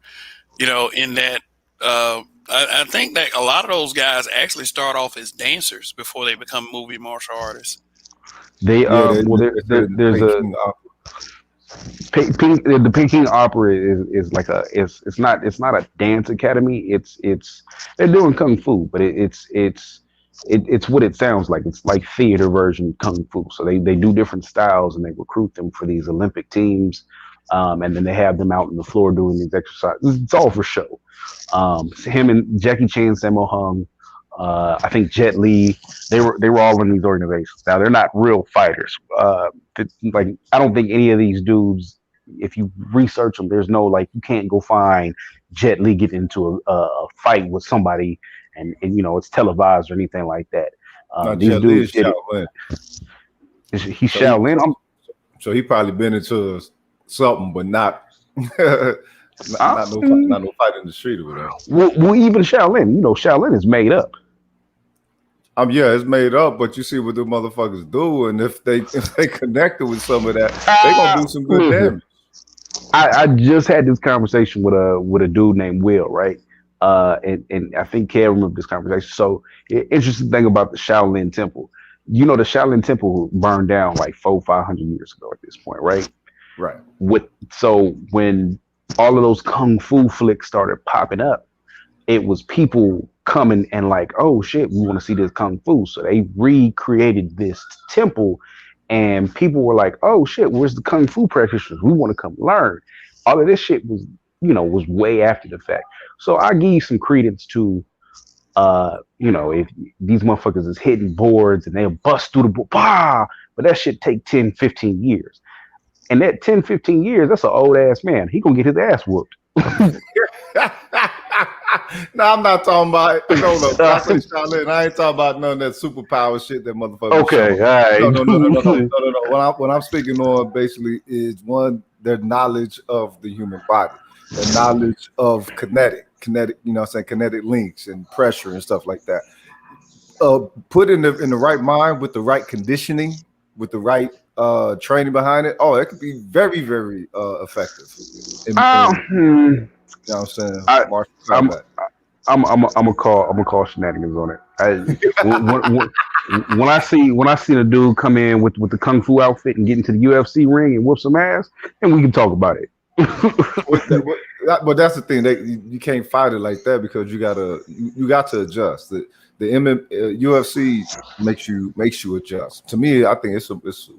in that. I think that a lot of those guys actually start off as dancers before they become movie martial artists. they Yeah, well they said in the there's a Peking opera. The Peking Opera is like it's not a dance academy. It's they're doing kung fu, but it's what it sounds like. It's like theater version kung fu. So they do different styles and they recruit them for these Olympic teams, and then they have them out on the floor doing these exercises. It's all for show. Him and Jackie Chan, Sammo Hung, I think Jet Li. They were all in these organizations. Now they're not real fighters. Like I don't think any of these dudes. If you research them, there's no like you can't go find Jet Li get into a fight with somebody and it's televised or anything like that. Now These Jet Li dudes is did it. Shaolin, He's so he Shaolin. so he probably been into something, but not I'm, not no fight in the street or whatever. well, even Shaolin. Shaolin is made up. Yeah, it's made up, but you see what the motherfuckers do, and if they connected with some of that, they gonna do some good Listen, damage. I just had this conversation with a dude named Will, right? And I think Kev remember this conversation. So interesting thing about the Shaolin Temple. The Shaolin Temple burned down like 500 years ago at this point, right? Right. When all of those kung fu flicks started popping up, it was people coming and like, oh shit, we want to see this kung fu. So they recreated this temple, and people were like, oh shit, where's the kung fu practitioners? We want to come learn. All of this shit was way after the fact. So I give you some credence to, if these motherfuckers is hitting boards and they'll bust through the board, bah, but that shit take 10, 15 years. And that 10, 15 years, that's an old ass man. He gonna get his ass whooped. No, I'm not talking about. No, no. When I say Shaolin, I ain't talking about none of that superpower shit that motherfuckers Okay, all show. right. No. What I'm speaking on basically is one their knowledge of the human body, their knowledge of kinetic. You know, what I'm saying kinetic links and pressure and stuff like that. Put in the right mind with the right conditioning, with the right training behind it. Oh, it could be very, very effective. Hmm, You know what I'm saying? I, Martial I'm combat. I'm a call shenanigans on it. When I see the dude come in with the kung fu outfit and get into the UFC ring and whoop some ass, then we can talk about it. But that's the thing. You can't fight it like that because you got to adjust. UFC makes you adjust. To me, I think it's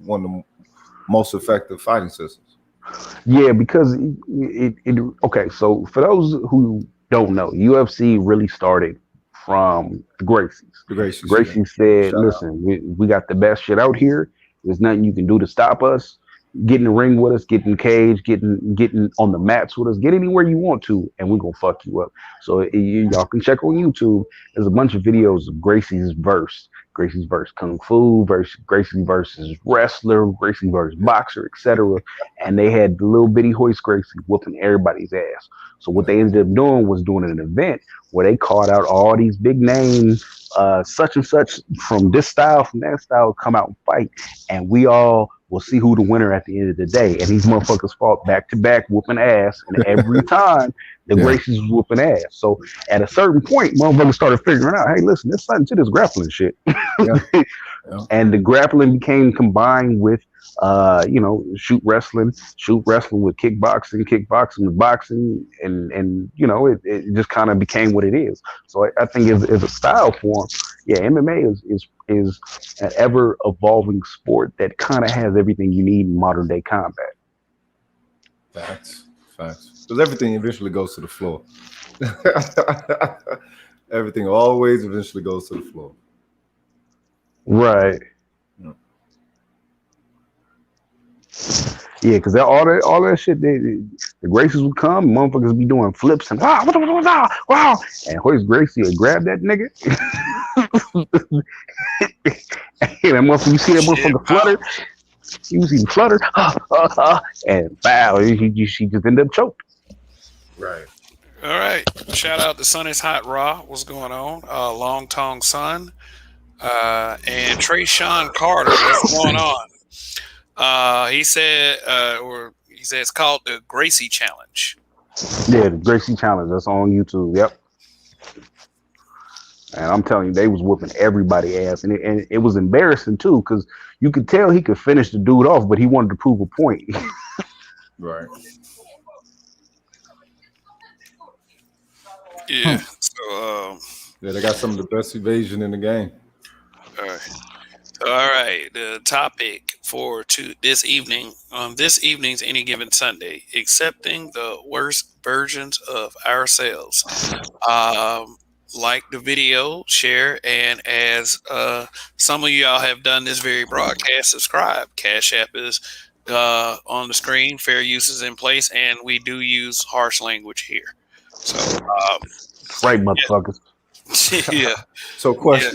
one of the most effective fighting systems. Yeah, because okay. So for those who don't know, UFC really started from the Gracies. The Gracies, yeah. Gracie said, Shout out. "Listen, we got the best shit out here. There's nothing you can do to stop us. Get in the ring with us, get in the cage, getting on the mats with us, get anywhere you want to, and we're gonna fuck you up." So y'all can check on YouTube. There's a bunch of videos of Gracie's verse Kung Fu, versus Gracie versus wrestler, Gracie versus boxer, etc. And they had the little bitty Hoist Gracie whooping everybody's ass. So what they ended up doing was doing an event where they called out all these big names, such and such from this style, from that style, come out and fight, and we all will see who the winner at the end of the day. And these motherfuckers fought back to back, whooping ass, and every time the Yeah. Gracies was whooping ass. So at a certain point, motherfuckers started figuring out, hey, listen, there's something to this grappling shit. Yeah. Yeah. And the grappling became combined with shoot wrestling with kickboxing with boxing, and it just kind of became what it is. So I think as a style form, yeah, MMA is an ever evolving sport that kind of has everything you need in modern day combat. Facts. Because everything eventually goes to the floor. Everything always eventually goes to the floor. Right. Yeah. Yeah, because all that shit, the Gracies would come, motherfuckers would be doing flips and wow, wow, and Hoist Gracie would grab that nigga. Hey, that motherfucker, you see that motherfucker flutter? You see him flutter, and wow, she just ended up choked. Right. All right. Shout out to Sun is Hot Raw. What's going on? Long Tong Sun. And Trayshawn Carter. What's going on? He said it's called the Gracie Challenge. Yeah, the Gracie Challenge. That's on YouTube. Yep. And I'm telling you, they was whooping everybody ass, and it was embarrassing too, because you could tell he could finish the dude off, but he wanted to prove a point. Right. Yeah. So Yeah, they got some of the best evasion in the game. all right. The topic for this evening, this evening's Any Given Sunday, accepting the worst versions of ourselves. like the video, share, and as some of y'all have done this very broadcast, subscribe. Cash App is on the screen. Fair use is in place, and we do use harsh language here. So, Right, motherfuckers. yeah, So yeah.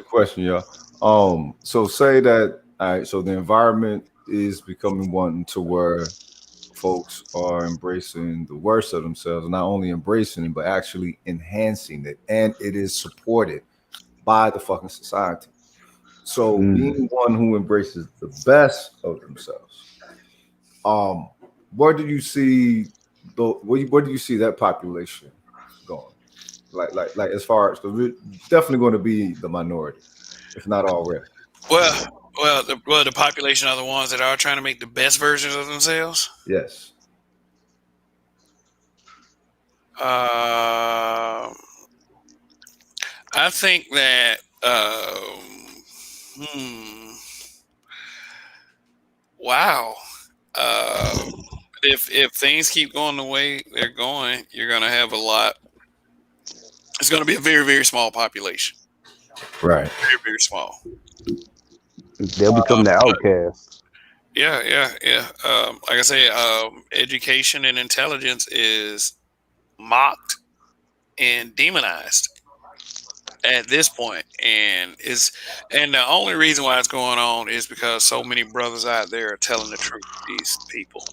question, y'all. So say that all right, so the environment is becoming one to where folks are embracing the worst of themselves, not only embracing it, but actually enhancing it, and it is supported by the fucking society. So Mm. being one who embraces the best of themselves, um, where do you see where do you see that population going? Like as far as because we're definitely going to be the minority, if not already. Well, the population are the ones that are trying to make the best versions of themselves. Yes. Um, I think that. Hmm, wow. Uh, if things keep going the way they're going, you're gonna have a lot. It's gonna be a very very small population. Right. Very very small. They'll become the outcasts. Yeah, yeah, yeah. Like I say, education and intelligence is mocked and demonized at this point, and the only reason why it's going on is because so many brothers out there are telling the truth to these people.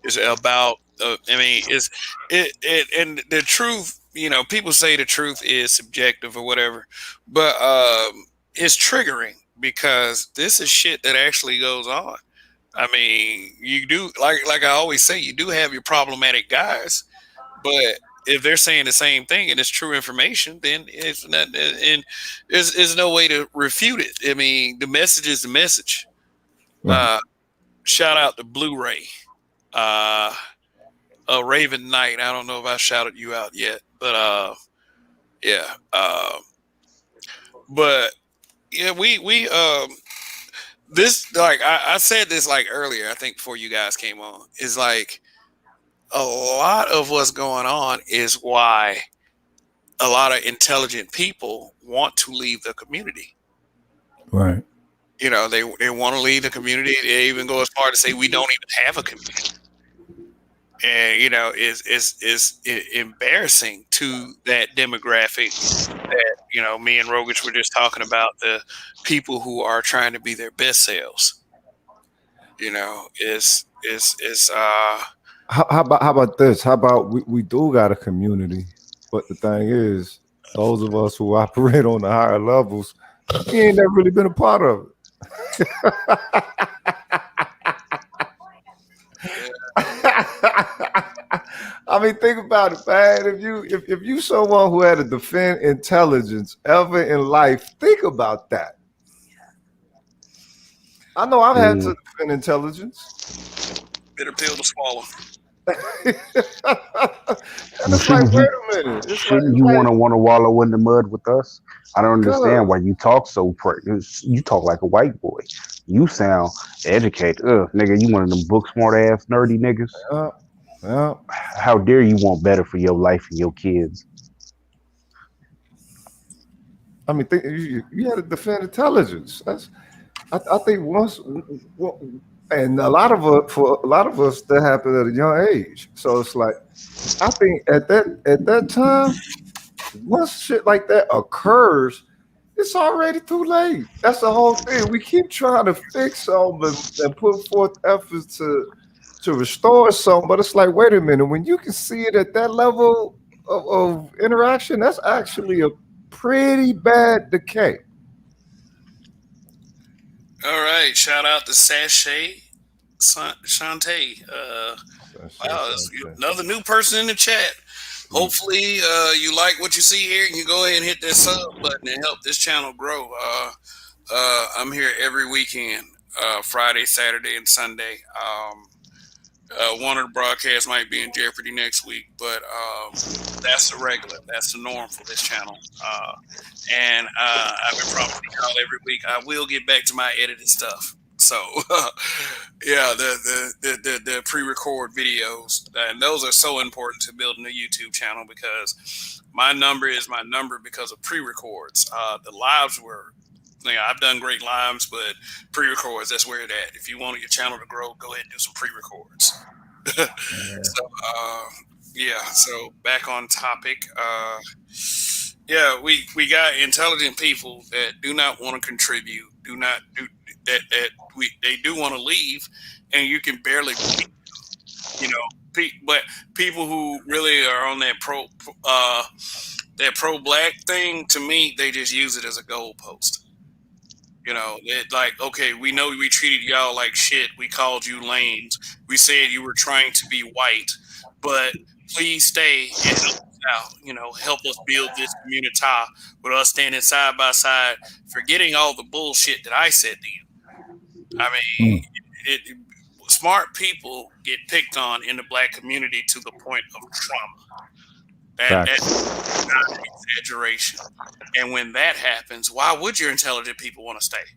It's about, I mean, it and the truth. You know, people say the truth is subjective or whatever, but it's triggering because this is shit that actually goes on. I mean, you do like I always say, you do have your problematic guys, but if they're saying the same thing and it's true information, then it's not, and there's no way to refute it. I mean, the message is the message. Right. Uh, Shout out to Blu-ray, uh, Raven Knight. I don't know if I shouted you out yet, but yeah, but yeah, we this like I said this like earlier. I think before you guys came on, is like a lot of what's going on is why a lot of intelligent people want to leave the community. Right. You know, they want to leave the community. They even go as far to say we don't even have a community. And you know, is embarrassing to that demographic that you know me and Rogich were just talking about, the people who are trying to be their best selves. You know, is How about this? How about we do got a community, but the thing is, those of us who operate on the higher levels, we ain't never really been a part of yeah, it. I mean, think about it, man. If you someone who had to defend intelligence ever in life, think about that. I know I've had Mm. to defend intelligence. bitter pill to swallow. And You it's like, shouldn't wait you a minute. shouldn't It's you like, want to wallow in the mud with us? I don't understand cuz, why you talk so you talk like a white boy. You sound educated. Nigga, you one of them book smart ass nerdy niggas. yeah, yeah. How dare you want better for your life and your kids? I mean, you had to defend intelligence. I think well, and a lot of us, for a lot of us, that happened at a young age. So it's like, I think at that time, once shit like that occurs, it's already too late. That's the whole thing. We keep trying to fix something and put forth efforts to restore something, but it's like, wait a minute, when you can see it at that level of interaction, that's actually a pretty bad decay. All right, shout out to Sashay Shantae. Wow, that's another new person in the chat. Hopefully, you like what you see here, and you go ahead and hit that sub button and help this channel grow. I'm here every weekend, Friday, Saturday, and Sunday. One of the broadcasts might be in jeopardy next week, but that's the regular. That's the norm for this channel. And I've been promising y'all every week I will get back to my edited stuff. So, yeah, the pre-record videos, and those are so important to building a YouTube channel because my number is my number because of pre-records. The lives were, I've done great lives, but pre-records, that's where it at. If you want your channel to grow, go ahead and do some pre-records. So, yeah. So back on topic. Yeah, we got intelligent people that do not want to contribute, do not do that they do want to leave, and you can barely, you know, but people who really are on that pro black thing, to me, they just use it as a goalpost. It like, okay, we know we treated y'all like shit. We called you lames. We said you were trying to be white, but please stay and help us out. Help us build this community with us standing side by side, forgetting all the bullshit that I said to you. I mean, smart people get picked on in the black community to the point of trauma. That's not an exaggeration. And when that happens, why would your intelligent people want to stay?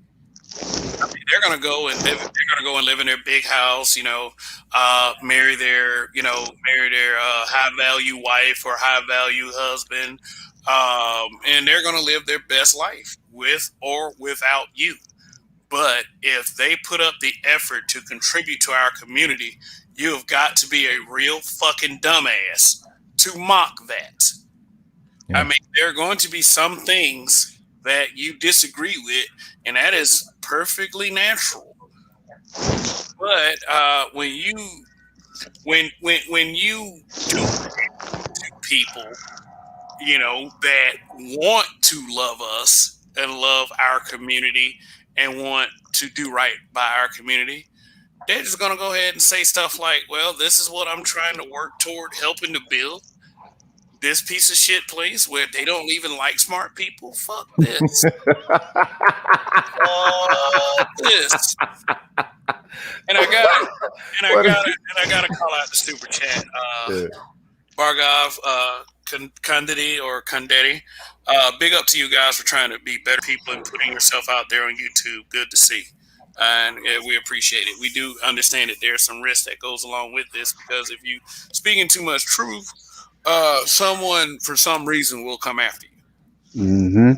I mean, they're gonna go and live. They're gonna go and live in their big house. Marry their high value wife or high value husband, and they're gonna live their best life with or without you. But if they put up the effort to contribute to our community, you have got to be a real fucking dumbass to mock that. Yeah. I mean, there are going to be some things that you disagree with, and that is perfectly natural. But when you do to people, that want to love us and love our community and want to do right by our community, they're just going to go ahead and say stuff like, well, this is what I'm trying to work toward helping to build. This piece of shit place where they don't even like smart people. Fuck this. Fuck this. And I gotta call out the super chat. Bargov, Kandidi or Kandedi. Big up to you guys for trying to be better people and putting yourself out there on YouTube. Good to see. And we appreciate it. We do understand that there's some risk that goes along with this because if you speaking too much truth, someone for some reason will come after you. Mm-hmm.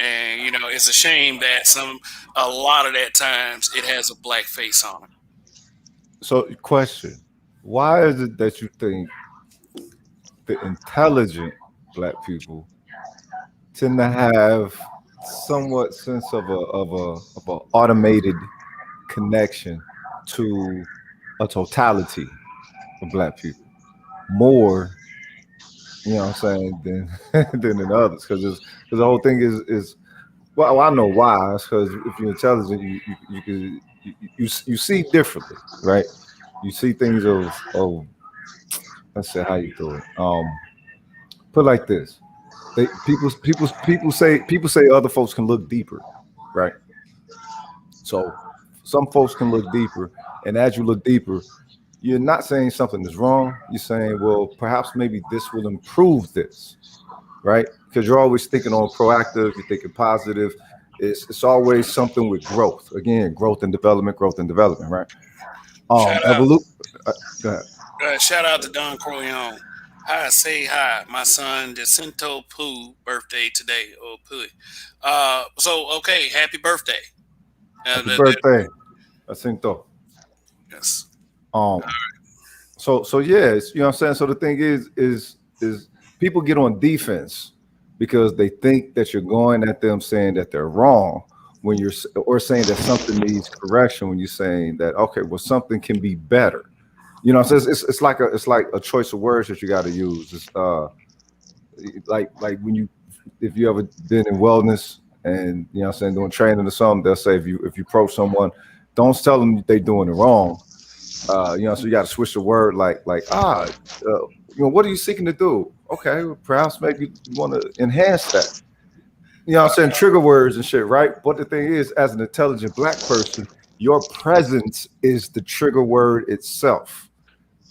And it's a shame that a lot of that times it has a black face on it. So, question: why is it that you think the intelligent black people tend to have somewhat sense of a automated connection to a totality of black people more? You know what I'm saying, than in others, because the whole thing is well, I know why. It's because if you're intelligent, you see differently, right? You see things of let's say how you do it. Put it like this: people say other folks can look deeper, right? So some folks can look deeper, and as you look deeper, you're not saying something is wrong. You're saying, well, perhaps maybe this will improve this, right? Because you're always thinking on proactive, you're thinking positive. It's always something with growth. Again, growth and development, right? Go ahead. Shout out to Don Corleone. Hi, say hi. My son Jacinto Pooh birthday today. Oh, Pooh. So okay, happy birthday. Happy birthday, Jacinto. Yes. So yes, you know what I'm saying? So the thing is people get on defense because they think that you're going at them saying that they're wrong when you're or saying that something needs correction when you're saying that, okay, well, something can be better. You know, so it's like a choice of words that you got to use. It's like when if you ever been in wellness and you know what I'm saying, doing training or something, they'll say if you approach someone, don't tell them they're doing it wrong. So you got to switch the word like what are you seeking to do? Okay, well, perhaps maybe you want to enhance that. You know what I'm saying? Trigger words and shit, right? But the thing is, as an intelligent black person, your presence is the trigger word itself.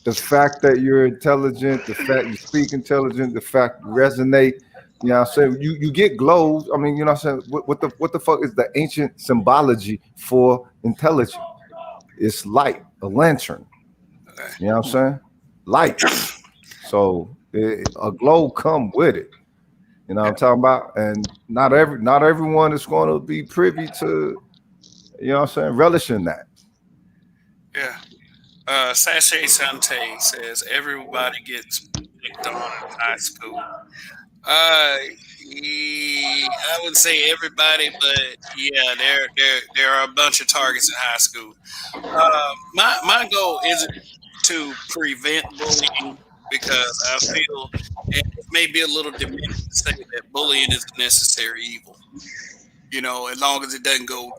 The fact that you're intelligent, the fact you speak intelligent, the fact you resonate, You know what I'm saying? You get globes. I mean, you know what I'm saying? What the fuck is the ancient symbology for intelligence? It's light, a lantern. Okay. You know what I'm saying? Light. So a globe come with it. You know what I'm talking about? And not everyone is going to be privy to, you know what I'm saying, relishing that. Yeah. Sachet Sante says everybody gets picked on in high school. Uh, I would say everybody, but yeah, there are a bunch of targets in high school. My goal isn't to prevent bullying because I feel it may be a little demeaning to say that bullying is a necessary evil. You know, as long as it doesn't go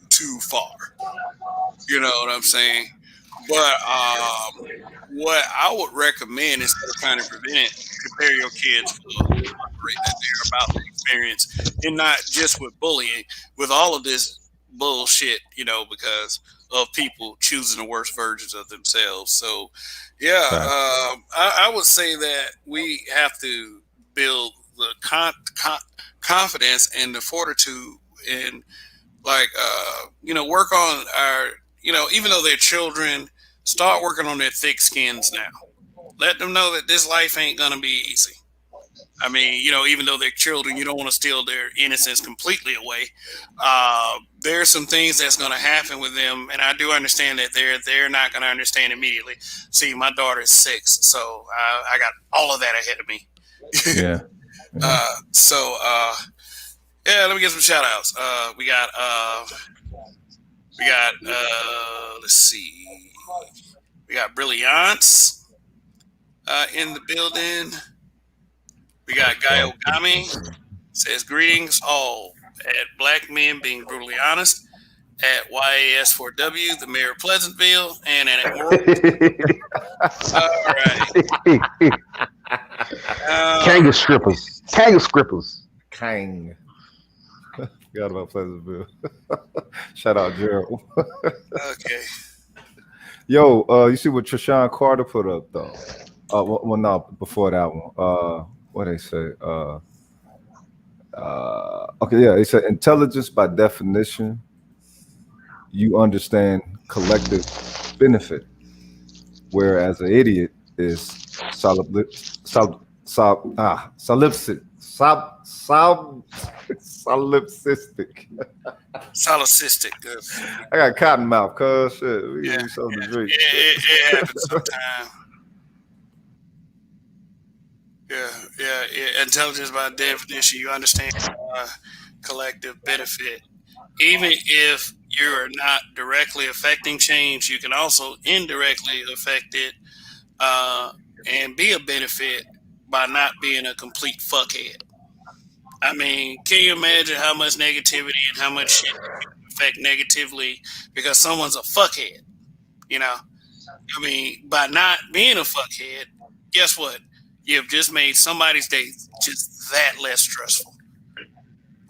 too far. You know what I'm saying? But what I would recommend instead of trying to prevent it, prepare your kids for the heartbreak that they're about to experience, and not just with bullying, with all of this bullshit, you know, because of people choosing the worst versions of themselves. So, yeah, Right. I would say that we have to build the confidence and the fortitude and like you know, work on our, you know, even though they're children, start working on their thick skins now. Let them know that this life ain't gonna be easy. I mean, you know, even though they're children, you don't want to steal their innocence completely away. There's some things that's going to happen with them, and I do understand that they're not going to understand immediately. See, my daughter is 6, so I got all of that ahead of me. Yeah. Yeah. So yeah, let me get some shout outs. We got let's see, we got Brilliance in the building. We got Guy Ogami says greetings all at Black Men Being Brutally Honest, at YAS4W, the mayor of Pleasantville, and at Moral. All right. Kanga strippers. Kanga strippers. Kang. Forgot about Pleasantville. Shout out Gerald. Okay. Yo, you see what Trishawn Carter put up though? Well, no, before that one. What they say? Okay, yeah, they said intelligence by definition, you understand collective benefit, whereas an idiot is solipsistic. Solipsistic. I got cotton mouth, cuz shit. We Yeah, give me something to yeah, drink. it happens sometimes. Yeah. Intelligence by definition, you understand collective benefit. Even if you're not directly affecting change, you can also indirectly affect it and be a benefit by not being a complete fuckhead. I mean, can you imagine how much negativity and how much shit you can affect negatively because someone's a fuckhead? You know, I mean, by not being a fuckhead, guess what? You've just made somebody's day just that less stressful.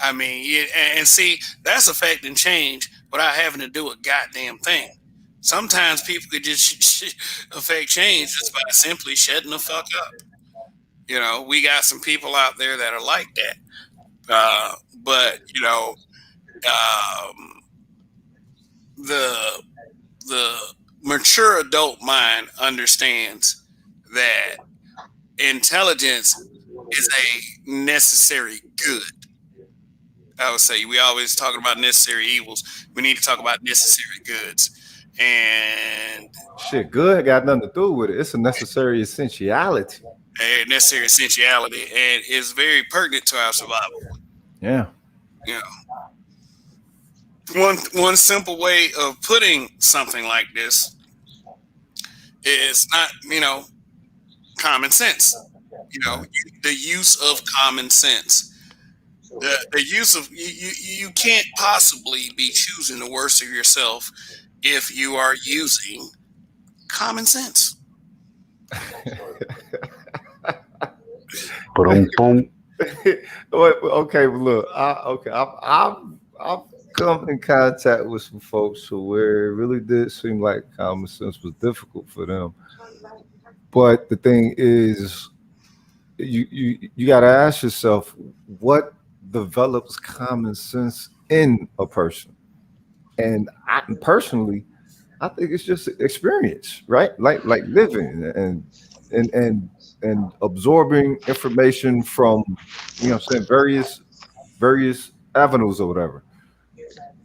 I mean, and see, that's affecting change without having to do a goddamn thing. Sometimes people could just affect change just by simply shutting the fuck up. You know, we got some people out there that are like that. But you know, um, the the mature adult mind understands that intelligence is a necessary good. I would say we always talking about necessary evils. We need to talk about necessary goods, and Shit, good got nothing to do with it. It's a necessary essentiality. a necessary essentiality, and is very pertinent to our survival. Yeah. You know, one simple way of putting something like this is not, you know, common sense. You know, Right. the use of common sense. The use of you can't possibly be choosing the worst of yourself if you are using common sense. Boom, boom. Okay, but look, I've come in contact with some folks who where it really did seem like common sense was difficult for them. But the thing is, you got to ask yourself what develops common sense in a person. And I personally, I think it's just experience, right? Like living and and absorbing information from I'm saying various avenues or whatever.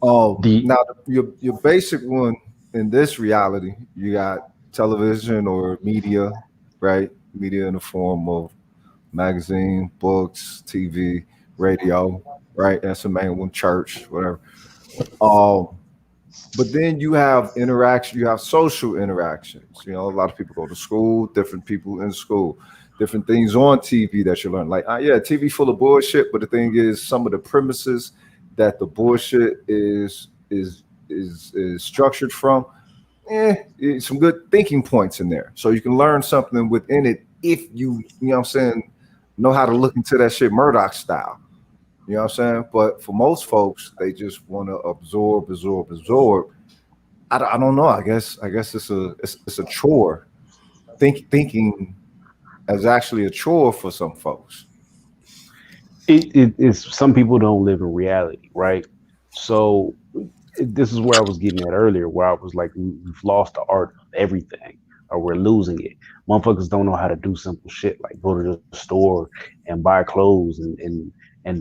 The Now your basic one in this reality, you got television or media, right? Media in the form of magazine, books, TV, radio, right? That's the main one, church, whatever. Um, but then you have interaction, you have social interactions. A lot of people go to school, different people in school, different things on TV that you learn. Like, yeah, TV full of bullshit, but the thing is, some of the premises that the bullshit is structured from, some good thinking points in there. So you can learn something within it if you know what I'm saying, know how to look into that shit Murdoch style. You know what I'm saying? But for most folks, they just want to absorb. I don't know. I guess it's a chore. Thinking is actually a chore for some folks. it is some people don't live in reality, right? So this is where I was getting at earlier, where I was like, we've lost the art of everything, or we're losing it. Motherfuckers don't know how to do simple shit like go to the store and buy clothes and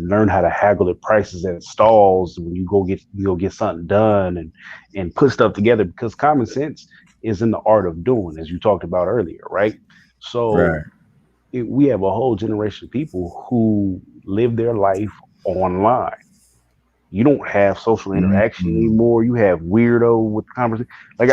learn how to haggle the prices at stalls when you go get something done and put stuff together because common sense is in the art of doing, as you talked about earlier, right? So Right. we have a whole generation of people who live their life online. You don't have social interaction Mhm. anymore. You have weirdo with conversation. Like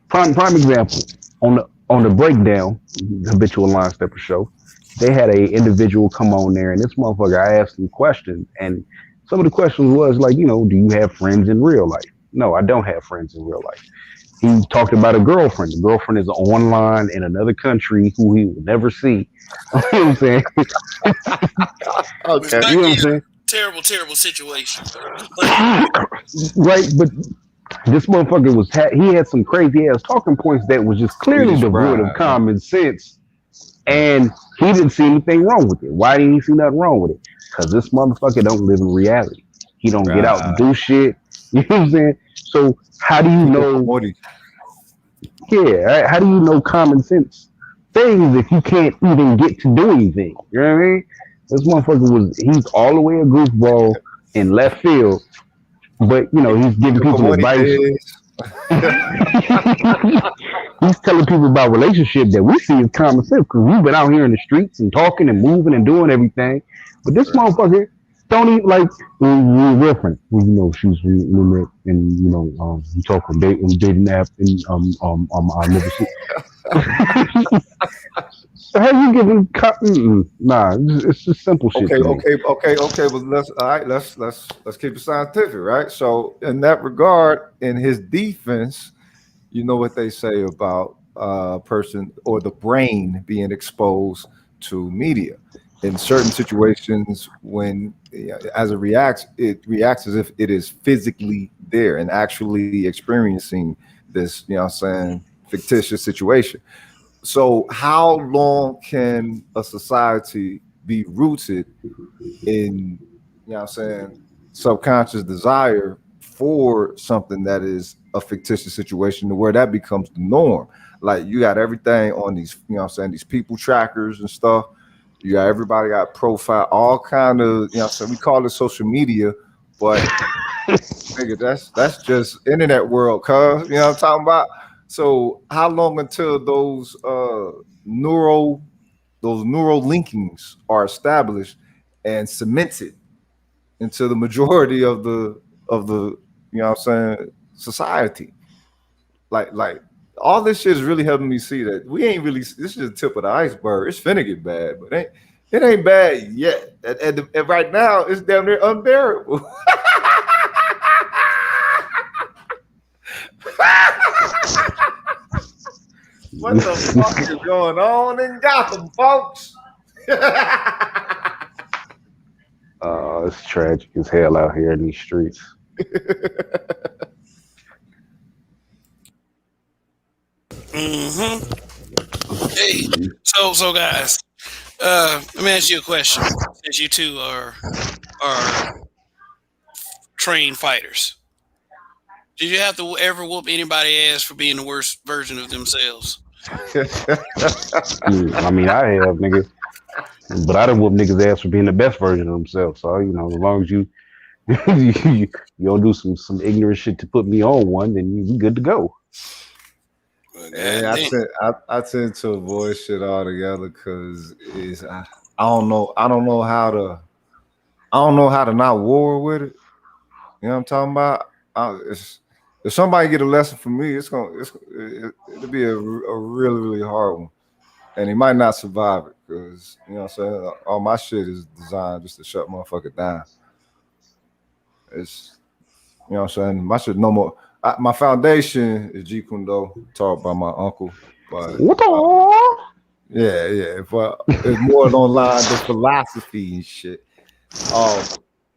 prime example on the breakdown, the habitual line stepper show. They had a individual come on there, and this motherfucker, I asked him questions, and some of the questions was like, do you have friends in real life? No, I don't have friends in real life. He talked about a girlfriend. The girlfriend is online in another country who he will never see. You know what I'm saying? Which Okay. You might know be what I'm a terrible, terrible situation. But saying? Right, but this motherfucker he had some crazy ass talking points that was just clearly Swedish devoid of bride. Huh? common sense, and he didn't see anything wrong with it. Why didn't he see nothing wrong with it? Because this motherfucker don't live in reality. He don't get out and Right. do shit. You know what I'm saying? So how do you know? Hikikomori. Yeah, right? How do you know common sense things if you can't even get to do anything? You know what I mean? This motherfucker he's all the way a goofball in left field, but he's giving people Hikikomori advice. days. He's telling people about relationship that we see as common sense because we've been out here in the streets and talking and moving and doing everything. But this Right. motherfucker don't even like we're friends. Well, she was roommate and we talk on dating app and I never see. So how you giving nah, it's just simple shit Okay, to me. okay, okay, okay. But let's all right. Let's keep it scientific, right? So in that regard, in his defense, you know what they say about a person or the brain being exposed to media in certain situations when as it reacts as if it is physically there and actually experiencing this, what I'm saying, fictitious situation. So how long can a society be rooted in, what I'm saying, subconscious desire for something that is a fictitious situation to where that becomes the norm? Like you got everything on these, what I'm saying, these people trackers and stuff. You got everybody got profile, all kind of, what I'm saying, we call it social media, but nigga, that's just internet world, cuz you know what I'm talking about. So how long until neural those neural linkings are established and cemented into the majority of the what I'm saying, society? Like all this shit is really helping me see that we ain't really, this is the tip of the iceberg. It's finna get bad, but it ain't bad yet. And right now it's damn near unbearable. What the fuck is going on in Gotham, folks? It's tragic as hell out here in these streets. hey, so guys, Let me ask you a question. Since you two are trained fighters, did you have to ever whoop anybody's ass for being the worst version of themselves? I mean, I have, nigga. But I done whoop niggas ass for being the best version of themselves. So, you know, as long as you you don't do some ignorant shit to put me on one, then you good to go. Well, Yeah, goddamn. I tend to avoid shit altogether because I don't know I don't know how to not war with it. You know what I'm talking about? If somebody get a lesson from me, it'll be a really really hard one, and he might not survive it because you know what I'm saying. All my shit is designed just to shut motherfucker down. It's you know what I'm saying. My shit no more. My foundation is Jeet Kune Do, taught by my uncle, but What the? yeah, but it's more along lines of philosophy and shit. Um,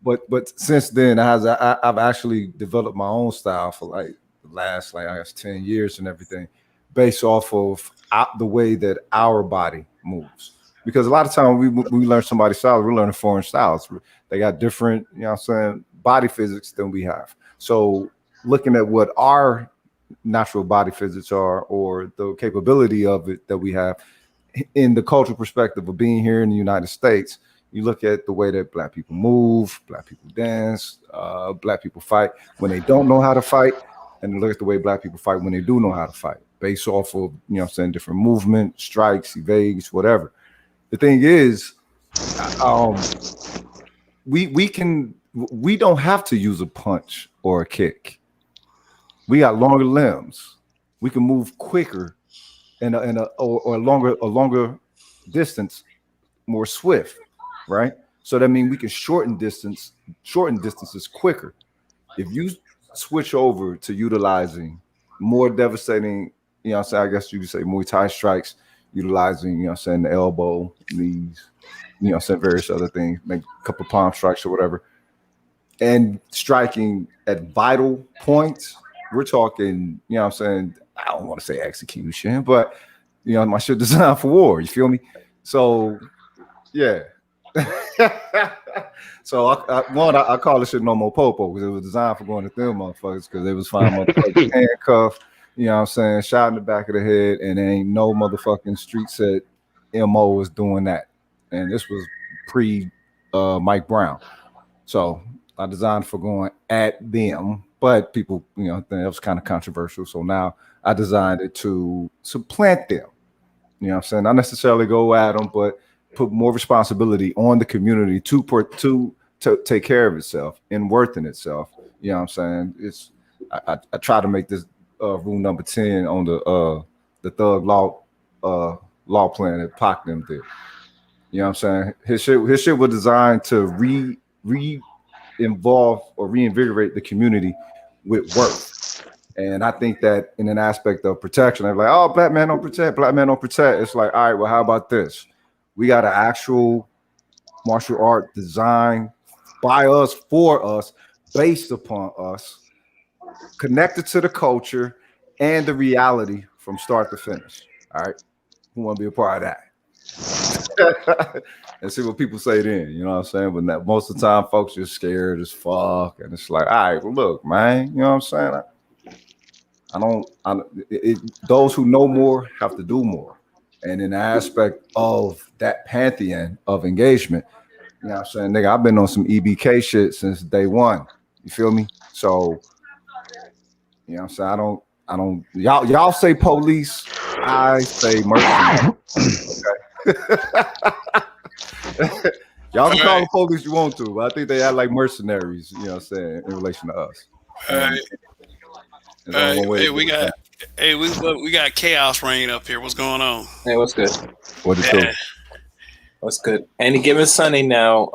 but since then, I've actually developed my own style for like the last like I guess 10 years and everything, based off of the way that our body moves. Because a lot of time we learn somebody's style, we're learning foreign styles. They got different, you know what I'm saying, body physics than we have. So looking at what our natural body physics are or the capability of it that we have in the cultural perspective of being here in the United States, you look at the way that black people move, black people dance, black people fight when they don't know how to fight, and look at the way black people fight when they do know how to fight, based off of you know what I'm saying different movement, strikes, evades, whatever. The thing is, um, we don't have to use a punch or a kick. We got longer limbs. We can move quicker or a longer distance, more swift, right? So that means we can shorten distances quicker. If you switch over to utilizing more devastating, you know what I'm saying, I guess you could say Muay Thai strikes, utilizing, you know what I'm saying, the elbow, knees, you know what I'm saying, various other things, make a couple of palm strikes or whatever, and striking at vital points, we're talking, you know what I'm saying, I don't want to say execution, but you know, my shit designed for war, you feel me? So yeah. So I call this shit no more popo because it was designed for going to them motherfuckers because they was fine motherfuckers handcuffed, you know what I'm saying, shot in the back of the head, and there ain't no motherfucking street set MO was doing that. And this was pre Mike Brown. So I designed for going at them, but people, you know, that was kind of controversial. So now I designed it to supplant them. You know what I'm saying? Not necessarily go at them, but put more responsibility on the community to take care of itself and worth in itself. You know what I'm saying? I try to make this rule number 10 on the thug law plan that Pac them did. You know what I'm saying? His shit was designed to involve or reinvigorate the community with worth. And I think that in an aspect of protection, they're like, oh, black man don't protect, black man don't protect. It's like, all right, well, how about this? We got an actual martial art design by us, for us, based upon us, connected to the culture and the reality from start to finish. All right. Who want to be a part of that? And see what people say then, you know what I'm saying? But that, most of the time, folks are scared as fuck. And it's like, all right, well, look, man, you know what I'm saying? Those who know more have to do more. And in the aspect of that pantheon of engagement, you know what I'm saying, nigga, I've been on some EBK shit since day one. You feel me? So, you know what I'm saying? Y'all say police, I say mercenary. Okay. Y'all can call the police you want to, but I think they act like mercenaries, you know what I'm saying, in relation to us. Hey, we got chaos reign up here. What's going on? Hey, what's good? What it do? What's good? Any given Sunday now,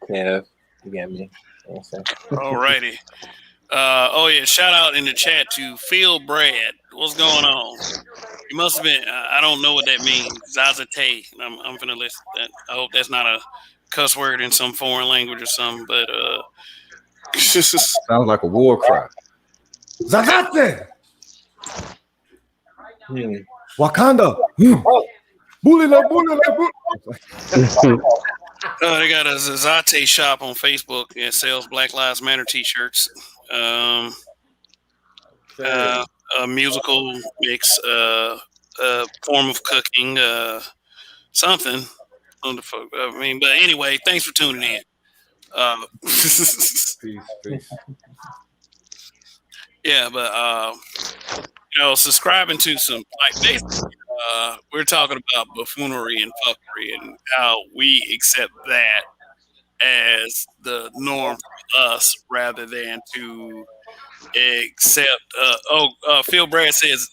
yeah, you get me. Alrighty. Oh yeah, shout out in the chat to Phil Brad. What's going on? You must have been. I don't know what that means. Zazate. I'm finna listen. I hope that's not a cuss word in some foreign language or something. But sounds like a war cry. Zazate. Wakanda. Bulila. They got a Zazate shop on Facebook that sells Black Lives Matter T-shirts. A musical mix, form of cooking, something. I mean, but anyway, thanks for tuning in. Peace. Yeah, but subscribing to some basically, we're talking about buffoonery and fuckery and how we accept that as the norm for us rather than to accept. Phil Brad says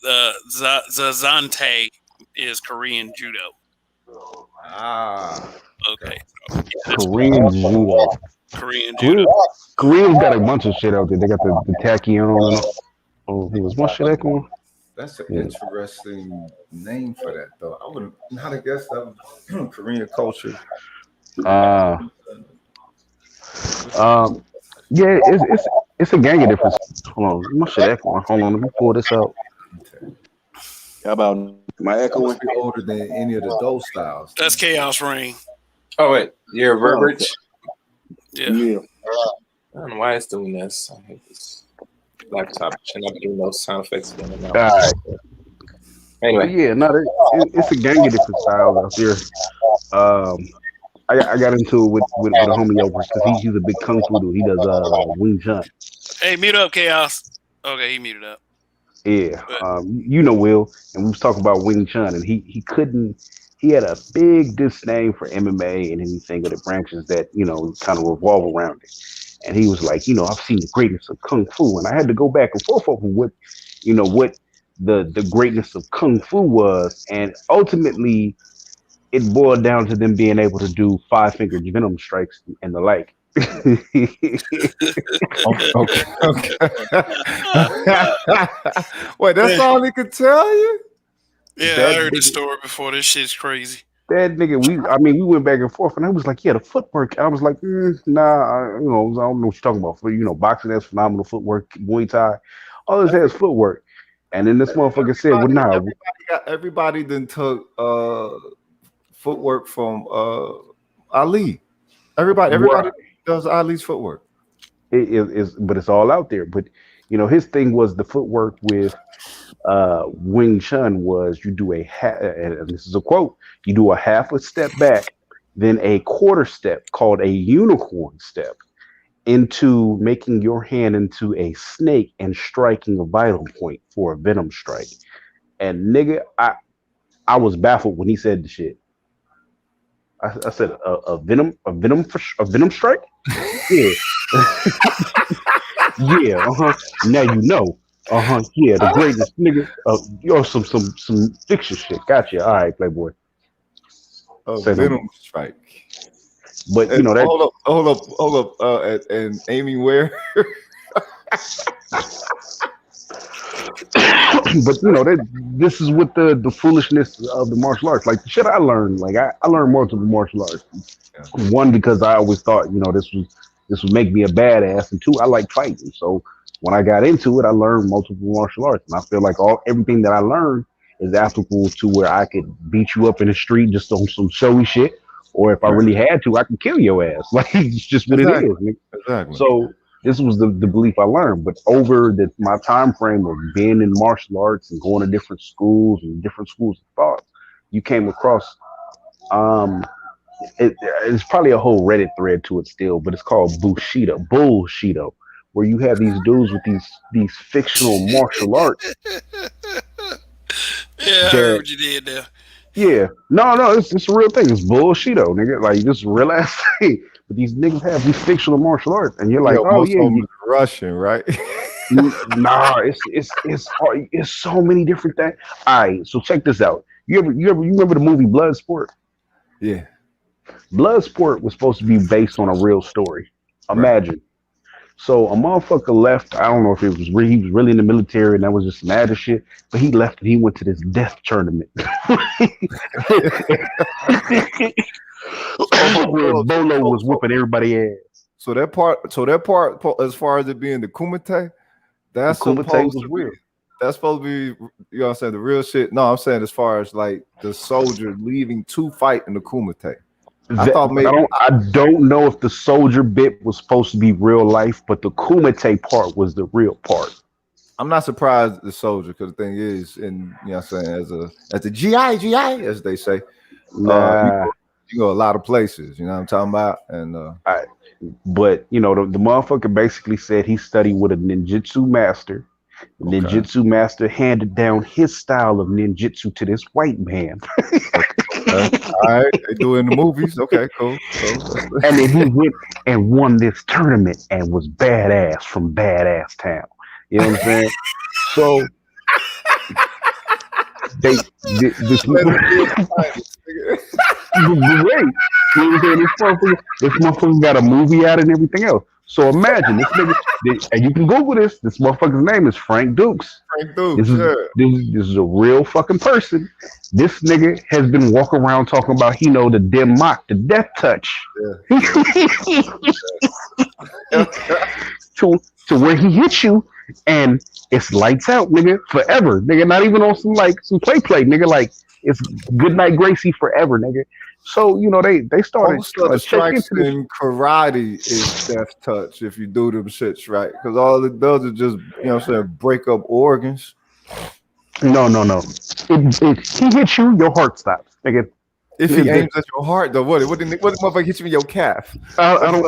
Zazante is Korean judo. Okay. Korean judo. Korean judo. Koreans got a bunch of shit out there. They got the tachyon. Oh, was one shit echoing? That's an interesting name for that, though. I would not have guessed that was Korean culture. Yeah, it's a gang of different. Hold on, my shit echoing. Hold on, let me pull this out. How about my echoing? Older than any of the those styles. That's Chaos Rain. Oh wait, you're a verbiage. Yeah. I don't know why it's doing this. I hate this laptop. Should not be doing those sound effects again. All right. Anyway, but yeah, no, it's a gang of different styles out there. I got into it with a homie over because he's a big kung fu dude. He does Wing Chun. Hey, mute up, Chaos. Okay, he muted up. Yeah, Will, and we was talking about Wing Chun, and he couldn't. He had a big disdain for MMA and anything of the branches that kind of revolve around it. And he was like, I've seen the greatness of kung fu, and I had to go back and forth over what the greatness of kung fu was, and ultimately it boiled down to them being able to do 5-fingered venom strikes and the like. Okay. Wait, that's all he could tell you? Yeah, I heard this story before. This shit's crazy. That nigga, we went back and forth, and I was like, yeah, the footwork. I was like, nah, I don't know what you're talking about. For boxing has phenomenal footwork, Muay Thai, all this has footwork. And then this motherfucker said, well, nah. Everybody then took footwork from Ali. Everybody does Ali's footwork. It is, but it's all out there. But his thing was the footwork with Wing Chun was you do and this is a quote, you do a half a step back, then a quarter step called a unicorn step into making your hand into a snake and striking a vital point for a venom strike. And nigga, I was baffled when he said the shit. I said a venom strike? Yeah. Yeah, Now yeah, the greatest nigga. Some fiction shit. Gotcha. All right, Playboy. Venom strike. But and that. Hold up. And Amy Ware. But this is with the foolishness of the martial arts. Like the shit I learned. Like I learned multiple martial arts. Yeah. One, because I always thought this would make me a badass, and two, I like fighting. So when I got into it, I learned multiple martial arts, and I feel like everything that I learned is applicable to where I could beat you up in the street just on some showy shit, or if I really had to, I could kill your ass. Like it's just what it is. Exactly. So this was the belief I learned, but over my time frame of being in martial arts and going to different schools and different schools of thought, you came across it's probably a whole Reddit thread to it still, but it's called bullshido, where you have these dudes with these fictional martial arts. Yeah, I heard what you did there. Yeah, no, it's a real thing. It's bullshido, nigga. Like this real ass thing. But these niggas have these fictional martial arts, and you're like, Russian, right? Nah, it's so many different things. All right, so check this out. You remember the movie Bloodsport? Yeah. Bloodsport was supposed to be based on a real story. Imagine. Right. So a motherfucker left. I don't know if he was really in the military and that was just some other shit, but he left and he went to this death tournament. Where Bolo was whooping everybody ass. So that part, as far as it being the Kumite, that's Kumite was real. That's supposed to be, you know what I'm saying, the real shit. No, I'm saying as far as like the soldier leaving to fight in the Kumite. I thought But maybe I don't know if the soldier bit was supposed to be real life, but the Kumite part was the real part. I'm not surprised the soldier, because the thing is, and you know what I'm saying, as a GI, as they say, you Nah, go a lot of places, you know what I'm talking about? And I, but you know the motherfucker basically said he studied with a ninjutsu master. The okay. ninjutsu master handed down his style of ninjutsu to this white man, Okay. All right. They do it in the movies. Okay, cool. and then he went and won this tournament and was badass from badass town. You know what I'm saying? So they this Let him be in the finals, the way. You know what I'm saying? This motherfucker got a movie out and everything else. So imagine this nigga, and you can Google this. This motherfucker's name is Frank Dukes. Frank Dukes, yeah. This is a real fucking person. This nigga has been walking around talking about he know the dim mock, the death touch. Yeah. to where he hits you and it's lights out, nigga, forever. Nigga, not even on some play, nigga. Like it's good night Gracie forever, nigga. So, you know, they started Also, the checking strikes into this. in karate is death touch if you do them shits right. Because all it does is just, you know what I'm saying, break up organs. No. He hits you, your heart stops, nigga. If he aims at your heart, though, what the motherfucker hits you in your calf? I don't know.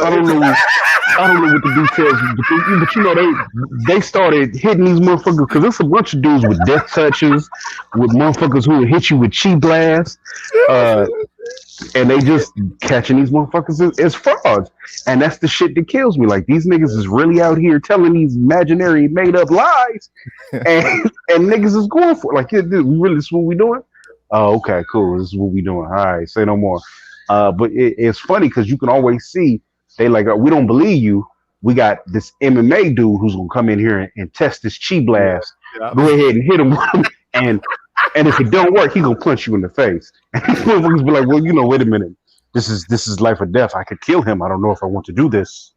I don't know what the details, but you know they started hitting these motherfuckers because there's a bunch of dudes with death touches, with motherfuckers who will hit you with chi blast, and they just catching these motherfuckers as frauds, and that's the shit that kills me. Like these niggas is really out here telling these imaginary made up lies, and niggas is going for it. Like, yeah, dude, this is what we doing? Oh, okay, cool. This is what we doing. All right, say no more. But it's funny because you can always see they like, we don't believe you. We got this MMA dude who's gonna come in here and test this chi blast. Yeah. Go ahead and hit him, and if it don't work, he gonna punch you in the face. And these motherfuckers be like, well, you know, wait a minute. This is life or death. I could kill him. I don't know if I want to do this.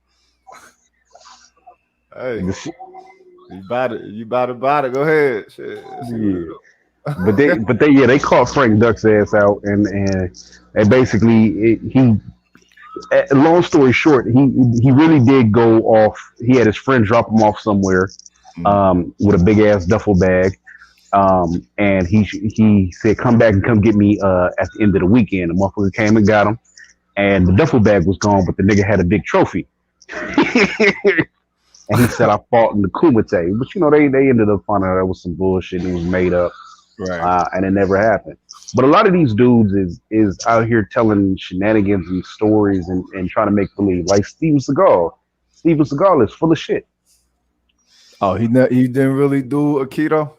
Hey, you about it. Go ahead. Shit. Yeah. But they caught Frank Duck's ass out, and basically he. Long story short, he really did go off. He had his friend drop him off somewhere, with a big ass duffel bag, and he said, "Come back and come get me at the end of the weekend." The motherfucker came and got him, and the duffel bag was gone, but the nigga had a big trophy. And he said, "I fought in the Kumite," but you know they ended up finding out that was some bullshit. It was made up, Right. and it never happened. But a lot of these dudes is out here telling shenanigans and stories and trying to make believe. Like Steven Seagal. Steven Seagal is full of shit. Oh, he didn't really do Aikido?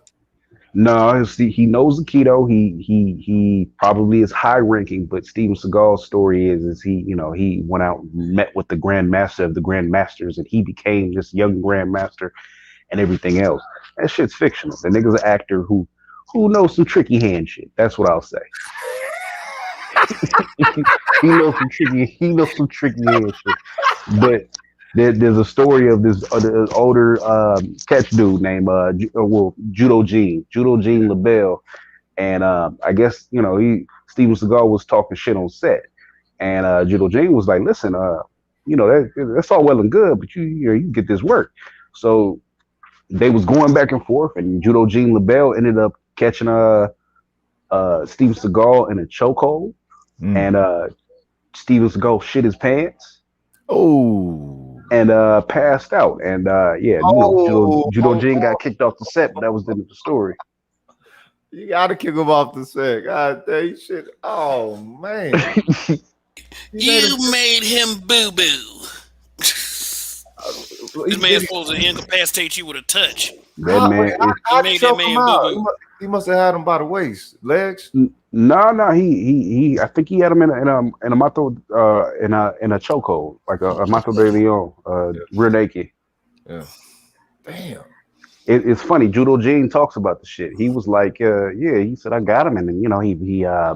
No, he knows Aikido. He probably is high ranking, but Steven Seagal's story is he went out and met with the Grandmaster of the Grandmasters, and he became this young Grandmaster and everything else. That shit's fictional. The nigga's an actor who knows some tricky hand shit. That's what I'll say. he knows some tricky hand shit. But there's a story of this older catch dude named Judo Gene LaBelle, and I guess Steven Seagal was talking shit on set, and Judo Gene was like, "Listen, that's all well and good, but you get this work." So they was going back and forth, and Judo Gene LaBelle ended up catching Steven Seagal in a chokehold, and Steven Seagal shit his pants. Oh, and passed out, and Judo Gene got kicked off the set, but that was the end of the story. You gotta kick him off the set. God damn shit. Oh man. You made him boo boo. This man's supposed to incapacitate you with a touch. That man, I made that man boo boo. He must have had him by the waist, legs. No. He. I think he had him in a mato in a chokehold, like a mato de leon, rear naked. Yeah. Damn. It's funny. Judo Gene talks about the shit. He was like, he said I got him, and then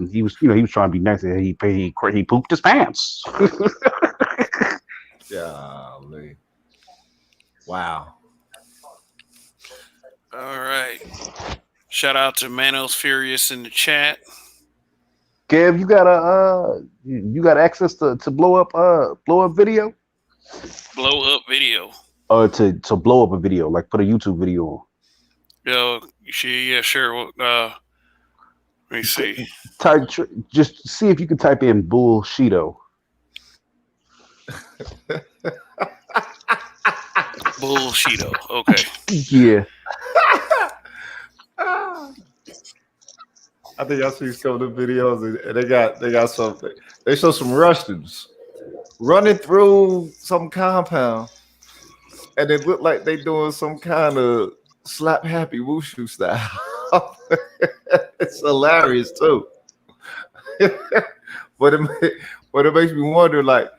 he was trying to be nice. And he pooped his pants. Golly. Wow. All right. Shout out to Manos Furious in the chat. Kev, you got access to blow up video, Blow up video. or to blow up a video, like put a YouTube video on. Yo, yeah, sure. Let me see. Just see if you can type in bullshito. Bullshito. Okay. Yeah. I think I see some of the videos, and they got something. They show some Russians running through some compound, and it look like they doing some kind of slap happy wushu style. It's hilarious too. but it makes me wonder, like,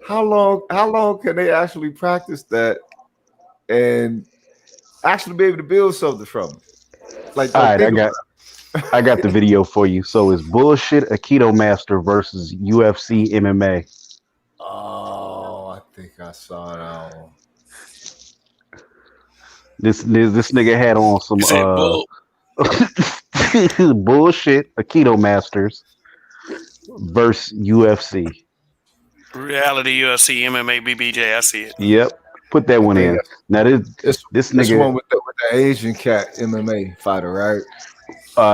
how long can they actually practice that and actually be able to build something from it? Like, all right, I got the video for you. So it's bullshit Aikido Master versus UFC MMA. Oh, I think I saw that one. This nigga had on some bullshit Aikido Masters versus UFC. Reality UFC MMA BBJ. I see it. Yep. Put that one in. Now this nigga one with the Asian cat MMA fighter, right?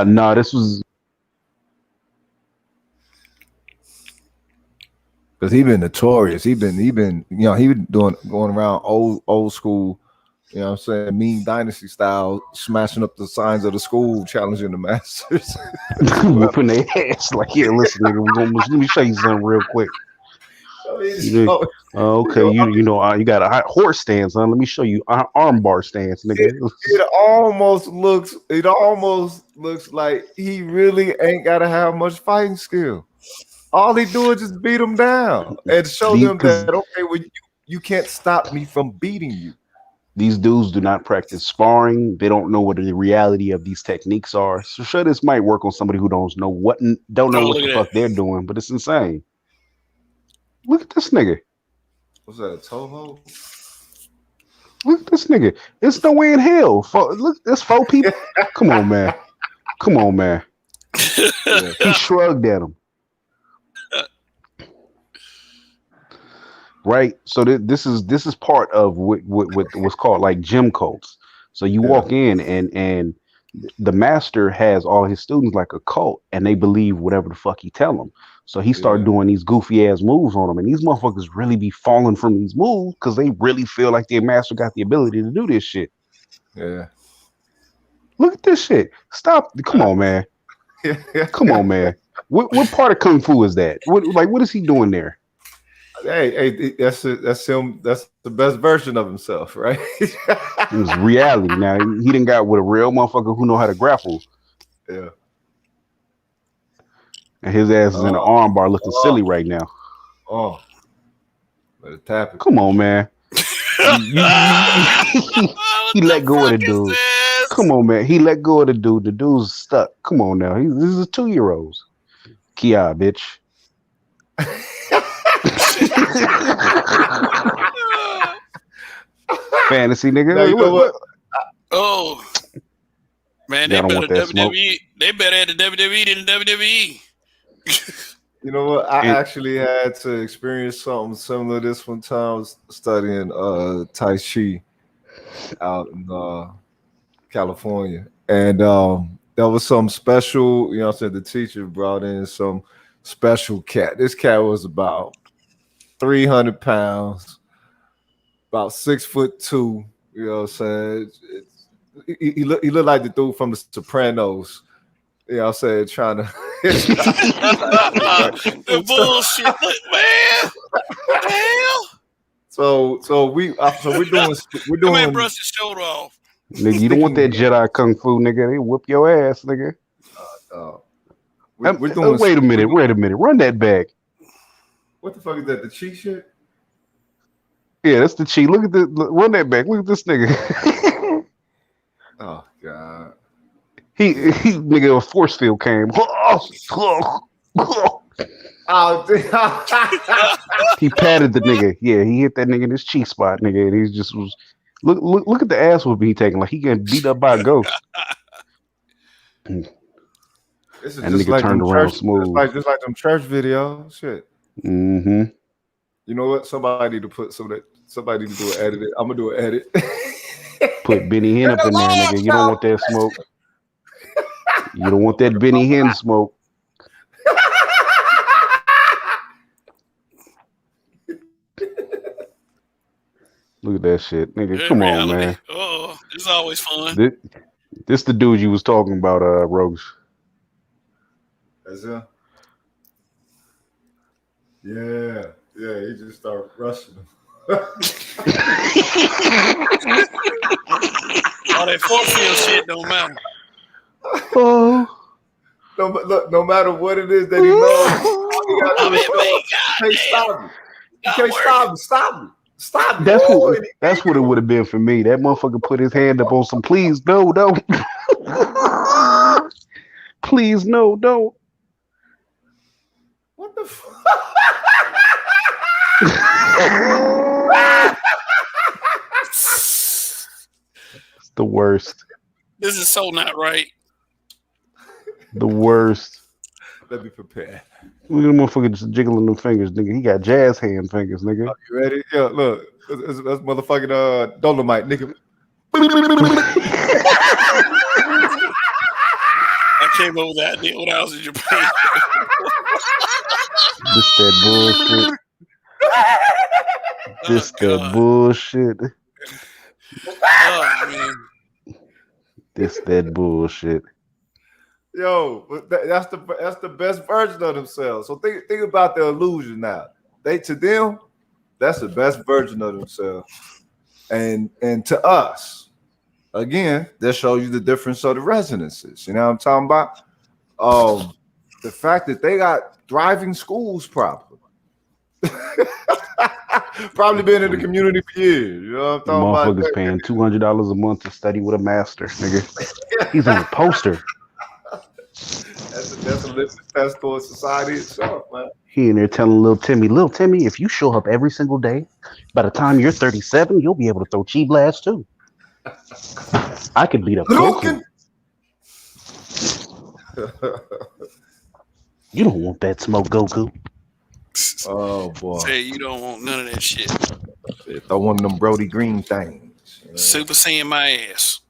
No, this was because he been notorious. He been going around old school, you know what I'm saying, mean dynasty style, smashing up the signs of the school, challenging the masters. whipping their ass like, yeah, listen, nigga, let me show you something real quick. Okay, you got a horse stance, huh? Let me show you arm bar stance, nigga. It almost looks like he really ain't gotta have much fighting skill. All he do is just beat them down and show them that, okay, well, you can't stop me from beating you. These dudes do not practice sparring. They don't know what the reality of these techniques are. So sure, this might work on somebody who don't know what the fuck they're doing, but it's insane. Look at this nigga. What's that, a Toho? Look at this nigga. It's no way in hell. Look, there's 4 people. Come on, man. Yeah. He shrugged at him. Right. So this is part of what's called like gym cults. So you walk in and the master has all his students like a cult, and they believe whatever the fuck he tell them. So he started doing these goofy ass moves on them, and these motherfuckers really be falling from these moves because they really feel like their master got the ability to do this shit. Yeah. Look at this shit. Stop. Come on, man. Come on, man. What part of kung fu is that? What is he doing there? Hey, that's him. That's the best version of himself, right? It was reality. Now he done got with a real motherfucker who know how to grapple. Yeah. And his ass is in an arm bar looking silly right now. Oh. Better tap it. Come on, man. He let go of the dude. Come on, man. He let go of the dude. The dude's stuck. Come on now. This is 2-year-olds. Kia, bitch. Fantasy nigga. No, you know what? Oh man, they better WWE. They better at the WWE than the WWE. You know what? I actually had to experience something similar this one time. I was studying Tai Chi out in California. And there was some special, you know what I'm saying, the teacher brought in some special cat. This cat was about 300 pounds, about 6'2", you know what I'm saying? He looked like the dude from The Sopranos. You know what I'm saying? Trying to the bullshit, man. Hell. So we're doing. Man, brush his shoulder off. Nigga, you don't want that Jedi kung fu, nigga. They whoop your ass, nigga. We're doing. Wait a minute. Run that back. What the fuck is that? The cheat shit? Yeah, that's the cheat. Look at run that back. Look at this nigga. Oh God. He nigga, a force field came. He patted the nigga. Yeah, he hit that nigga in his cheek spot, nigga. And he just was Look at the ass whooping he taking. Like he getting beat up by a ghost. And This is just nigga like turned them around church, smooth. just like them church videos. Shit. Mm-hmm. You know what? Somebody need to put some of that. Somebody need to do an edit. I'm gonna do an edit. Put Benny Hinn up in there, nigga. You don't want that smoke. You don't want that Benny Hinn smoke. Look at that shit, nigga. Come on, reality. man. Oh, it's always fun. This the dude you was talking about, Rogues. That's him. Yeah, he just started rushing him. All that force field shit don't matter. Oh. No matter what it is that he knows, he can't stop me. Stop me. That's what it would have been for me. That motherfucker put his hand up on some please no. Please no, don't. What the fuck? It's the worst. This is so not right. The worst. Let me prepare. Look at the motherfucker just jiggling them fingers, nigga. He got jazz hand fingers, nigga. Are you ready? Yeah, look. That's motherfucking Dolomite, nigga. I came up with that idea when I was in Japan. This that bullshit. This that bullshit. Oh man. This that bullshit. Yo, that's the best version of themselves. So think about the illusion now. To them, that's the best version of themselves. And to us, again, that shows you the difference of the resonances. You know what I'm talking about? The fact that they got thriving schools probably. Probably been in the community for years. You know what I'm talking Motherfuckers about? paying $200 a month to study with a master, nigga. He's on a poster. That's a litmus test towards society itself, man. He in there telling little Timmy, if you show up every single day, by the time you're 37, you'll be able to throw chi blasts too. I could beat up Goku. You don't want that smoke, Goku. Oh boy. Say you don't want none of that shit. Throw one of them Brody Green things. You know? Super Saiyan my ass.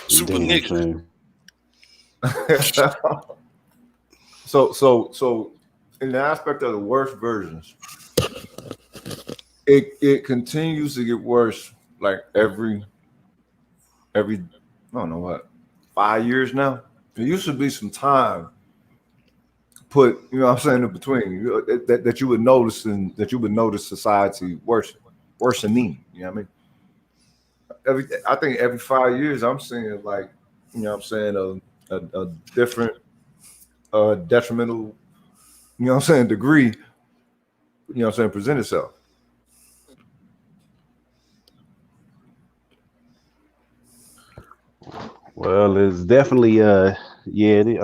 Super Damn, nigga. So in the aspect of the worst versions, it continues to get worse like every I don't know what, 5 years now. There used to be some time put, you know what I'm saying, in between, that you would notice society worsening, you know what I mean? I think every 5 years I'm seeing like, you know what I'm saying, a different detrimental, you know what I'm saying, degree, you know what I'm saying, present itself. Well, it's definitely I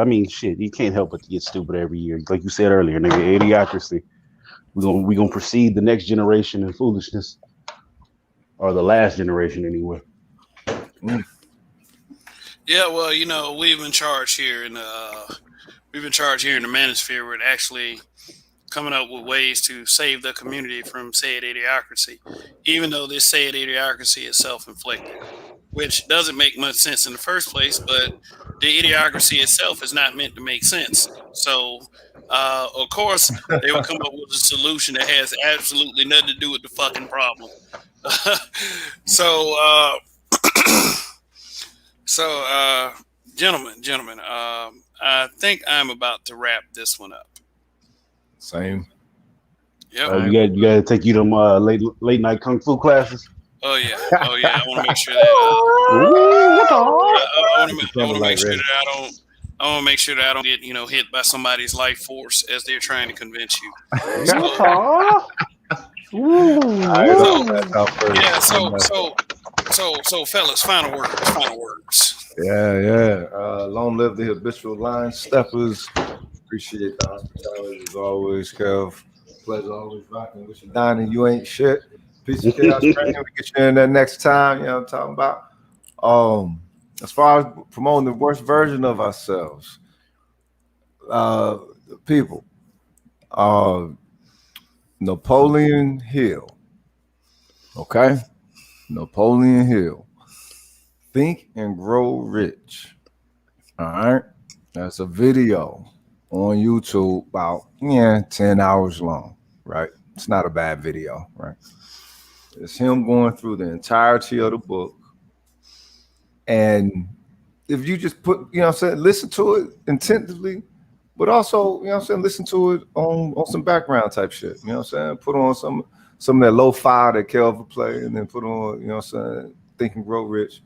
mean, shit, you can't help but to get stupid every year. Like you said earlier, nigga, idiocracy. We gonna precede the next generation in foolishness, or the last generation anyway. Yeah, well, you know, we've been charged here in the manosphere with actually coming up with ways to save the community from said idiocracy, even though this said idiocracy is self-inflicted, which doesn't make much sense in the first place, but the idiocracy itself is not meant to make sense. So, of course, they will come up with a solution that has absolutely nothing to do with the fucking problem. So, gentlemen, I think I'm about to wrap this one up. Same. Yeah. You got to take you them late night kung fu classes. Oh yeah. I want to make sure that. I want to make sure that I want to make sure that I don't get hit by somebody's life force as they're trying to convince you. So fellas, final words. Yeah. Long live the habitual line steppers. Appreciate the hospitality as always, Kev. Pleasure always rocking with you, Donnie. You ain't shit. Peace of chaos training. We get you in there next time. You know what I'm talking about? As far as promoting the worst version of ourselves, uh, people, uh, Napoleon Hill. Okay, Napoleon Hill. Think and Grow Rich. All right, that's a video on YouTube about 10 hours long. Right, it's not a bad video. Right, it's him going through the entirety of the book, and if you just put, I'm saying, listen to it intensively, but also, I'm saying, listen to it on some background type shit. You know what I'm saying? Put on some of that lo-fi that Kelvin play, and then put on, what I'm saying, Think and Grow Rich.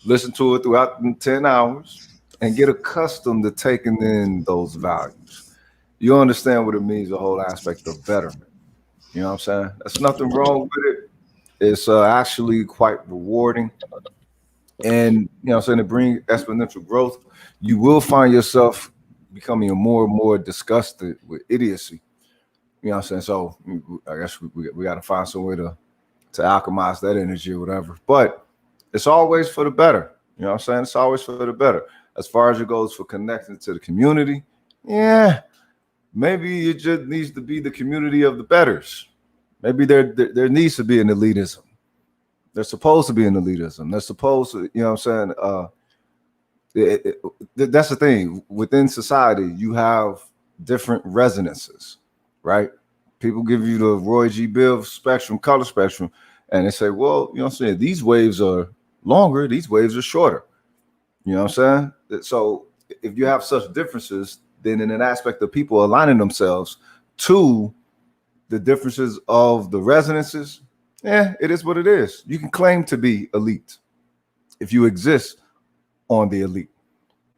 Listen to it throughout the 10 hours and get accustomed to taking in those values. You understand what it means, the whole aspect of betterment. You know what I'm saying? There's nothing wrong with it. It's actually quite rewarding. And what I'm saying, to bring exponential growth, you will find yourself becoming more and more disgusted with idiocy. You know what I'm saying? So I guess we got to find some way to alchemize that energy or whatever. But it's always for the better. You know what I'm saying? It's always for the better. As far as it goes for connecting to the community, yeah, maybe it just needs to be the community of the betters. Maybe there needs to be an elitism. There's supposed to be an elitism. They're supposed to, you know what I'm saying? That's the thing. Within society, you have different resonances, right? People give you the Roy G. Biv spectrum, color spectrum, and they say, well, you know what I'm saying? These waves are longer, these waves are shorter. You know what I'm saying? So if you have such differences, then in an aspect of people aligning themselves to the differences of the resonances, it is what it is. You can claim to be elite if you exist on the elite.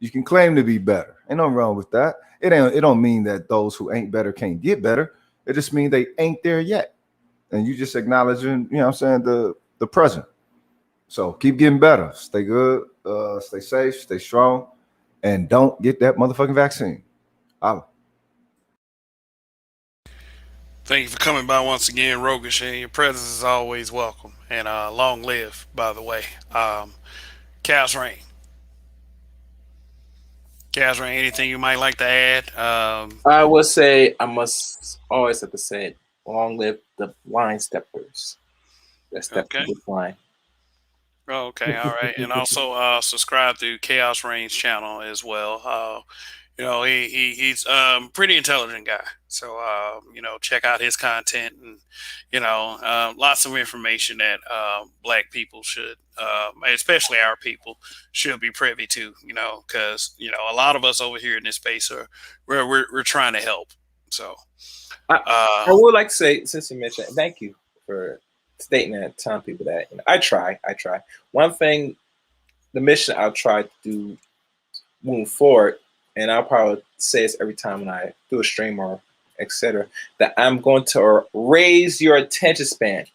You can claim to be better. Ain't nothing wrong with that. It don't mean that those who ain't better can't get better. It just means they ain't there yet. And you just acknowledging, you know what I'm saying, the present. So keep getting better. Stay good, stay safe, stay strong, and don't get that motherfucking vaccine. Holla. Thank you for coming by once again, Rogish, and your presence is always welcome. And long live, by the way. Chaos Rain. Chaos Rain, anything you might like to add? I would say I must always have to say, long live the line steppers. That step Okay. the line. Oh, okay, all right, and also subscribe to Chaos Rain's channel as well. He's pretty intelligent guy, so check out his content, and lots of information that Black people should, especially our people, should be privy to. Because a lot of us over here in this space are we're trying to help. So I would like to say, since you mentioned, thank you for stating that, telling people that I try. One thing, the mission I'll try to do moving forward, and I'll probably say this every time when I do a stream or etc., that I'm going to raise your attention span.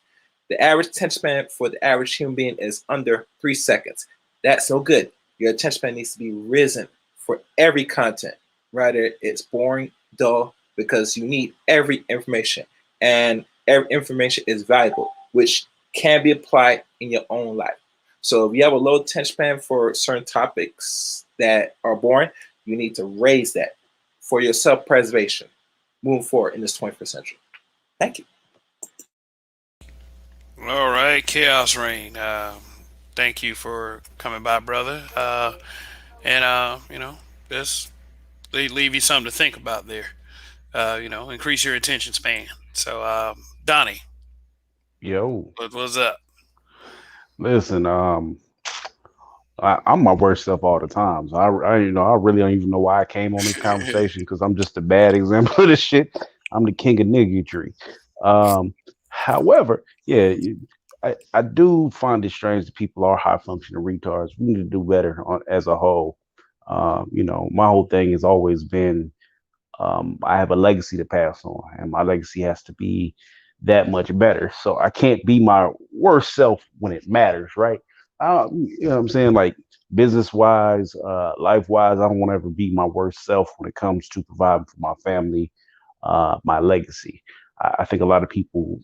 The average attention span for the average human being is under 3 seconds. That's no good. Your attention span needs to be risen for every content. Rather, it's boring, dull, because you need every information. And every information is valuable, which can be applied in your own life. So if you have a low attention span for certain topics that are boring, you need to raise that for your self-preservation moving forward in this 21st century. Thank you. all right, Chaos Rain. Thank you for coming by, brother. Just leave you something to think about there. Increase your attention span. So, Donnie, Yo, what's up? listen, I'm my worst self all the time. So I really don't even know why I came on this conversation because I'm just a bad example of this shit. I'm the king of niggotry. However, yeah, I do find it strange that people are high functioning retards. We need to do better as a whole. My whole thing has always been I have a legacy to pass on, and my legacy has to be that much better. So I can't be my worst self when it matters, right? You know what I'm saying? Like business wise, life wise, I don't want to ever be my worst self when it comes to providing for my family, my legacy. I think a lot of people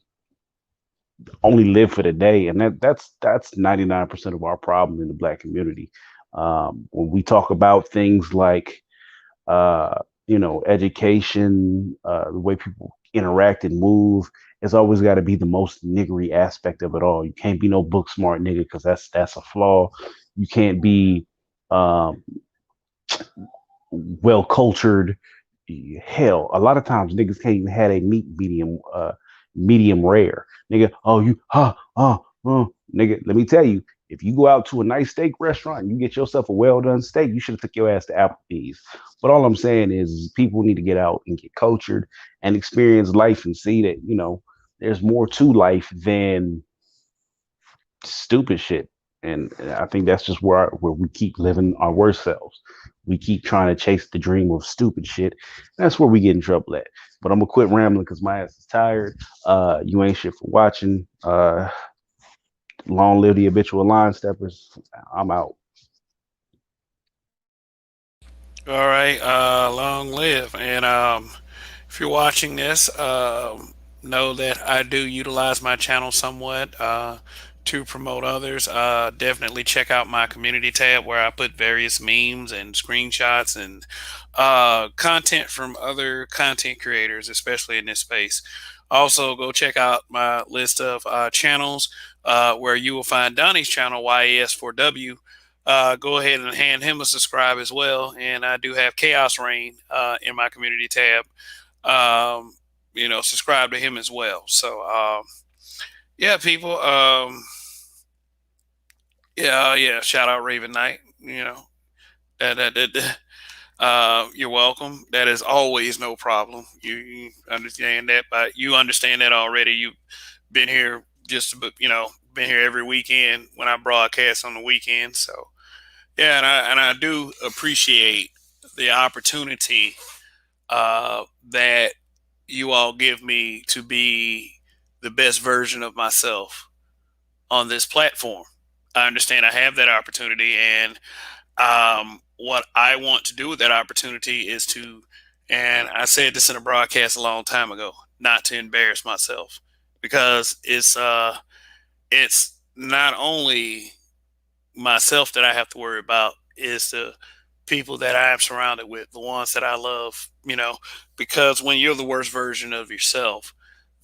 only live for the day, and that's 99% of our problem in the black community. When we talk about things like uh, education, the way people interact and move, it's always got to be the most niggery aspect of it all. You can't be no book smart nigga because that's a flaw. You can't be um, well cultured. Hell, a lot of times niggas can't even have a meat medium rare. Nigga, oh you nigga, let me tell you, if you go out to a nice steak restaurant and you get yourself a well done steak, you should have took your ass to Applebee's. But all I'm saying is people need to get out and get cultured and experience life and see that, there's more to life than stupid shit. And I think that's just where we keep living our worst selves. We keep trying to chase the dream of stupid shit. That's where we get in trouble at. But I'm gonna quit rambling because my ass is tired. You ain't shit for watching. Long live the habitual line steppers. I'm out. All right, long live. And if you're watching this, know that I do utilize my channel somewhat to promote others. Definitely check out my community tab where I put various memes and screenshots and content from other content creators, especially in this space. Also, go check out my list of channels where you will find Donnie's channel, YES4W. Go ahead and hand him a subscribe as well. And I do have Chaos Reign in my community tab. Subscribe to him as well. So, yeah, people. Yeah. Shout out Raven Knight. You're welcome. That is always no problem. You understand that, but you understand that already. You've been here been here every weekend when I broadcast on the weekend. So, yeah, and I do appreciate the opportunity that you all give me to be the best version of myself on this platform. I understand I have that opportunity, and what I want to do with that opportunity is to, and I said this in a broadcast a long time ago, not to embarrass myself, because it's not only myself that I have to worry about, is the people that I am surrounded with, the ones that I love, because when you're the worst version of yourself,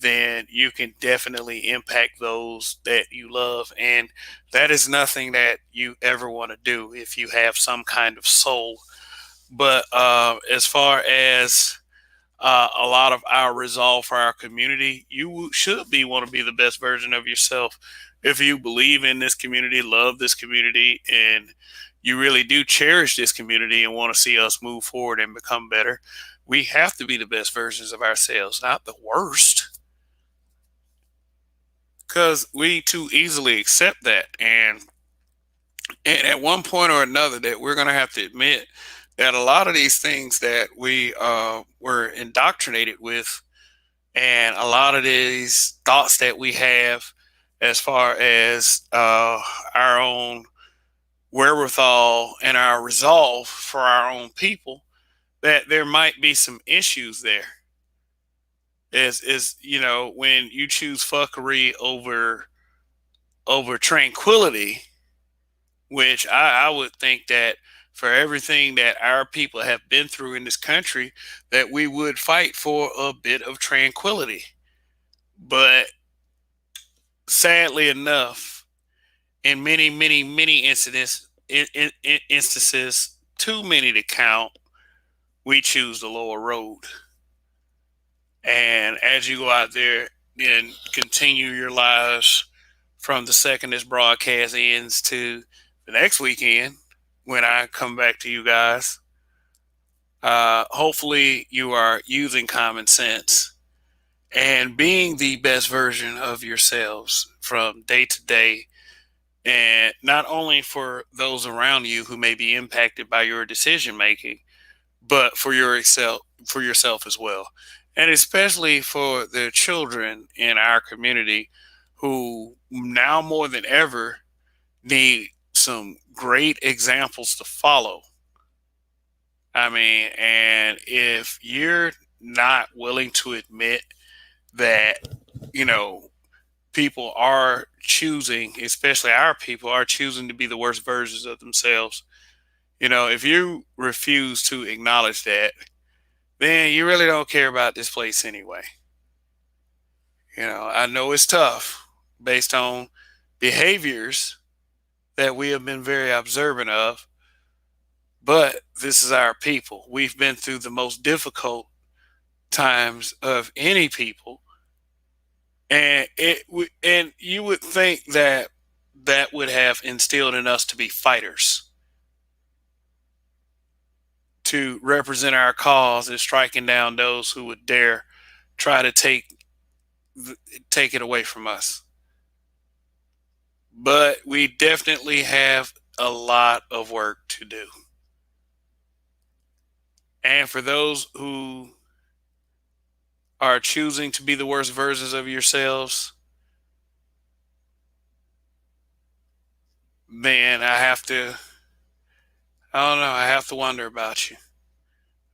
then you can definitely impact those that you love. And that is nothing that you ever want to do if you have some kind of soul. But as far as a lot of our resolve for our community, you should want to be the best version of yourself. If you believe in this community, love this community, and you really do cherish this community and want to see us move forward and become better, we have to be the best versions of ourselves, not the worst. Because we too easily accept that. And at one point or another, that we're going to have to admit that a lot of these things that we were indoctrinated with, and a lot of these thoughts that we have as far as our own wherewithal and our resolve for our own people, that there might be some issues there. Is when you choose fuckery over tranquility, which I would think that for everything that our people have been through in this country, that we would fight for a bit of tranquility. But sadly enough, in many, many, many instances, too many to count, we choose the lower road. And as you go out there and continue your lives from the second this broadcast ends to the next weekend when I come back to you guys, hopefully you are using common sense and being the best version of yourselves from day to day, and not only for those around you who may be impacted by your decision making, but for yourself as well, and especially for the children in our community who now more than ever need some great examples to follow. I mean, and if you're not willing to admit that, you know, people are choosing, especially our people, are choosing to be the worst versions of themselves. If you refuse to acknowledge that, then you really don't care about this place anyway. I know it's tough based on behaviors that we have been very observant of, but this is our people. We've been through the most difficult times of any people, and and you would think that that would have instilled in us to be fighters, to represent our cause and striking down those who would dare try to take it away from us. But we definitely have a lot of work to do. And for those who are choosing to be the worst versions of yourselves, man, I don't know, I have to wonder about you.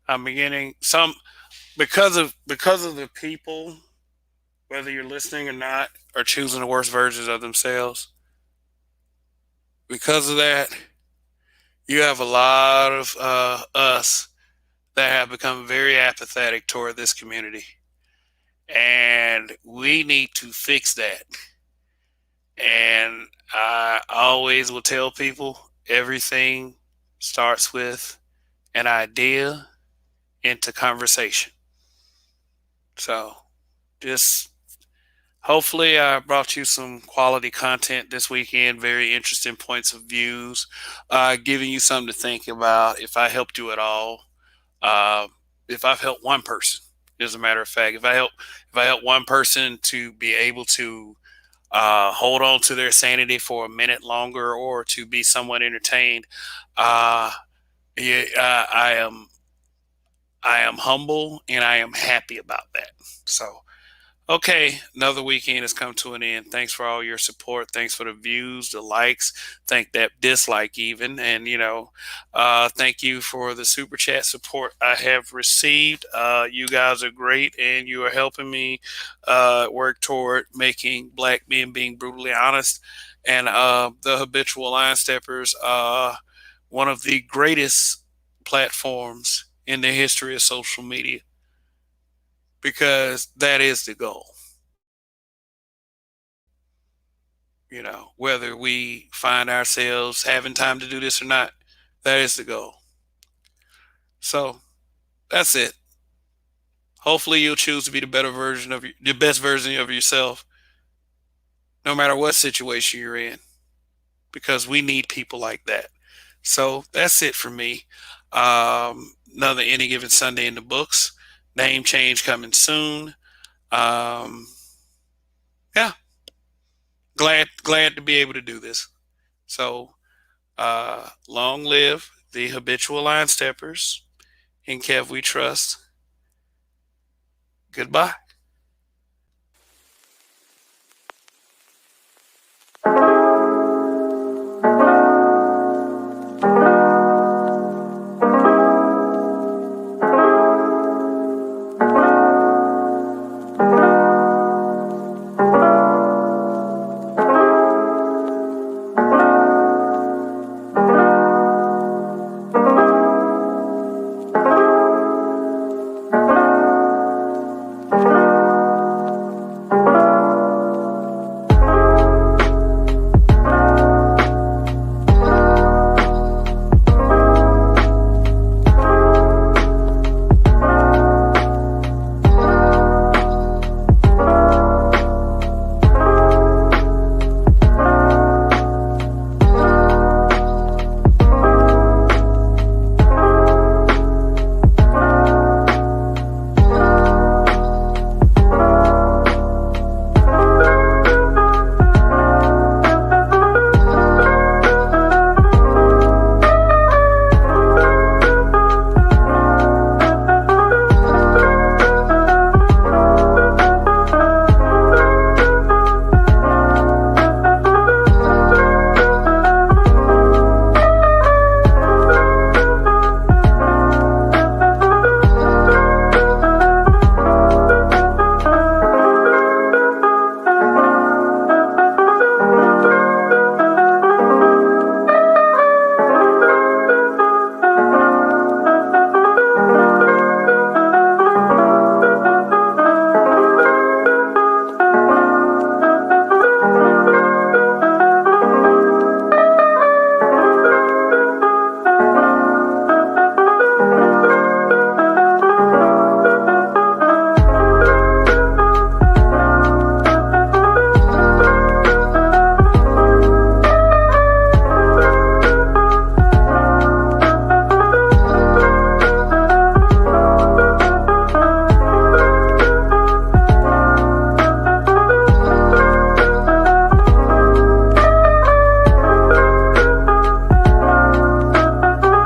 I'm beginning some because of the people, whether you're listening or not, are choosing the worst versions of themselves. Because of that, you have a lot of us that have become very apathetic toward this community. And we need to fix that. And I always will tell people everything starts with an idea into conversation. So just hopefully I brought you some quality content this weekend, very interesting points of views, giving you something to think about. If I helped you at all, uh, if I've helped one person, as a matter of fact, if I help one person to be able to hold on to their sanity for a minute longer, or to be somewhat entertained, uh, yeah, I am humble and I am happy about that. So, okay, another weekend has come to an end. Thanks for all your support. Thanks for the views, the likes, thank that dislike even, and thank you for the super chat support I have received. You guys are great, and you are helping me work toward making Black Men Being Brutally Honest and the Habitual Line Steppers one of the greatest platforms in the history of social media, because that is the goal. Whether we find ourselves having time to do this or not, that is the goal. So that's it. Hopefully you'll choose to be the best version of yourself, no matter what situation you're in, because we need people like that. So that's it for me. Another Any Given Sunday in the books. Name change coming soon. Yeah, glad to be able to do this. So long live the Habitual Line Steppers. In Kev we trust. Goodbye.